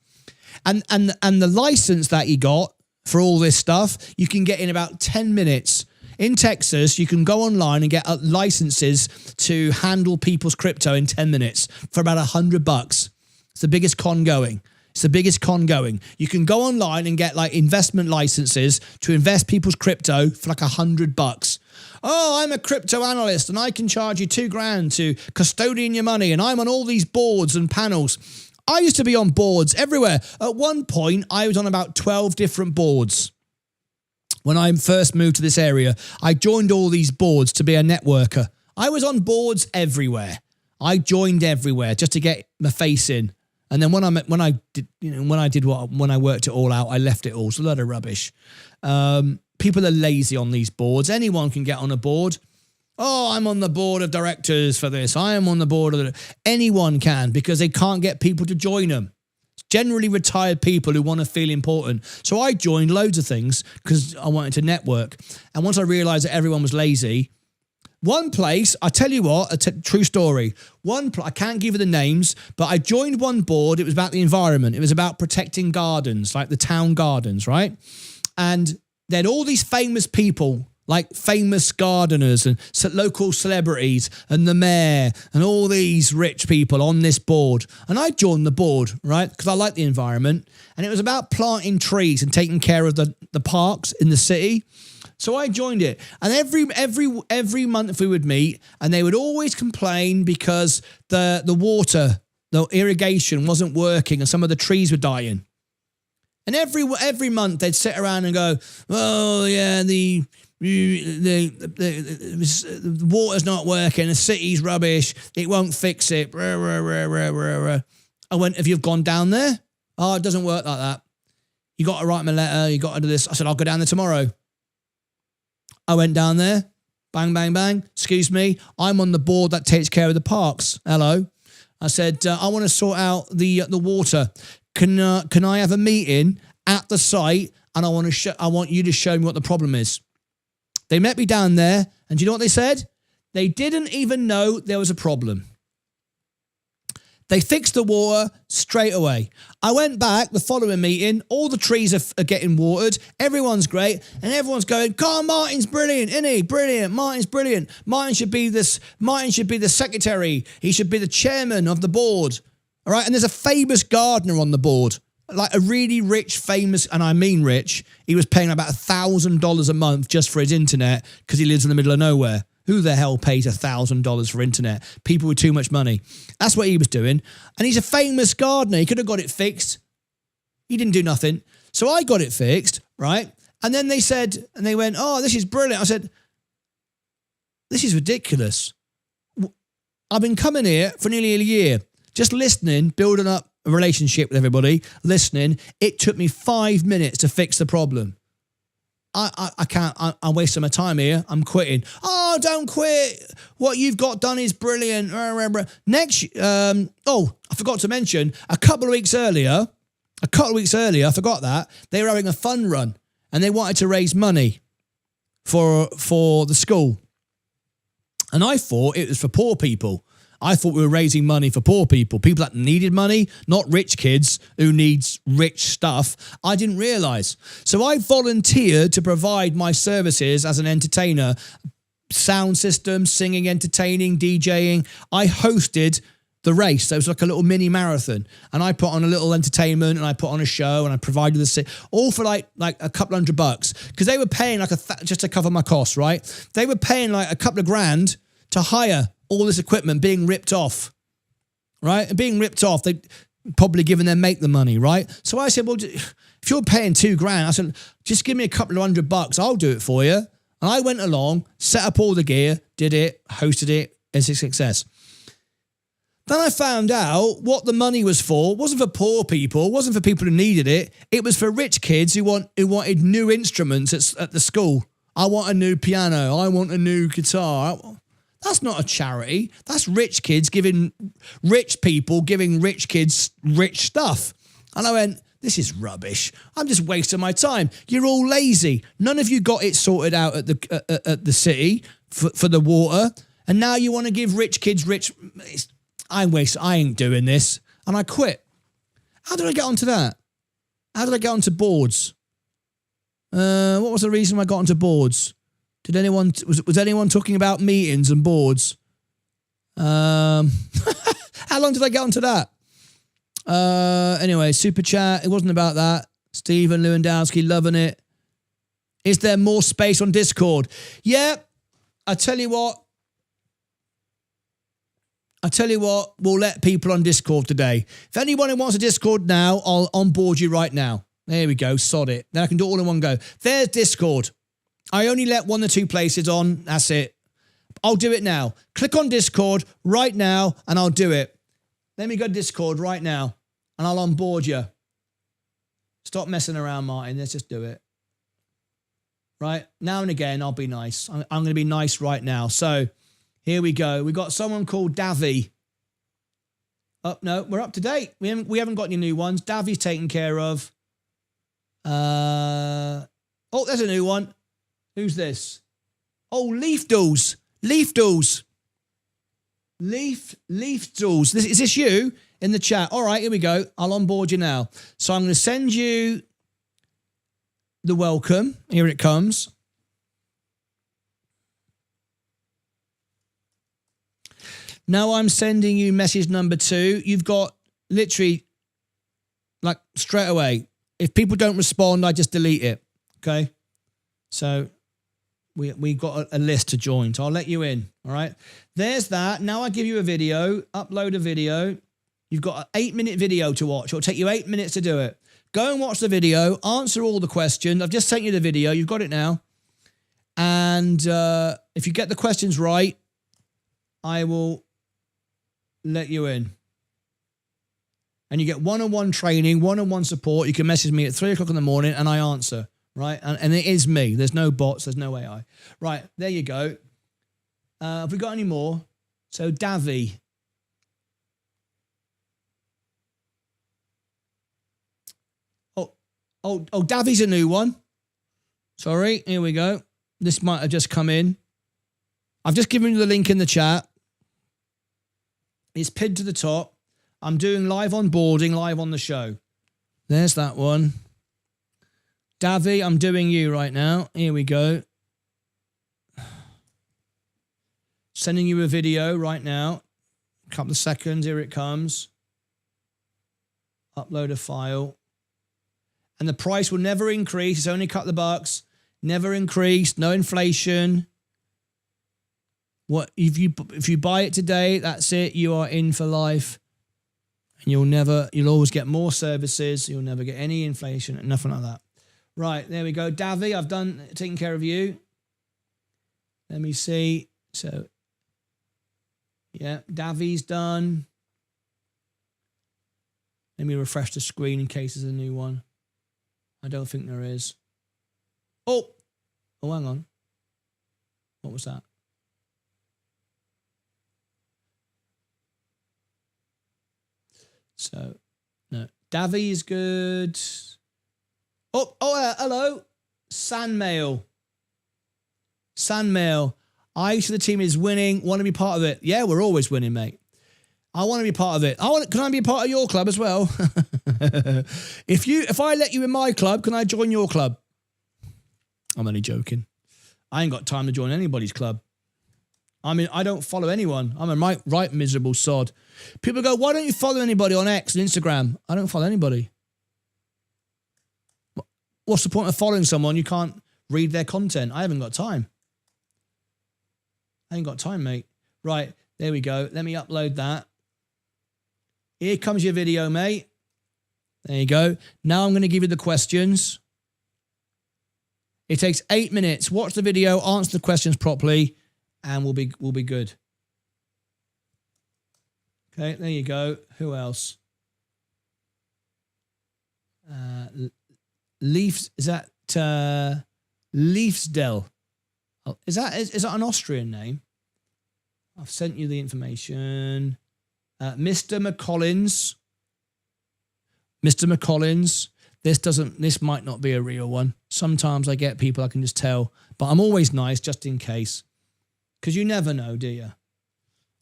And the license that you got for all this stuff, you can get in about 10 minutes. In Texas, you can go online and get licenses to handle people's crypto in 10 minutes for about $100. It's the biggest con going. It's the biggest con going. You can go online and get like investment licenses to invest people's crypto for like $100. Oh, I'm a crypto analyst and I can charge you $2,000 to custodian your money. And I'm on all these boards and panels. I used to be on boards everywhere. At one point, I was on about 12 different boards. When I first moved to this area, I joined all these boards to be a networker. I was on boards everywhere. I joined everywhere just to get my face in. And then when I worked it all out, I left it all. It's a lot of rubbish. People are lazy on these boards. Anyone can get on a board. Oh, I'm on the board of directors for this. I am on the board of anyone can, because they can't get people to join them. It's generally retired people who want to feel important. So I joined loads of things because I wanted to network. And once I realized that everyone was lazy, one place, I tell you what, true story. I can't give you the names, but I joined one board. It was about the environment. It was about protecting gardens, like the town gardens, right? And they had all these famous people, like famous gardeners and local celebrities and the mayor and all these rich people on this board. And I joined the board, right? Because I like the environment. And it was about planting trees and taking care of the parks in the city. So I joined it. And every month we would meet, and they would always complain because the water, the irrigation wasn't working and some of the trees were dying. And every month they'd sit around and go, oh yeah, the water's not working, the city's rubbish, it won't fix it. I went, have you gone down there? Oh, it doesn't work like that. You got to write me a letter, you got to do this. I said, I'll go down there tomorrow. I went down there, bang, bang, bang. Excuse me, I'm on the board that takes care of the parks. Hello. I said, I want to sort out the water. Can I have a meeting at the site? And I want you to show me what the problem is. They met me down there, and do you know what they said? They didn't even know there was a problem. They fixed the water straight away. I went back the following meeting. All the trees are getting watered. Everyone's great. And everyone's going, God, Martyn's brilliant, isn't he? Brilliant. Martyn's brilliant. Martyn should be the secretary. He should be the chairman of the board. All right. And there's a famous gardener on the board, like a really rich, famous, and I mean rich. He was paying about $1,000 a month just for his internet because he lives in the middle of nowhere. Who the hell pays $1,000 for internet? People with too much money. That's what he was doing. And he's a famous gardener. He could have got it fixed. He didn't do nothing. So I got it fixed, right? And then they went, oh, this is brilliant. I said, this is ridiculous. I've been coming here for nearly a year, just listening, building up a relationship with everybody, listening. It took me 5 minutes to fix the problem. I can't, I'm wasting my time here. I'm quitting. Oh, don't quit. What you've got done is brilliant. Next, I forgot to mention, a couple of weeks earlier, I forgot that, they were having a fun run and they wanted to raise money for the school. And I thought it was for poor people. I thought we were raising money for poor people that needed money, not rich kids who needs rich stuff. I didn't realise. So I volunteered to provide my services as an entertainer, sound system, singing, entertaining, DJing. I hosted the race. So it was like a little mini marathon. And I put on a little entertainment and I put on a show and I provided all for like a couple $100 because they were paying just to cover my costs, right? They were paying like a couple of grand to hire all this equipment being ripped off, right? And being ripped off, they probably giving their mate the money, right? So I said, well, if you're paying $2,000, I said, just give me a couple of $100, I'll do it for you. And I went along, set up all the gear, did it, hosted it, it's a success. Then I found out what the money was for. It wasn't for poor people, it wasn't for people who needed it. It was for rich kids who wanted new instruments at the school. I want a new piano, I want a new guitar. That's not a charity. That's rich kids giving rich people, giving rich kids rich stuff. And I went, this is rubbish. I'm just wasting my time. You're all lazy. None of you got it sorted out at the city for the water. And now you want to give rich kids rich. I ain't doing this. And I quit. How did I get onto that? How did I get onto boards? What was the reason I got onto boards? Was anyone talking about meetings and boards? How long did I get onto that? Anyway, super chat. It wasn't about that. Stephen Lewandowski, loving it. Is there more space on Discord? Yeah, I tell you what, we'll let people on Discord today. If anyone who wants a Discord now, I'll onboard you right now. There we go, sod it. Then I can do it all in one go. There's Discord. I only let 1 or 2 places on, that's it. I'll do it now. Click on Discord right now and I'll do it. Let me go to Discord right now and I'll onboard you. Stop messing around, Martin. Let's just do it. Right? Now and again, I'll be nice. I'm going to be nice right now. So here we go. We've got someone called Davy. Oh, no, we're up to date. We haven't got any new ones. Davy's taken care of. Oh, there's a new one. Who's this? Oh, Leaf Dolls. Leaf Dolls. Leaf Dolls. Is this you in the chat? All right, here we go. I'll onboard you now. So I'm going to send you the welcome. Here it comes. Now I'm sending you message number 2. You've got literally, like, straight away. If people don't respond, I just delete it. Okay? So we got a list to join. So I'll let you in. All right? There's that. Now I give you a video. Upload a video. You've got an 8-minute video to watch. It'll take you 8 minutes to do it. Go and watch the video. Answer all the questions. I've just sent you the video. You've got it now. And if you get the questions right, I will let you in. And you get one-on-one training, one-on-one support. You can message me at 3 o'clock in the morning and I answer, right? And it is me. There's no bots. There's no AI. Right, there you go. Have we got any more? So Davy. Oh, Davy's a new one. Sorry, here we go. This might have just come in. I've just given you the link in the chat. It's pinned to the top. I'm doing live onboarding, live on the show. There's that one. Davy, I'm doing you right now. Here we go. Sending you a video right now. A couple of seconds. Here it comes. Upload a file. And the price will never increase. It's only a couple of bucks. Never increase. No inflation. What if you buy it today? That's it. You are in for life. And you'll always get more services. You'll never get any inflation and nothing like that. Right, there we go. Davy, I've taken care of you. Let me see. So, yeah, Davy's done. Let me refresh the screen in case there's a new one. I don't think there is. Oh, hang on. What was that? So, no. Davy is good. Hello. Sandmail. To the team is winning. Want to be part of it. Yeah, we're always winning, mate. I want to be part of it. Can I be a part of your club as well? If I let you in my club, can I join your club? I'm only joking. I ain't got time to join anybody's club. I mean, I don't follow anyone. I'm a right miserable sod. People go, why don't you follow anybody on X and Instagram? I don't follow anybody. What's the point of following someone you can't read their content? I haven't got time. I ain't got time, mate. Right, there we go. Let me upload that. Here comes your video, mate. There you go. Now I'm going to give you the questions. It takes 8 minutes. Watch the video, answer the questions properly, and we'll be good. Okay, there you go. Who else? Leafs, is that Leafsdell? Is that an Austrian name? I've sent you the information. Mr. McCollins. This might not be a real one. Sometimes I get people I can just tell, but I'm always nice just in case. Because you never know, do you?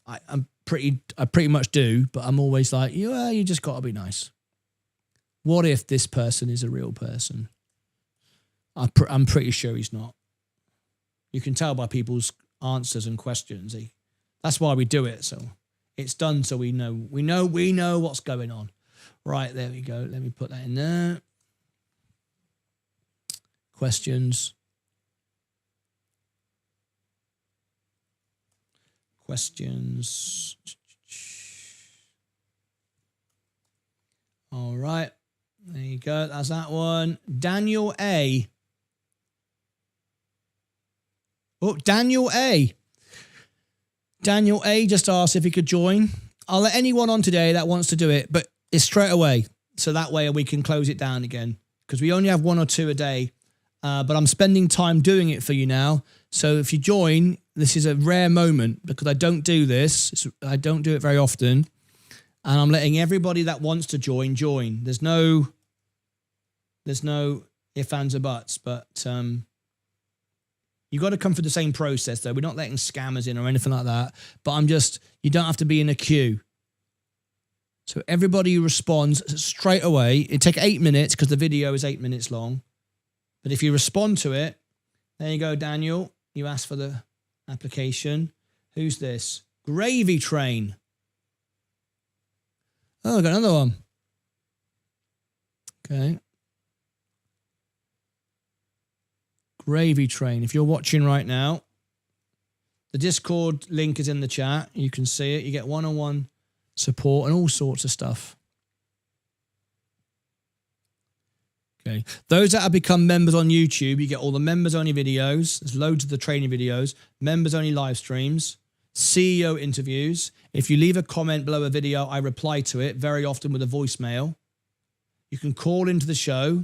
I pretty much do, but I'm always like, you just got to be nice. What if this person is a real person? I'm pretty sure he's not. You can tell by people's answers and questions. That's why we do it. So it's done so we know what's going on. Right, there we go. Let me put that in there. Questions. Questions. All right. There you go. That's that one. Daniel A. Oh, Daniel A. Daniel A just asked if he could join. I'll let anyone on today that wants to do it, but it's straight away. So that way we can close it down again, because we only have 1 or 2 a day. But I'm spending time doing it for you now. So if you join, this is a rare moment because I don't do this. I don't do it very often. And I'm letting everybody that wants to join. There's no ifs, ands, or buts, but you got to come through the same process, though. We're not letting scammers in or anything like that. But you don't have to be in a queue. So everybody who responds straight away, it takes 8 minutes because the video is 8 minutes long. But if you respond to it, there you go, Daniel. You asked for the application. Who's this? Gravy Train. Oh, I got another one. Okay. Gravy Train. If you're watching right now, the Discord link is in the chat. You can see it. You get one-on-one support and all sorts of stuff. Okay. Those that have become members on YouTube, you get all the members-only videos. There's loads of the training videos, members-only live streams, CEO interviews. If you leave a comment below a video, I reply to it, very often with a voicemail. You can call into the show.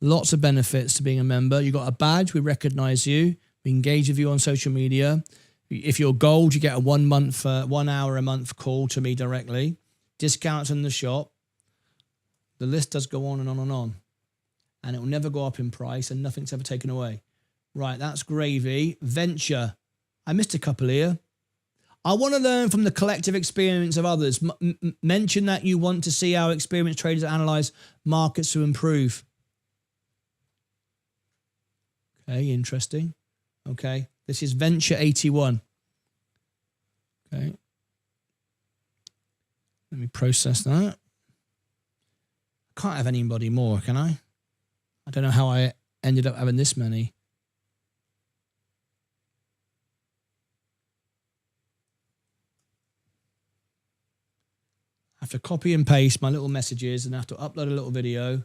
Lots of benefits to being a member. You got a badge. We recognize you. We engage with you on social media. If you're gold, you get a 1 hour a month call to me directly. Discounts in the shop. The list does go on and on and on. And it will never go up in price and nothing's ever taken away. Right, that's gravy. Venture. I missed a couple here. I want to learn from the collective experience of others. Mention that you want to see how experienced traders analyze markets to improve. Okay, interesting. Okay, this is Venture 81. Okay. Let me process that. Can't have anybody more, can I? I don't know how I ended up having this many. I have to copy and paste my little messages and I have to upload a little video.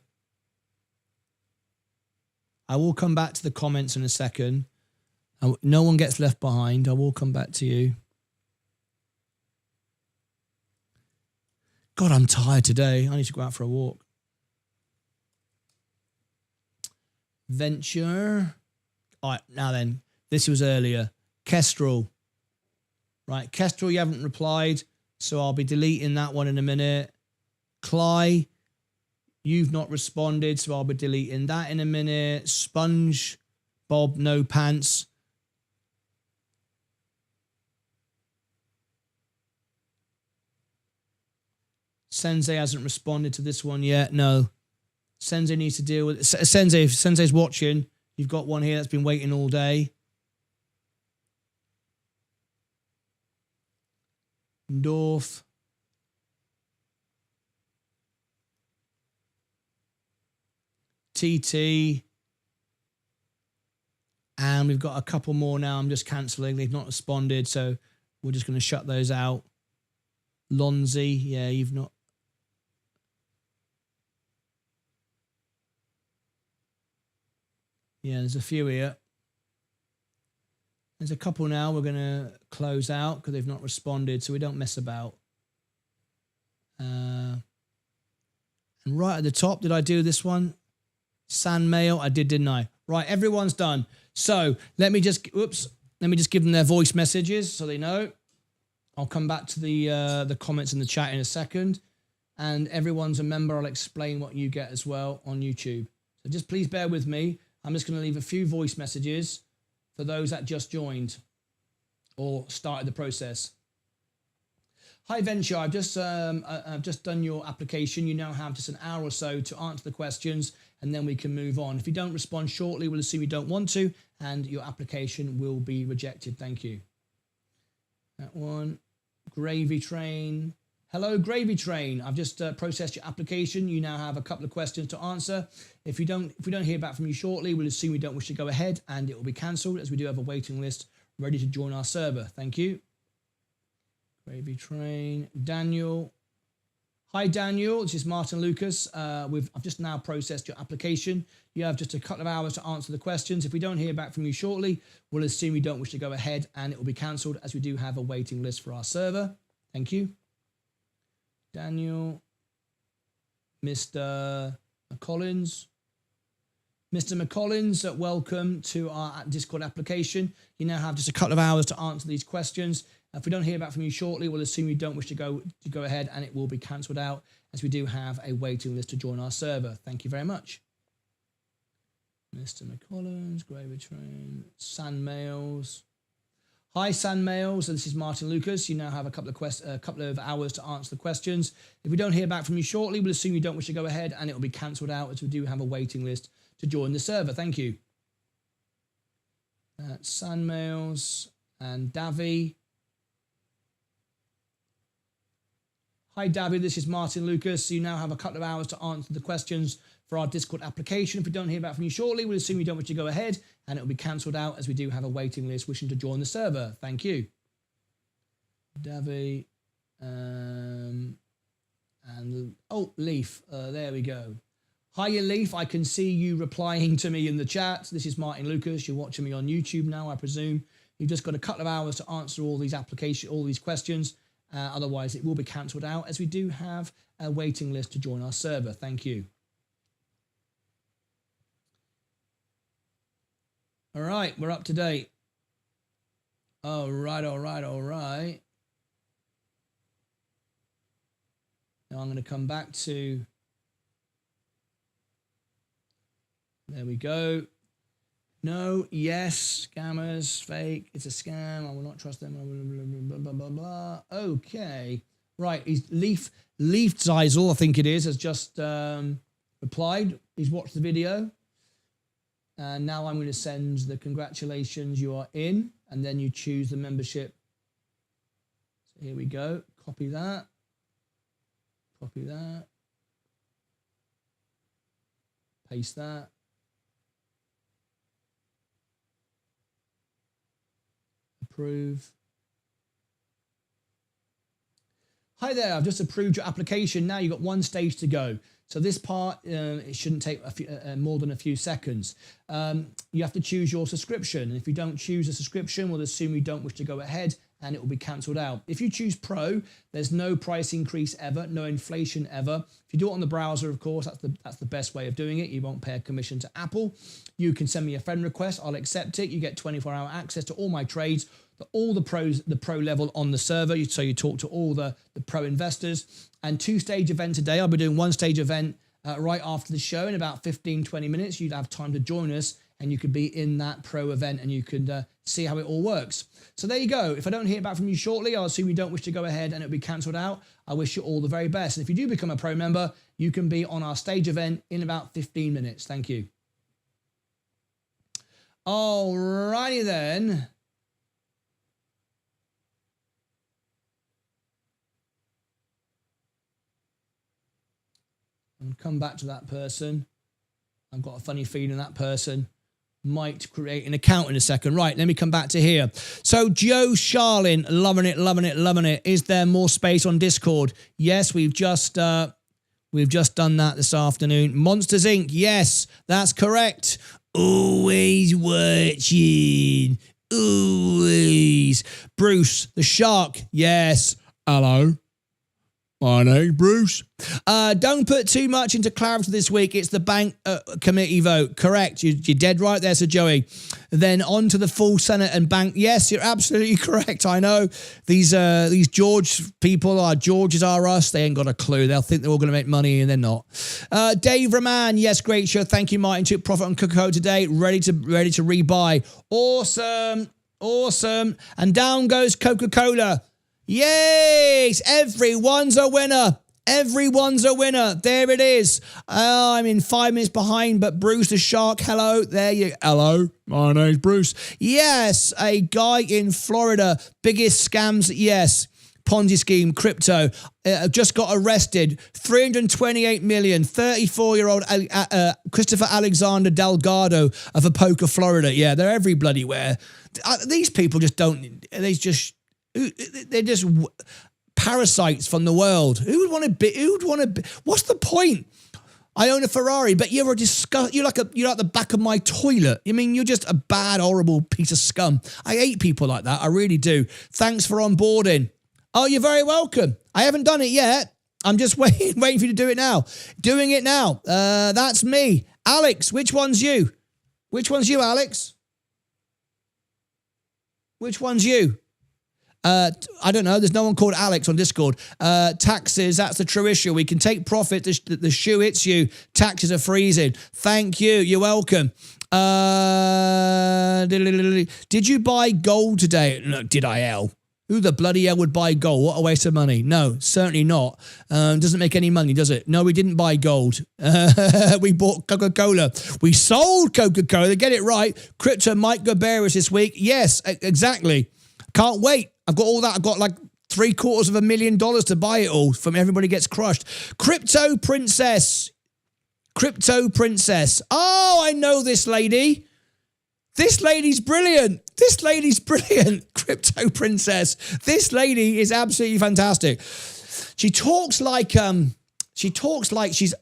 I will come back to the comments in a second. No one gets left behind. I will come back to you. God, I'm tired today. I need to go out for a walk. Venture. All right, now then, this was earlier. Kestrel. Right, Kestrel, you haven't replied, so I'll be deleting that one in a minute. Cly, you've not responded, so I'll be deleting that in a minute. Sponge, Bob, no pants. Sensei hasn't responded to this one yet. No. Sensei needs to deal with it. Sensei, if Sensei's watching, you've got one here that's been waiting all day. North. TT. And we've got a couple more now. I'm just cancelling. They've not responded, so we're just going to shut those out. Lonzy, yeah, you've not. Yeah, there's a few here. There's a couple now we're going to close out because they've not responded, so we don't mess about. And right at the top, did I do this one? San Mail, I did, didn't I? Right, everyone's done. So let me just give them their voice messages so they know. I'll come back to the comments in the chat in a second. And everyone's a member. I'll explain what you get as well on YouTube. So just please bear with me. I'm just going to leave a few voice messages for those that just joined or started the process. Hi, Venture. I've just done your application. You now have just an hour or so to answer the questions, and then we can move on. If you don't respond shortly, we'll assume you don't want to, and your application will be rejected. Thank you. That one. Gravy Train. Hello, Gravy Train. I've just processed your application. You now have a couple of questions to answer. If we don't hear back from you shortly, we'll assume you don't wish to go ahead and it will be cancelled, as we do have a waiting list ready to join our server. Thank you. Gravy Train. Daniel. Hi, Daniel. This is Martyn Lucas. I've just now processed your application. You have just a couple of hours to answer the questions. If we don't hear back from you shortly, we'll assume you don't wish to go ahead and it will be cancelled, as we do have a waiting list for our server. Thank you. Daniel, Mr. McCollins. Mr. McCollins, welcome to our Discord application. You now have just a couple of hours to answer these questions. If we don't hear back from you shortly, we'll assume you don't wish to go ahead and it will be cancelled out, as we do have a waiting list to join our server. Thank you very much. Mr. McCollins, Gravy Train, San Mails. Hi, San Mails. This is Martyn Lucas. You now have a couple of hours to answer the questions. If we don't hear back from you shortly, we'll assume you don't wish to go ahead and it will be cancelled out, as we do have a waiting list to join the server. Thank you. That's San Mails and Davy. Hi, Davy. This is Martyn Lucas. You now have a couple of hours to answer the questions for our Discord application. If we don't hear back from you shortly, we'll assume you don't wish to go ahead and it will be cancelled out, as we do have a waiting list wishing to join the server. Thank you. Davy. Leaf. There we go. Hiya, Leaf. I can see you replying to me in the chat. This is Martyn Lucas. You're watching me on YouTube now, I presume. You've just got a couple of hours to answer all these questions. Otherwise, it will be cancelled out, as we do have a waiting list to join our server. Thank you. All right, we're up to date. All right. Now I'm going to come back to... There we go. No, yes, scammers, fake, it's a scam, I will not trust them, blah, blah, blah, blah. Okay. Right, he's Leaf Zeisel, I think it is, has just replied. He's watched the video. And now I'm going to send the congratulations, you are in, and then you choose the membership. So here we go. Copy that. Copy that. Paste that. Approve. Hi there, I've just approved your application. Now you've got one stage to go. So this part, it shouldn't take more than a few seconds. You have to choose your subscription. And if you don't choose a subscription, we'll assume you don't wish to go ahead and it will be cancelled out. If you choose Pro, there's no price increase ever, no inflation ever. If you do it on the browser, of course, that's the best way of doing it. You won't pay a commission to Apple. You can send me a friend request. I'll accept it. You get 24-hour access to all my trades, all the pro level on the server. So you talk to all the pro investors. And two-stage event today. I'll be doing one stage event right after the show in about 15-20 minutes. You'd have time to join us and you could be in that pro event and you could see how it all works. So there you go. If I don't hear back from you shortly, I'll assume you don't wish to go ahead and it'll be cancelled out. I wish you all the very best. And if you do become a pro member, you can be on our stage event in about 15 minutes. Thank you. Alrighty then. And come back to that person. I've got a funny feeling that person might create an account in a second. Right, let me come back to here. So Joe Charlin, loving it. Is there more space on Discord? Yes, we've just done that this afternoon. Monsters Inc. Yes, that's correct. Always watching. Always. Bruce the Shark. Yes. Hello. My name's Bruce. Don't put too much into clarity this week. It's the bank committee vote. Correct. You're dead right there, Sir Joey. Then on to the full Senate and bank. Yes, you're absolutely correct. I know these George people are Georges are us. They ain't got a clue. They'll think they're all going to make money and they're not. Dave Raman. Yes, great show. Thank you, Martyn. Took profit on Cocoa today. Ready to rebuy. Awesome. And down goes Coca-Cola. Yes, everyone's a winner. There it is. I'm in 5 minutes behind, but Bruce the Shark, hello. Hello, my name's Bruce. Yes, a guy in Florida. Biggest scams, yes. Ponzi scheme, crypto. Just got arrested. 328 million. 34-year-old Christopher Alexander Delgado of Apoca, Florida. Yeah, they're every bloody where. These people just don't. They're just parasites from the world. Who would want to be? Who would want to be? What's the point? I own a Ferrari, but you're you're like the back of my toilet. I mean, you're just a bad, horrible piece of scum. I hate people like that. I really do. Thanks for onboarding. Oh, you're very welcome. I haven't done it yet. I'm just waiting for you to do it now. Doing it now. That's me. Alex, which one's you? Which one's you, Alex? Which one's you? I don't know. There's no one called Alex on Discord. Taxes, that's the true issue. We can take profit. The shoe hits you. Taxes are freezing. Thank you. You're welcome. Did you buy gold today? No, did I, L? Who the bloody hell would buy gold? What a waste of money. No, certainly not. Doesn't make any money, does it? No, we didn't buy gold. We bought Coca-Cola. We sold Coca-Cola. Get it right. Crypto might go bearish this week. Yes, exactly. Can't wait. I've got all that. I've got like $750,000 to buy it all from Everybody Gets Crushed. Crypto Princess. Crypto Princess. Oh, I know this lady. This lady's brilliant. This lady's brilliant. Crypto Princess. This lady is absolutely fantastic. She talks like she's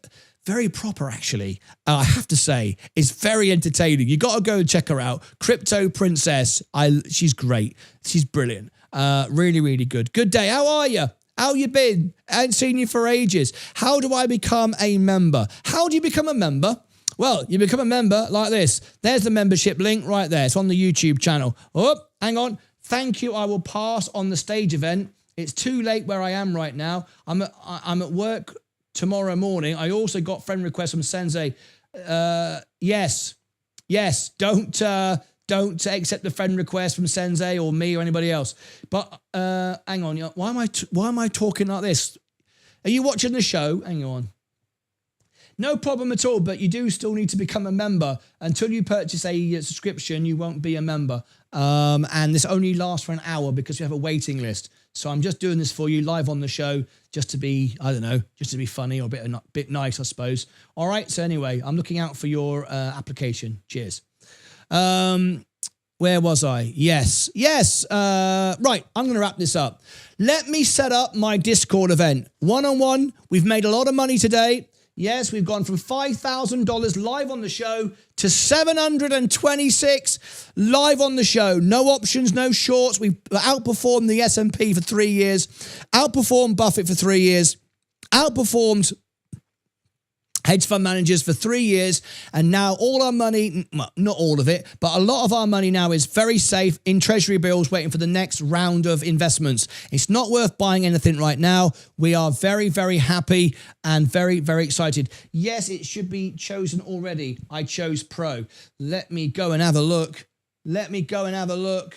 very proper, actually. I have to say, it's very entertaining. You got to go and check her out. Crypto Princess. She's great. She's brilliant. Really, really good. Good day. How are you? How you been? I ain't seen you for ages. How do I become a member? How do you become a member? Well, you become a member like this. There's the membership link right there. It's on the YouTube channel. Oh, hang on. Thank you. I will pass on the stage event. It's too late where I am right now. I'm at work tomorrow morning. I also got friend requests from Sensei. Yes. Don't accept the friend request from Sensei or me or anybody else. But hang on. Why am I talking like this? Are you watching the show? Hang on. No problem at all, but you do still need to become a member. Until you purchase a subscription, you won't be a member. And this only lasts for an hour because we have a waiting list. So I'm just doing this for you live on the show just to be, I don't know, just to be funny or a bit nice, I suppose. All right, so anyway, I'm looking out for your application. Cheers. Where was I? Yes. Right, I'm going to wrap this up. Let me set up my Discord event. One-on-one, we've made a lot of money today. Yes, we've gone from $5,000 live on the show to $726 live on the show. No options, no shorts. We've outperformed the S&P for 3 years, outperformed Buffett for 3 years, outperformed hedge fund managers for 3 years, and now all our money, well, not all of it, but a lot of our money now is very safe in treasury bills waiting for the next round of investments. It's not worth buying anything right now. We are very, very happy and very, very excited. Yes, it should be chosen already. I chose Pro. Let me go and have a look. Let me go and have a look.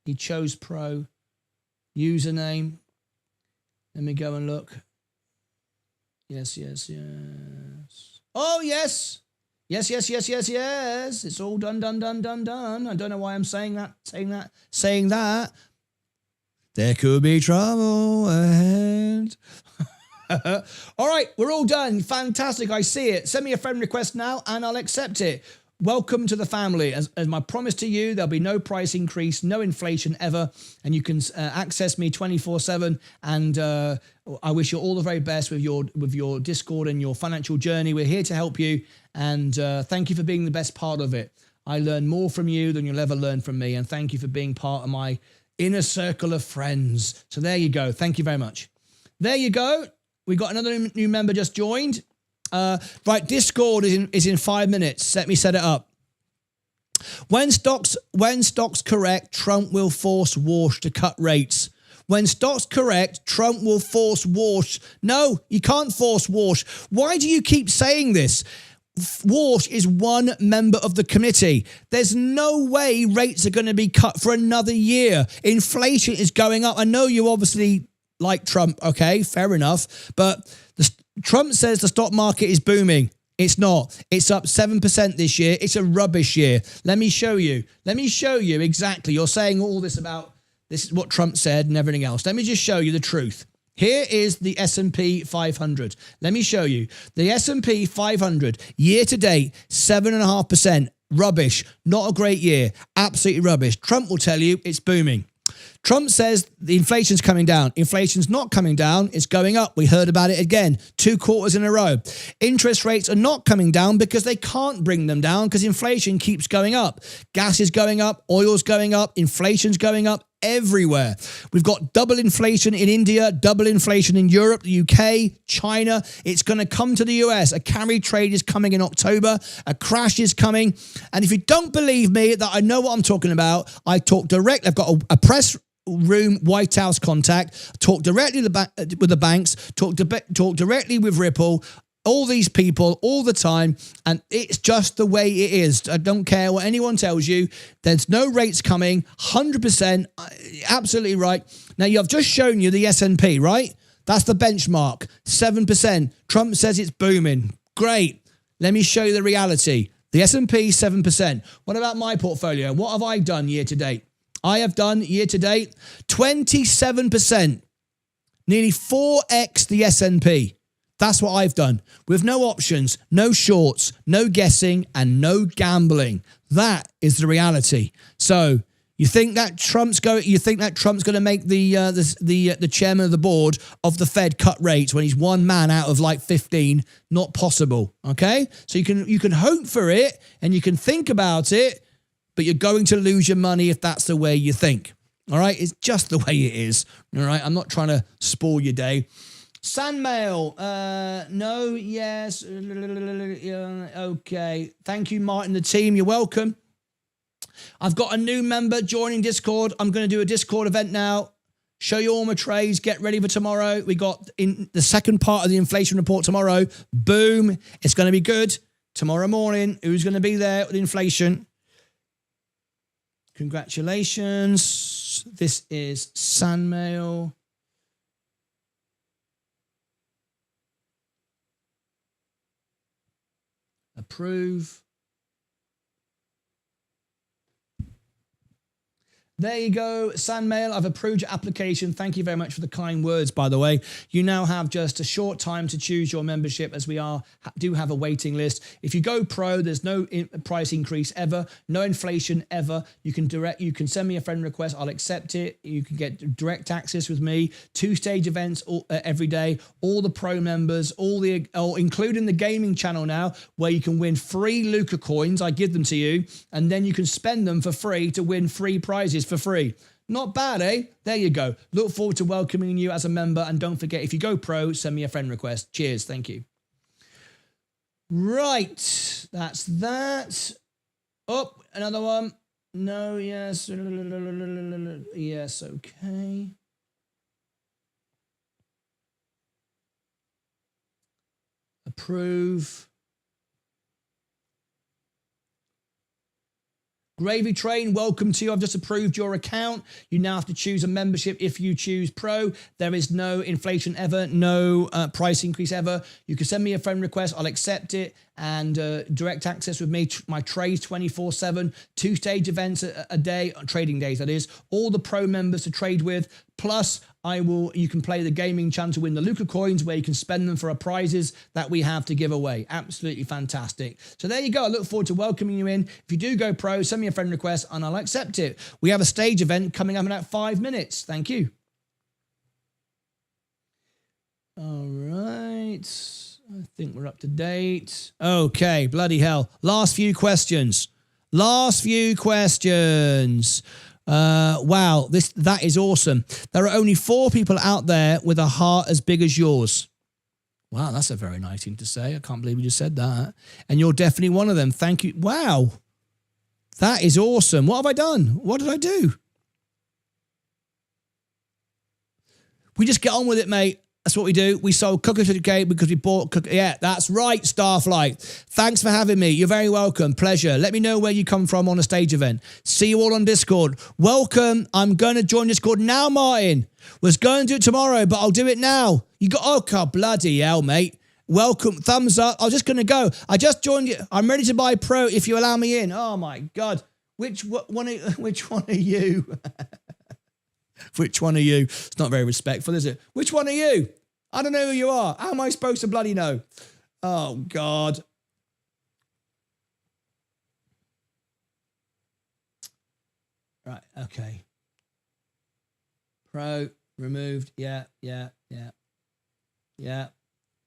He chose Pro. Username. Let me go and look. Yes. Oh, yes. Yes. It's all done. I don't know why I'm saying that. There could be trouble ahead. All right, we're all done. Fantastic. I see it. Send me a friend request now and I'll accept it. Welcome to the family. As my promise to you, there'll be no price increase, no inflation ever, and you can access me 24/7. And I wish you all the very best with your Discord and your financial journey. We're here to help you, and thank you for being the best part of it. I learn more from you than you'll ever learn from me, and thank you for being part of my inner circle of friends. So there you go. Thank you very much. There you go. We got another new member just joined. Right, Discord is in 5 minutes. Let me set it up. When stocks correct, Trump will force Walsh to cut rates. When stocks correct, Trump will force Walsh. No, you can't force Walsh. Why do you keep saying this? Walsh is one member of the committee. There's no way rates are going to be cut for another year. Inflation is going up. I know you obviously like Trump, okay, fair enough. But Trump says the stock market is booming. It's not. It's up 7% this year. It's a rubbish year. Let me show you. Let me show you exactly. You're saying all this about this is what Trump said and everything else. Let me just show you the truth. Here is the S&P 500. Let me show you. The S&P 500, year to date, 7.5%. Rubbish. Not a great year. Absolutely rubbish. Trump will tell you it's booming. Trump says the inflation's coming down. Inflation's not coming down. It's going up. We heard about it again, 2 quarters in a row. Interest rates are not coming down because they can't bring them down because inflation keeps going up. Gas is going up. Oil's going up. Inflation's going up everywhere. We've got double inflation in India, double inflation in Europe, the UK, China. It's going to come to the US. A carry trade is coming in October. A crash is coming. And if you don't believe me that I know what I'm talking about, I talk direct. I've got a press room White House contact, talk directly with the banks, talk directly with Ripple, all these people all the time, and it's just the way it is. I don't care what anyone tells you. There's no rates coming, 100%, absolutely right. Now, I've just shown you the S&P, right? That's the benchmark, 7%. Trump says it's booming. Great. Let me show you the reality. The S&P, 7%. What about my portfolio? What have I done year to date? I have done year to date 27%, nearly 4x the S&P. That's what I've done with no options, no shorts, no guessing, and no gambling. That is the reality. So you think that Trump's going to make the chairman of the board of the Fed cut rates when he's one man out of like 15? Not possible. Okay, so you can hope for it and you can think about it. But you're going to lose your money if that's the way you think. All right? It's just the way it is. All right? I'm not trying to spoil your day. Sandmail. No, yes. Okay. Thank you, Martyn, the team. You're welcome. I've got a new member joining Discord. I'm going to do a Discord event now. Show you all my trades. Get ready for tomorrow. We got in the second part of the inflation report tomorrow. Boom. It's going to be good. Tomorrow morning. Who's going to be there with inflation? Congratulations. This is Sandmail. Approve. There you go, Sandmail. I've approved your application. Thank you very much for the kind words, by the way. You now have just a short time to choose your membership as we do have a waiting list. If you go pro, there's no price increase ever, no inflation ever. You can send me a friend request. I'll accept it. You can get direct access with me, 2-stage events every day, all the pro members, including the gaming channel now, where you can win free Luca coins. I give them to you, and then you can spend them for free to win free prizes for free. Not bad, eh? There you go. Look forward to welcoming you as a member. And don't forget, if you go pro, send me a friend request. Cheers. Thank you. Right. That's that. Oh, another one. No, yes. Yes, okay. Approve. Gravy Train, welcome to you. I've just approved your account. You now have to choose a membership if you choose Pro. There is no inflation ever, no price increase ever. You can send me a friend request. I'll accept it. And direct access with me, my trades 24/7, 2-stage events a day, trading days that is, all the pro members to trade with, plus you can play the gaming channel to win the Luca coins where you can spend them for our prizes that we have to give away. Absolutely fantastic. So there you go. I look forward to welcoming you in. If you do go pro, send me a friend request and I'll accept it. We have a stage event coming up in about 5 minutes. Thank you. All right. I think we're up to date. Okay, bloody hell. Last few questions. Wow, that is awesome. There are only 4 people out there with a heart as big as yours. Wow, that's a very nice thing to say. I can't believe you just said that. And you're definitely one of them. Thank you. Wow. That is awesome. What have I done? What did I do? We just get on with it, mate. That's what we do. We sold cookies to the gate because we bought cookies. Yeah, that's right, Starflight. Thanks for having me. You're very welcome. Pleasure. Let me know where you come from on a stage event. See you all on Discord. Welcome. I'm going to join Discord now, Martyn. Was going to do it tomorrow, but I'll do it now. You got, oh, God, bloody hell, mate. Welcome. Thumbs up. I'm just going to go. I just joined you. I'm ready to buy Pro if you allow me in. Oh, my God. Which one are you? Which one are you? It's not very respectful, is it? Which one are you? I don't know who you are. How am I supposed to bloody know? Oh, God. Right, okay. Pro, removed, yeah.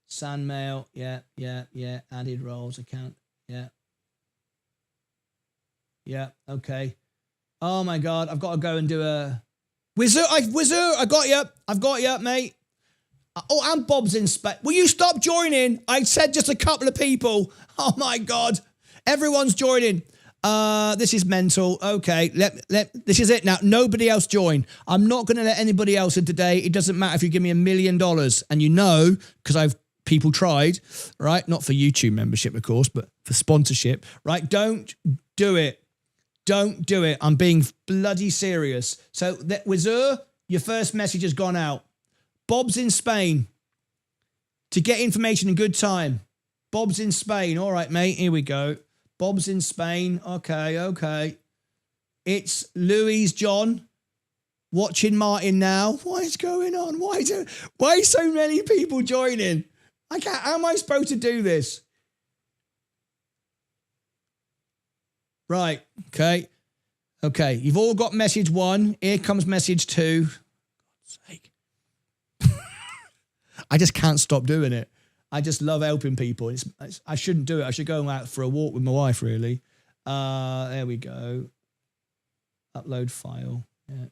Sandmail, yeah. Added roles, account, yeah. Yeah, okay. Oh, my God, I've got to go and do a... Wizard, I got you, mate. Oh, and Bob's in Spain. Will you stop joining? I said just a couple of people. Oh, my God. Everyone's joining. This is mental. Okay, this is it now. Nobody else join. I'm not going to let anybody else in today. It doesn't matter if you give me $1 million, and you know, because people tried, right? Not for YouTube membership, of course, but for sponsorship, right? Don't do it. Don't do it. I'm being bloody serious. So, Wizard, your first message has gone out. Bob's in Spain. To get information in good time. Bob's in Spain. All right, mate. Here we go. Bob's in Spain. Okay. It's Louis John watching Martyn now. What is going on? Why so many people joining? How am I supposed to do this? Right. Okay. You've all got message 1. Here comes message 2. For God's sake. I just can't stop doing it. I just love helping people. I shouldn't do it. I should go out for a walk with my wife, really. There we go. Upload file. Yeah.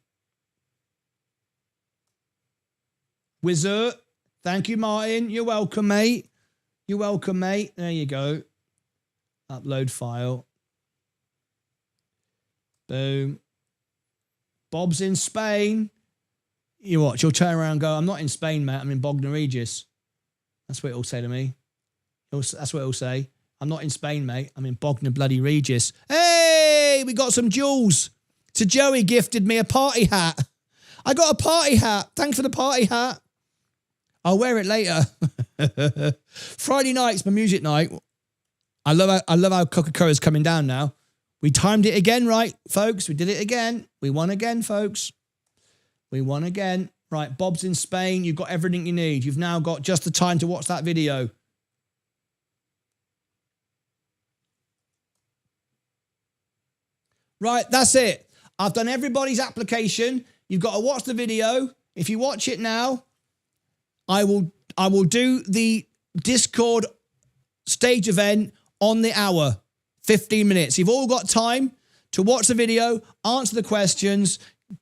Wizard. Thank you, Martyn. You're welcome, mate. There you go. Upload file. Boom. Bob's in Spain. You watch. You'll turn around and go, I'm not in Spain, mate. I'm in Bognor Regis. That's what it'll say to me. That's what it'll say. I'm not in Spain, mate. I'm in Bognor bloody Regis. Hey, we got some jewels. So Joey gifted me a party hat. I got a party hat. Thanks for the party hat. I'll wear it later. Friday night's my music night. I love how Coca-Cola's coming down now. We timed it again, right, folks? We did it again. We won again, folks. We won again. Right, Bob's in Spain. You've got everything you need. You've now got just the time to watch that video. Right, that's it. I've done everybody's application. You've got to watch the video. If you watch it now, I will do the Discord stage event on the hour, 15 minutes. You've all got time to watch the video, answer the questions,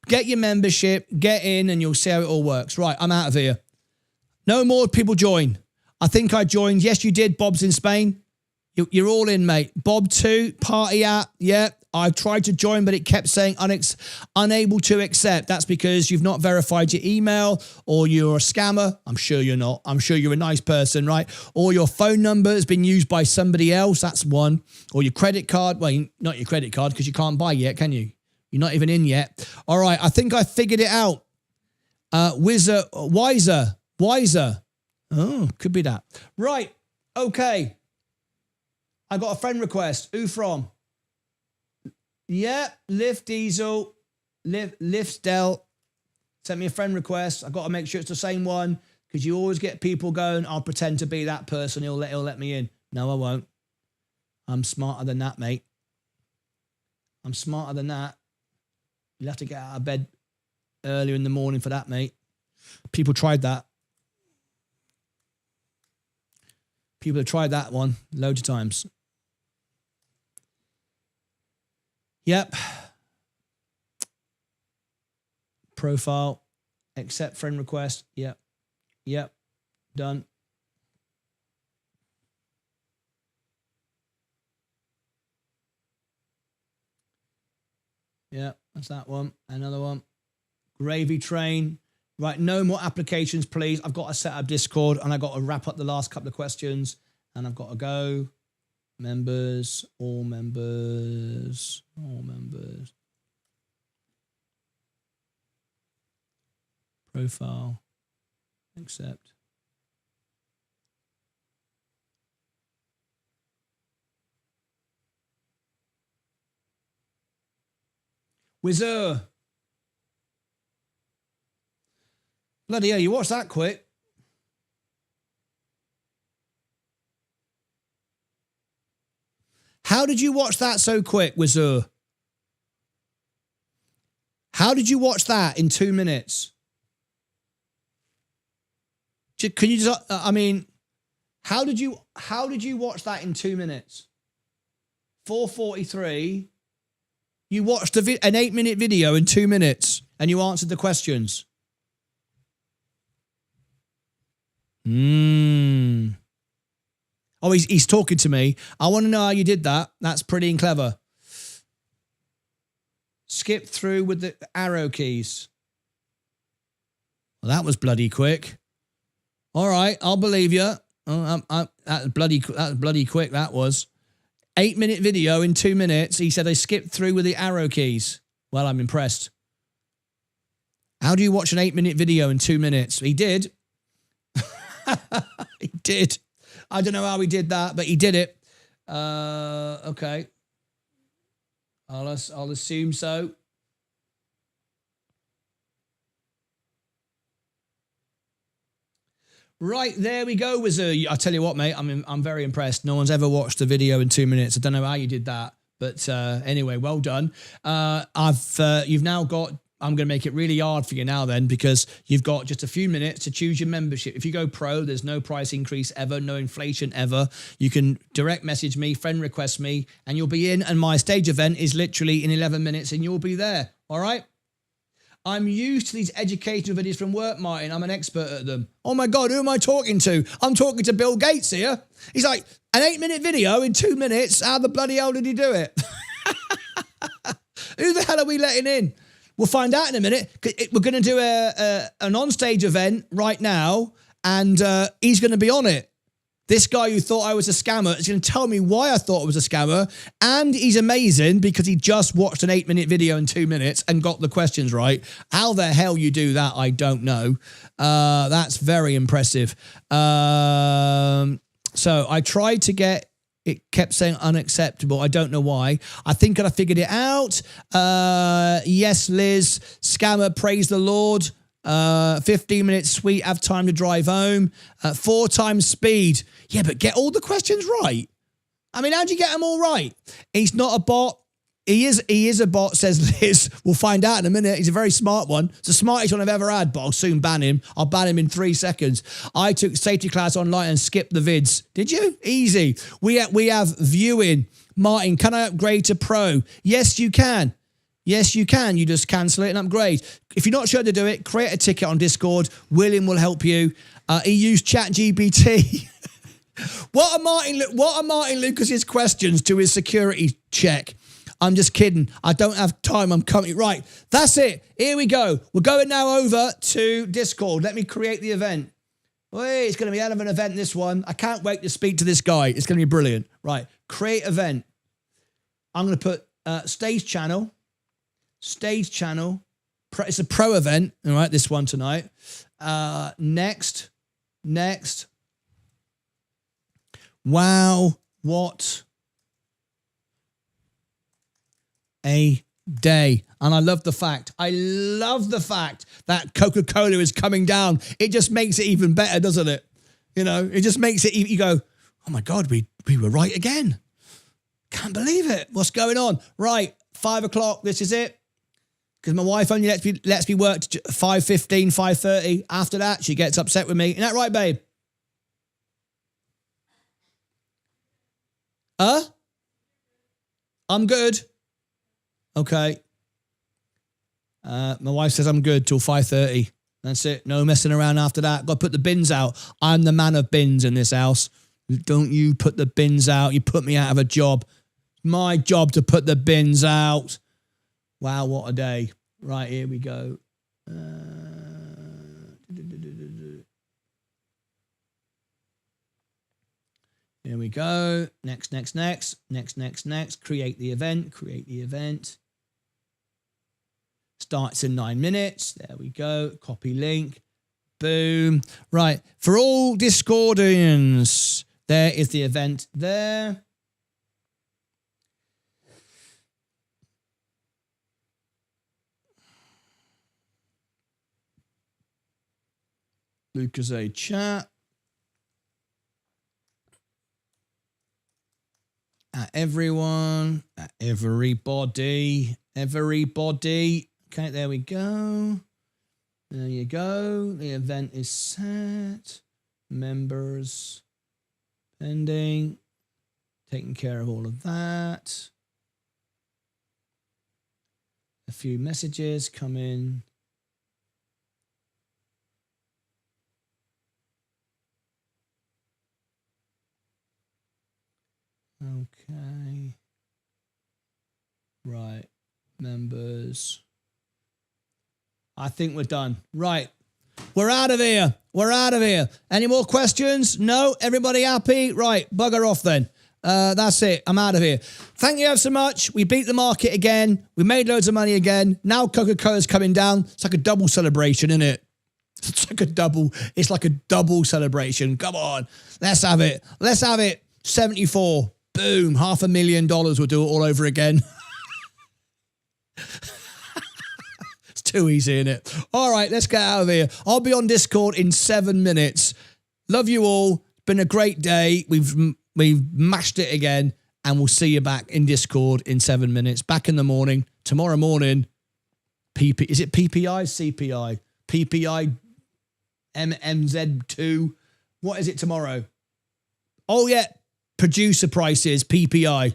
get your membership, get in, and you'll see how it all works. Right, I'm out of here. No more people join. I think I joined. Yes, you did. Bob's in Spain. You're all in, mate. Bob 2, party at. Yeah, I tried to join, but it kept saying unable to accept. That's because you've not verified your email, or you're a scammer. I'm sure you're not. I'm sure you're a nice person, right? Or your phone number has been used by somebody else. That's one. Or your credit card. Well, not your credit card, because you can't buy yet, can you? You're not even in yet. All right, I think I figured it out. Wiser. Oh, could be that. Right, okay. I got a friend request. Who from? Yeah, Lift Diesel, Lift Del. Sent me a friend request. I got to make sure it's the same one, because you always get people going, I'll pretend to be that person. He'll let me in. No, I won't. I'm smarter than that, mate. I'm smarter than that. You'll have to get out of bed earlier in the morning for that, mate. People tried that. People have tried that one loads of times. Yep. Profile. Accept friend request. Yep. Done. Yeah, that's that one. Another one. Gravy train. Right, no more applications, please. I've got to set up Discord, and I've got to wrap up the last couple of questions, and I've got to go. Members, all members. Profile. Accept. Whizzer. Bloody hell, you watched that quick. How did you watch that so quick, Whizzer? How did you watch that in 2 minutes? Can you just, I mean, how did you watch that in 2 minutes? 4:43. You watched an 8-minute video in 2 minutes and you answered the questions. Oh, he's talking to me. I want to know how you did that. That's pretty and clever. Skip through with the arrow keys. Well, that was bloody quick. All right, I'll believe you. That's bloody quick, that was. 8-minute video in 2 minutes. He said I skipped through with the arrow keys. Well, I'm impressed. How do you watch an 8-minute video in 2 minutes? He did. He did. I don't know how he did that, but he did it. Okay. I'll assume so. Right, there we go, Wizard. I tell you what, mate, I'm very impressed. No one's ever watched a video in 2 minutes. I don't know how you did that, but anyway, well done. You've now got. I'm going to make it really hard for you now then, because you've got just a few minutes to choose your membership. If you go pro, there's no price increase ever, no inflation ever. You can direct message me, friend request me, and you'll be in. And my stage event is literally in 11 minutes and you'll be there. All right. I'm used to these educational videos from work, Martyn. I'm an expert at them. Oh my God, who am I talking to? I'm talking to Bill Gates here. He's like, an 8-minute video in 2 minutes. How the bloody hell did he do it? Who the hell are we letting in? We'll find out in a minute. We're going to do an on-stage event right now, and he's going to be on it. This guy who thought I was a scammer is going to tell me why I thought I was a scammer, and he's amazing because he just watched an 8-minute video in 2 minutes and got the questions right. How the hell you do that, I don't know. That's very impressive. So I tried to get... It kept saying unacceptable. I don't know why. I think I figured it out. Yes, Liz. Scammer, praise the Lord. 15 minutes sweet, have time to drive home. 4 times speed. Yeah, but get all the questions right. I mean, how'd you get them all right? He's not a bot. He is a bot, says Liz. We'll find out in a minute. He's a very smart one. It's the smartest one I've ever had, but I'll soon ban him. I'll ban him in 3 seconds. I took safety class online and skipped the vids. Did you? Easy. We have viewing. Martyn, can I upgrade to pro? Yes, you can. Yes, you can. You just cancel it and upgrade. If you're not sure to do it, create a ticket on Discord. William will help you. He used ChatGPT. What are Martyn Lucas's questions to his security check? I'm just kidding. I don't have time. I'm coming. Right. That's it. Here we go. We're going now over to Discord. Let me create the event. Wait, it's going to be a hell of an event, this one. I can't wait to speak to this guy. It's going to be brilliant. Right. Create event. I'm going to put stage channel. Stage channel. It's a pro event. All right. This one tonight. Next. Wow. What a day. And I love the fact that Coca-Cola is coming down. It just makes it even better, doesn't it? You know, it just makes it, you go, oh my God, we were right again. Can't believe it. What's going on? Right, 5 o'clock, this is it. Because my wife only lets me work to 5:15, 5:30. After that, she gets upset with me. Isn't that right, babe? I'm good. Okay. My wife says I'm good till 5:30. That's it. No messing around after that. Got to put the bins out. I'm the man of bins in this house. Don't you put the bins out. You put me out of a job. My job to put the bins out. Wow, what a day. Right, here we go. Here we go. Next. Create the event. Starts in 9 minutes. There we go. Copy link. Boom. Right. For all Discordians, there is the event there. Lucas A chat. At everyone, at everybody. Okay, there we go. There you go. The event is set. Members pending. Taking care of all of that. A few messages come in. Okay. Right. Members. I think we're done. Right. We're out of here. We're out of here. Any more questions? No? Everybody happy? Right. Bugger off then. That's it. I'm out of here. Thank you ever so much. We beat the market again. We made loads of money again. Now Coca-Cola's coming down. It's like a double celebration, isn't it? It's like a double celebration. Come on. Let's have it. Let's have it. 74. Boom. $500,000. We'll do it all over again. It's too easy, isn't it? All right, let's get out of here. I'll be on Discord in 7 minutes. Love you all. Been a great day. We've mashed it again, and we'll see you back in Discord in 7 minutes. Back in the morning. Tomorrow morning. Is it PPI? CPI? PPI? MMZ2? What is it tomorrow? Oh, yeah. Producer prices, PPI.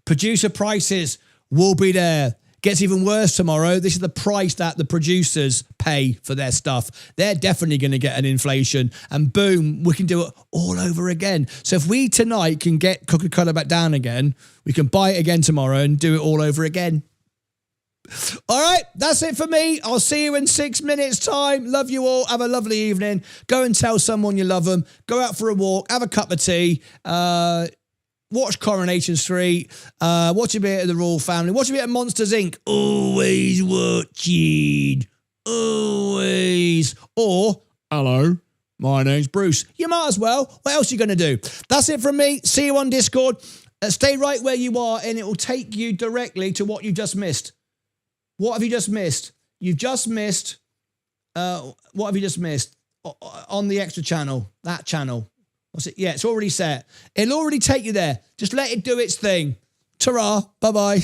Producer prices will be there. Gets even worse tomorrow. This is the price that the producers pay for their stuff. They're definitely going to get an inflation. And boom, we can do it all over again. So if we tonight can get Coca-Cola back down again, we can buy it again tomorrow and do it all over again. All right, that's it for me. I'll see you in 6 minutes' time. Love you all. Have a lovely evening. Go and tell someone you love them. Go out for a walk. Have a cup of tea. Watch Coronation Street. Watch a bit of the Royal Family. Watch a bit of Monsters, Inc. Always watching. Always. Or, hello, my name's Bruce. You might as well. What else are you going to do? That's it from me. See you on Discord. Stay right where you are, and it will take you directly to what you just missed. What have you just missed? You've just missed, what have you just missed? On the extra channel, that channel. What's it? Yeah, it's already set. It'll already take you there. Just let it do its thing. Ta-ra, bye-bye.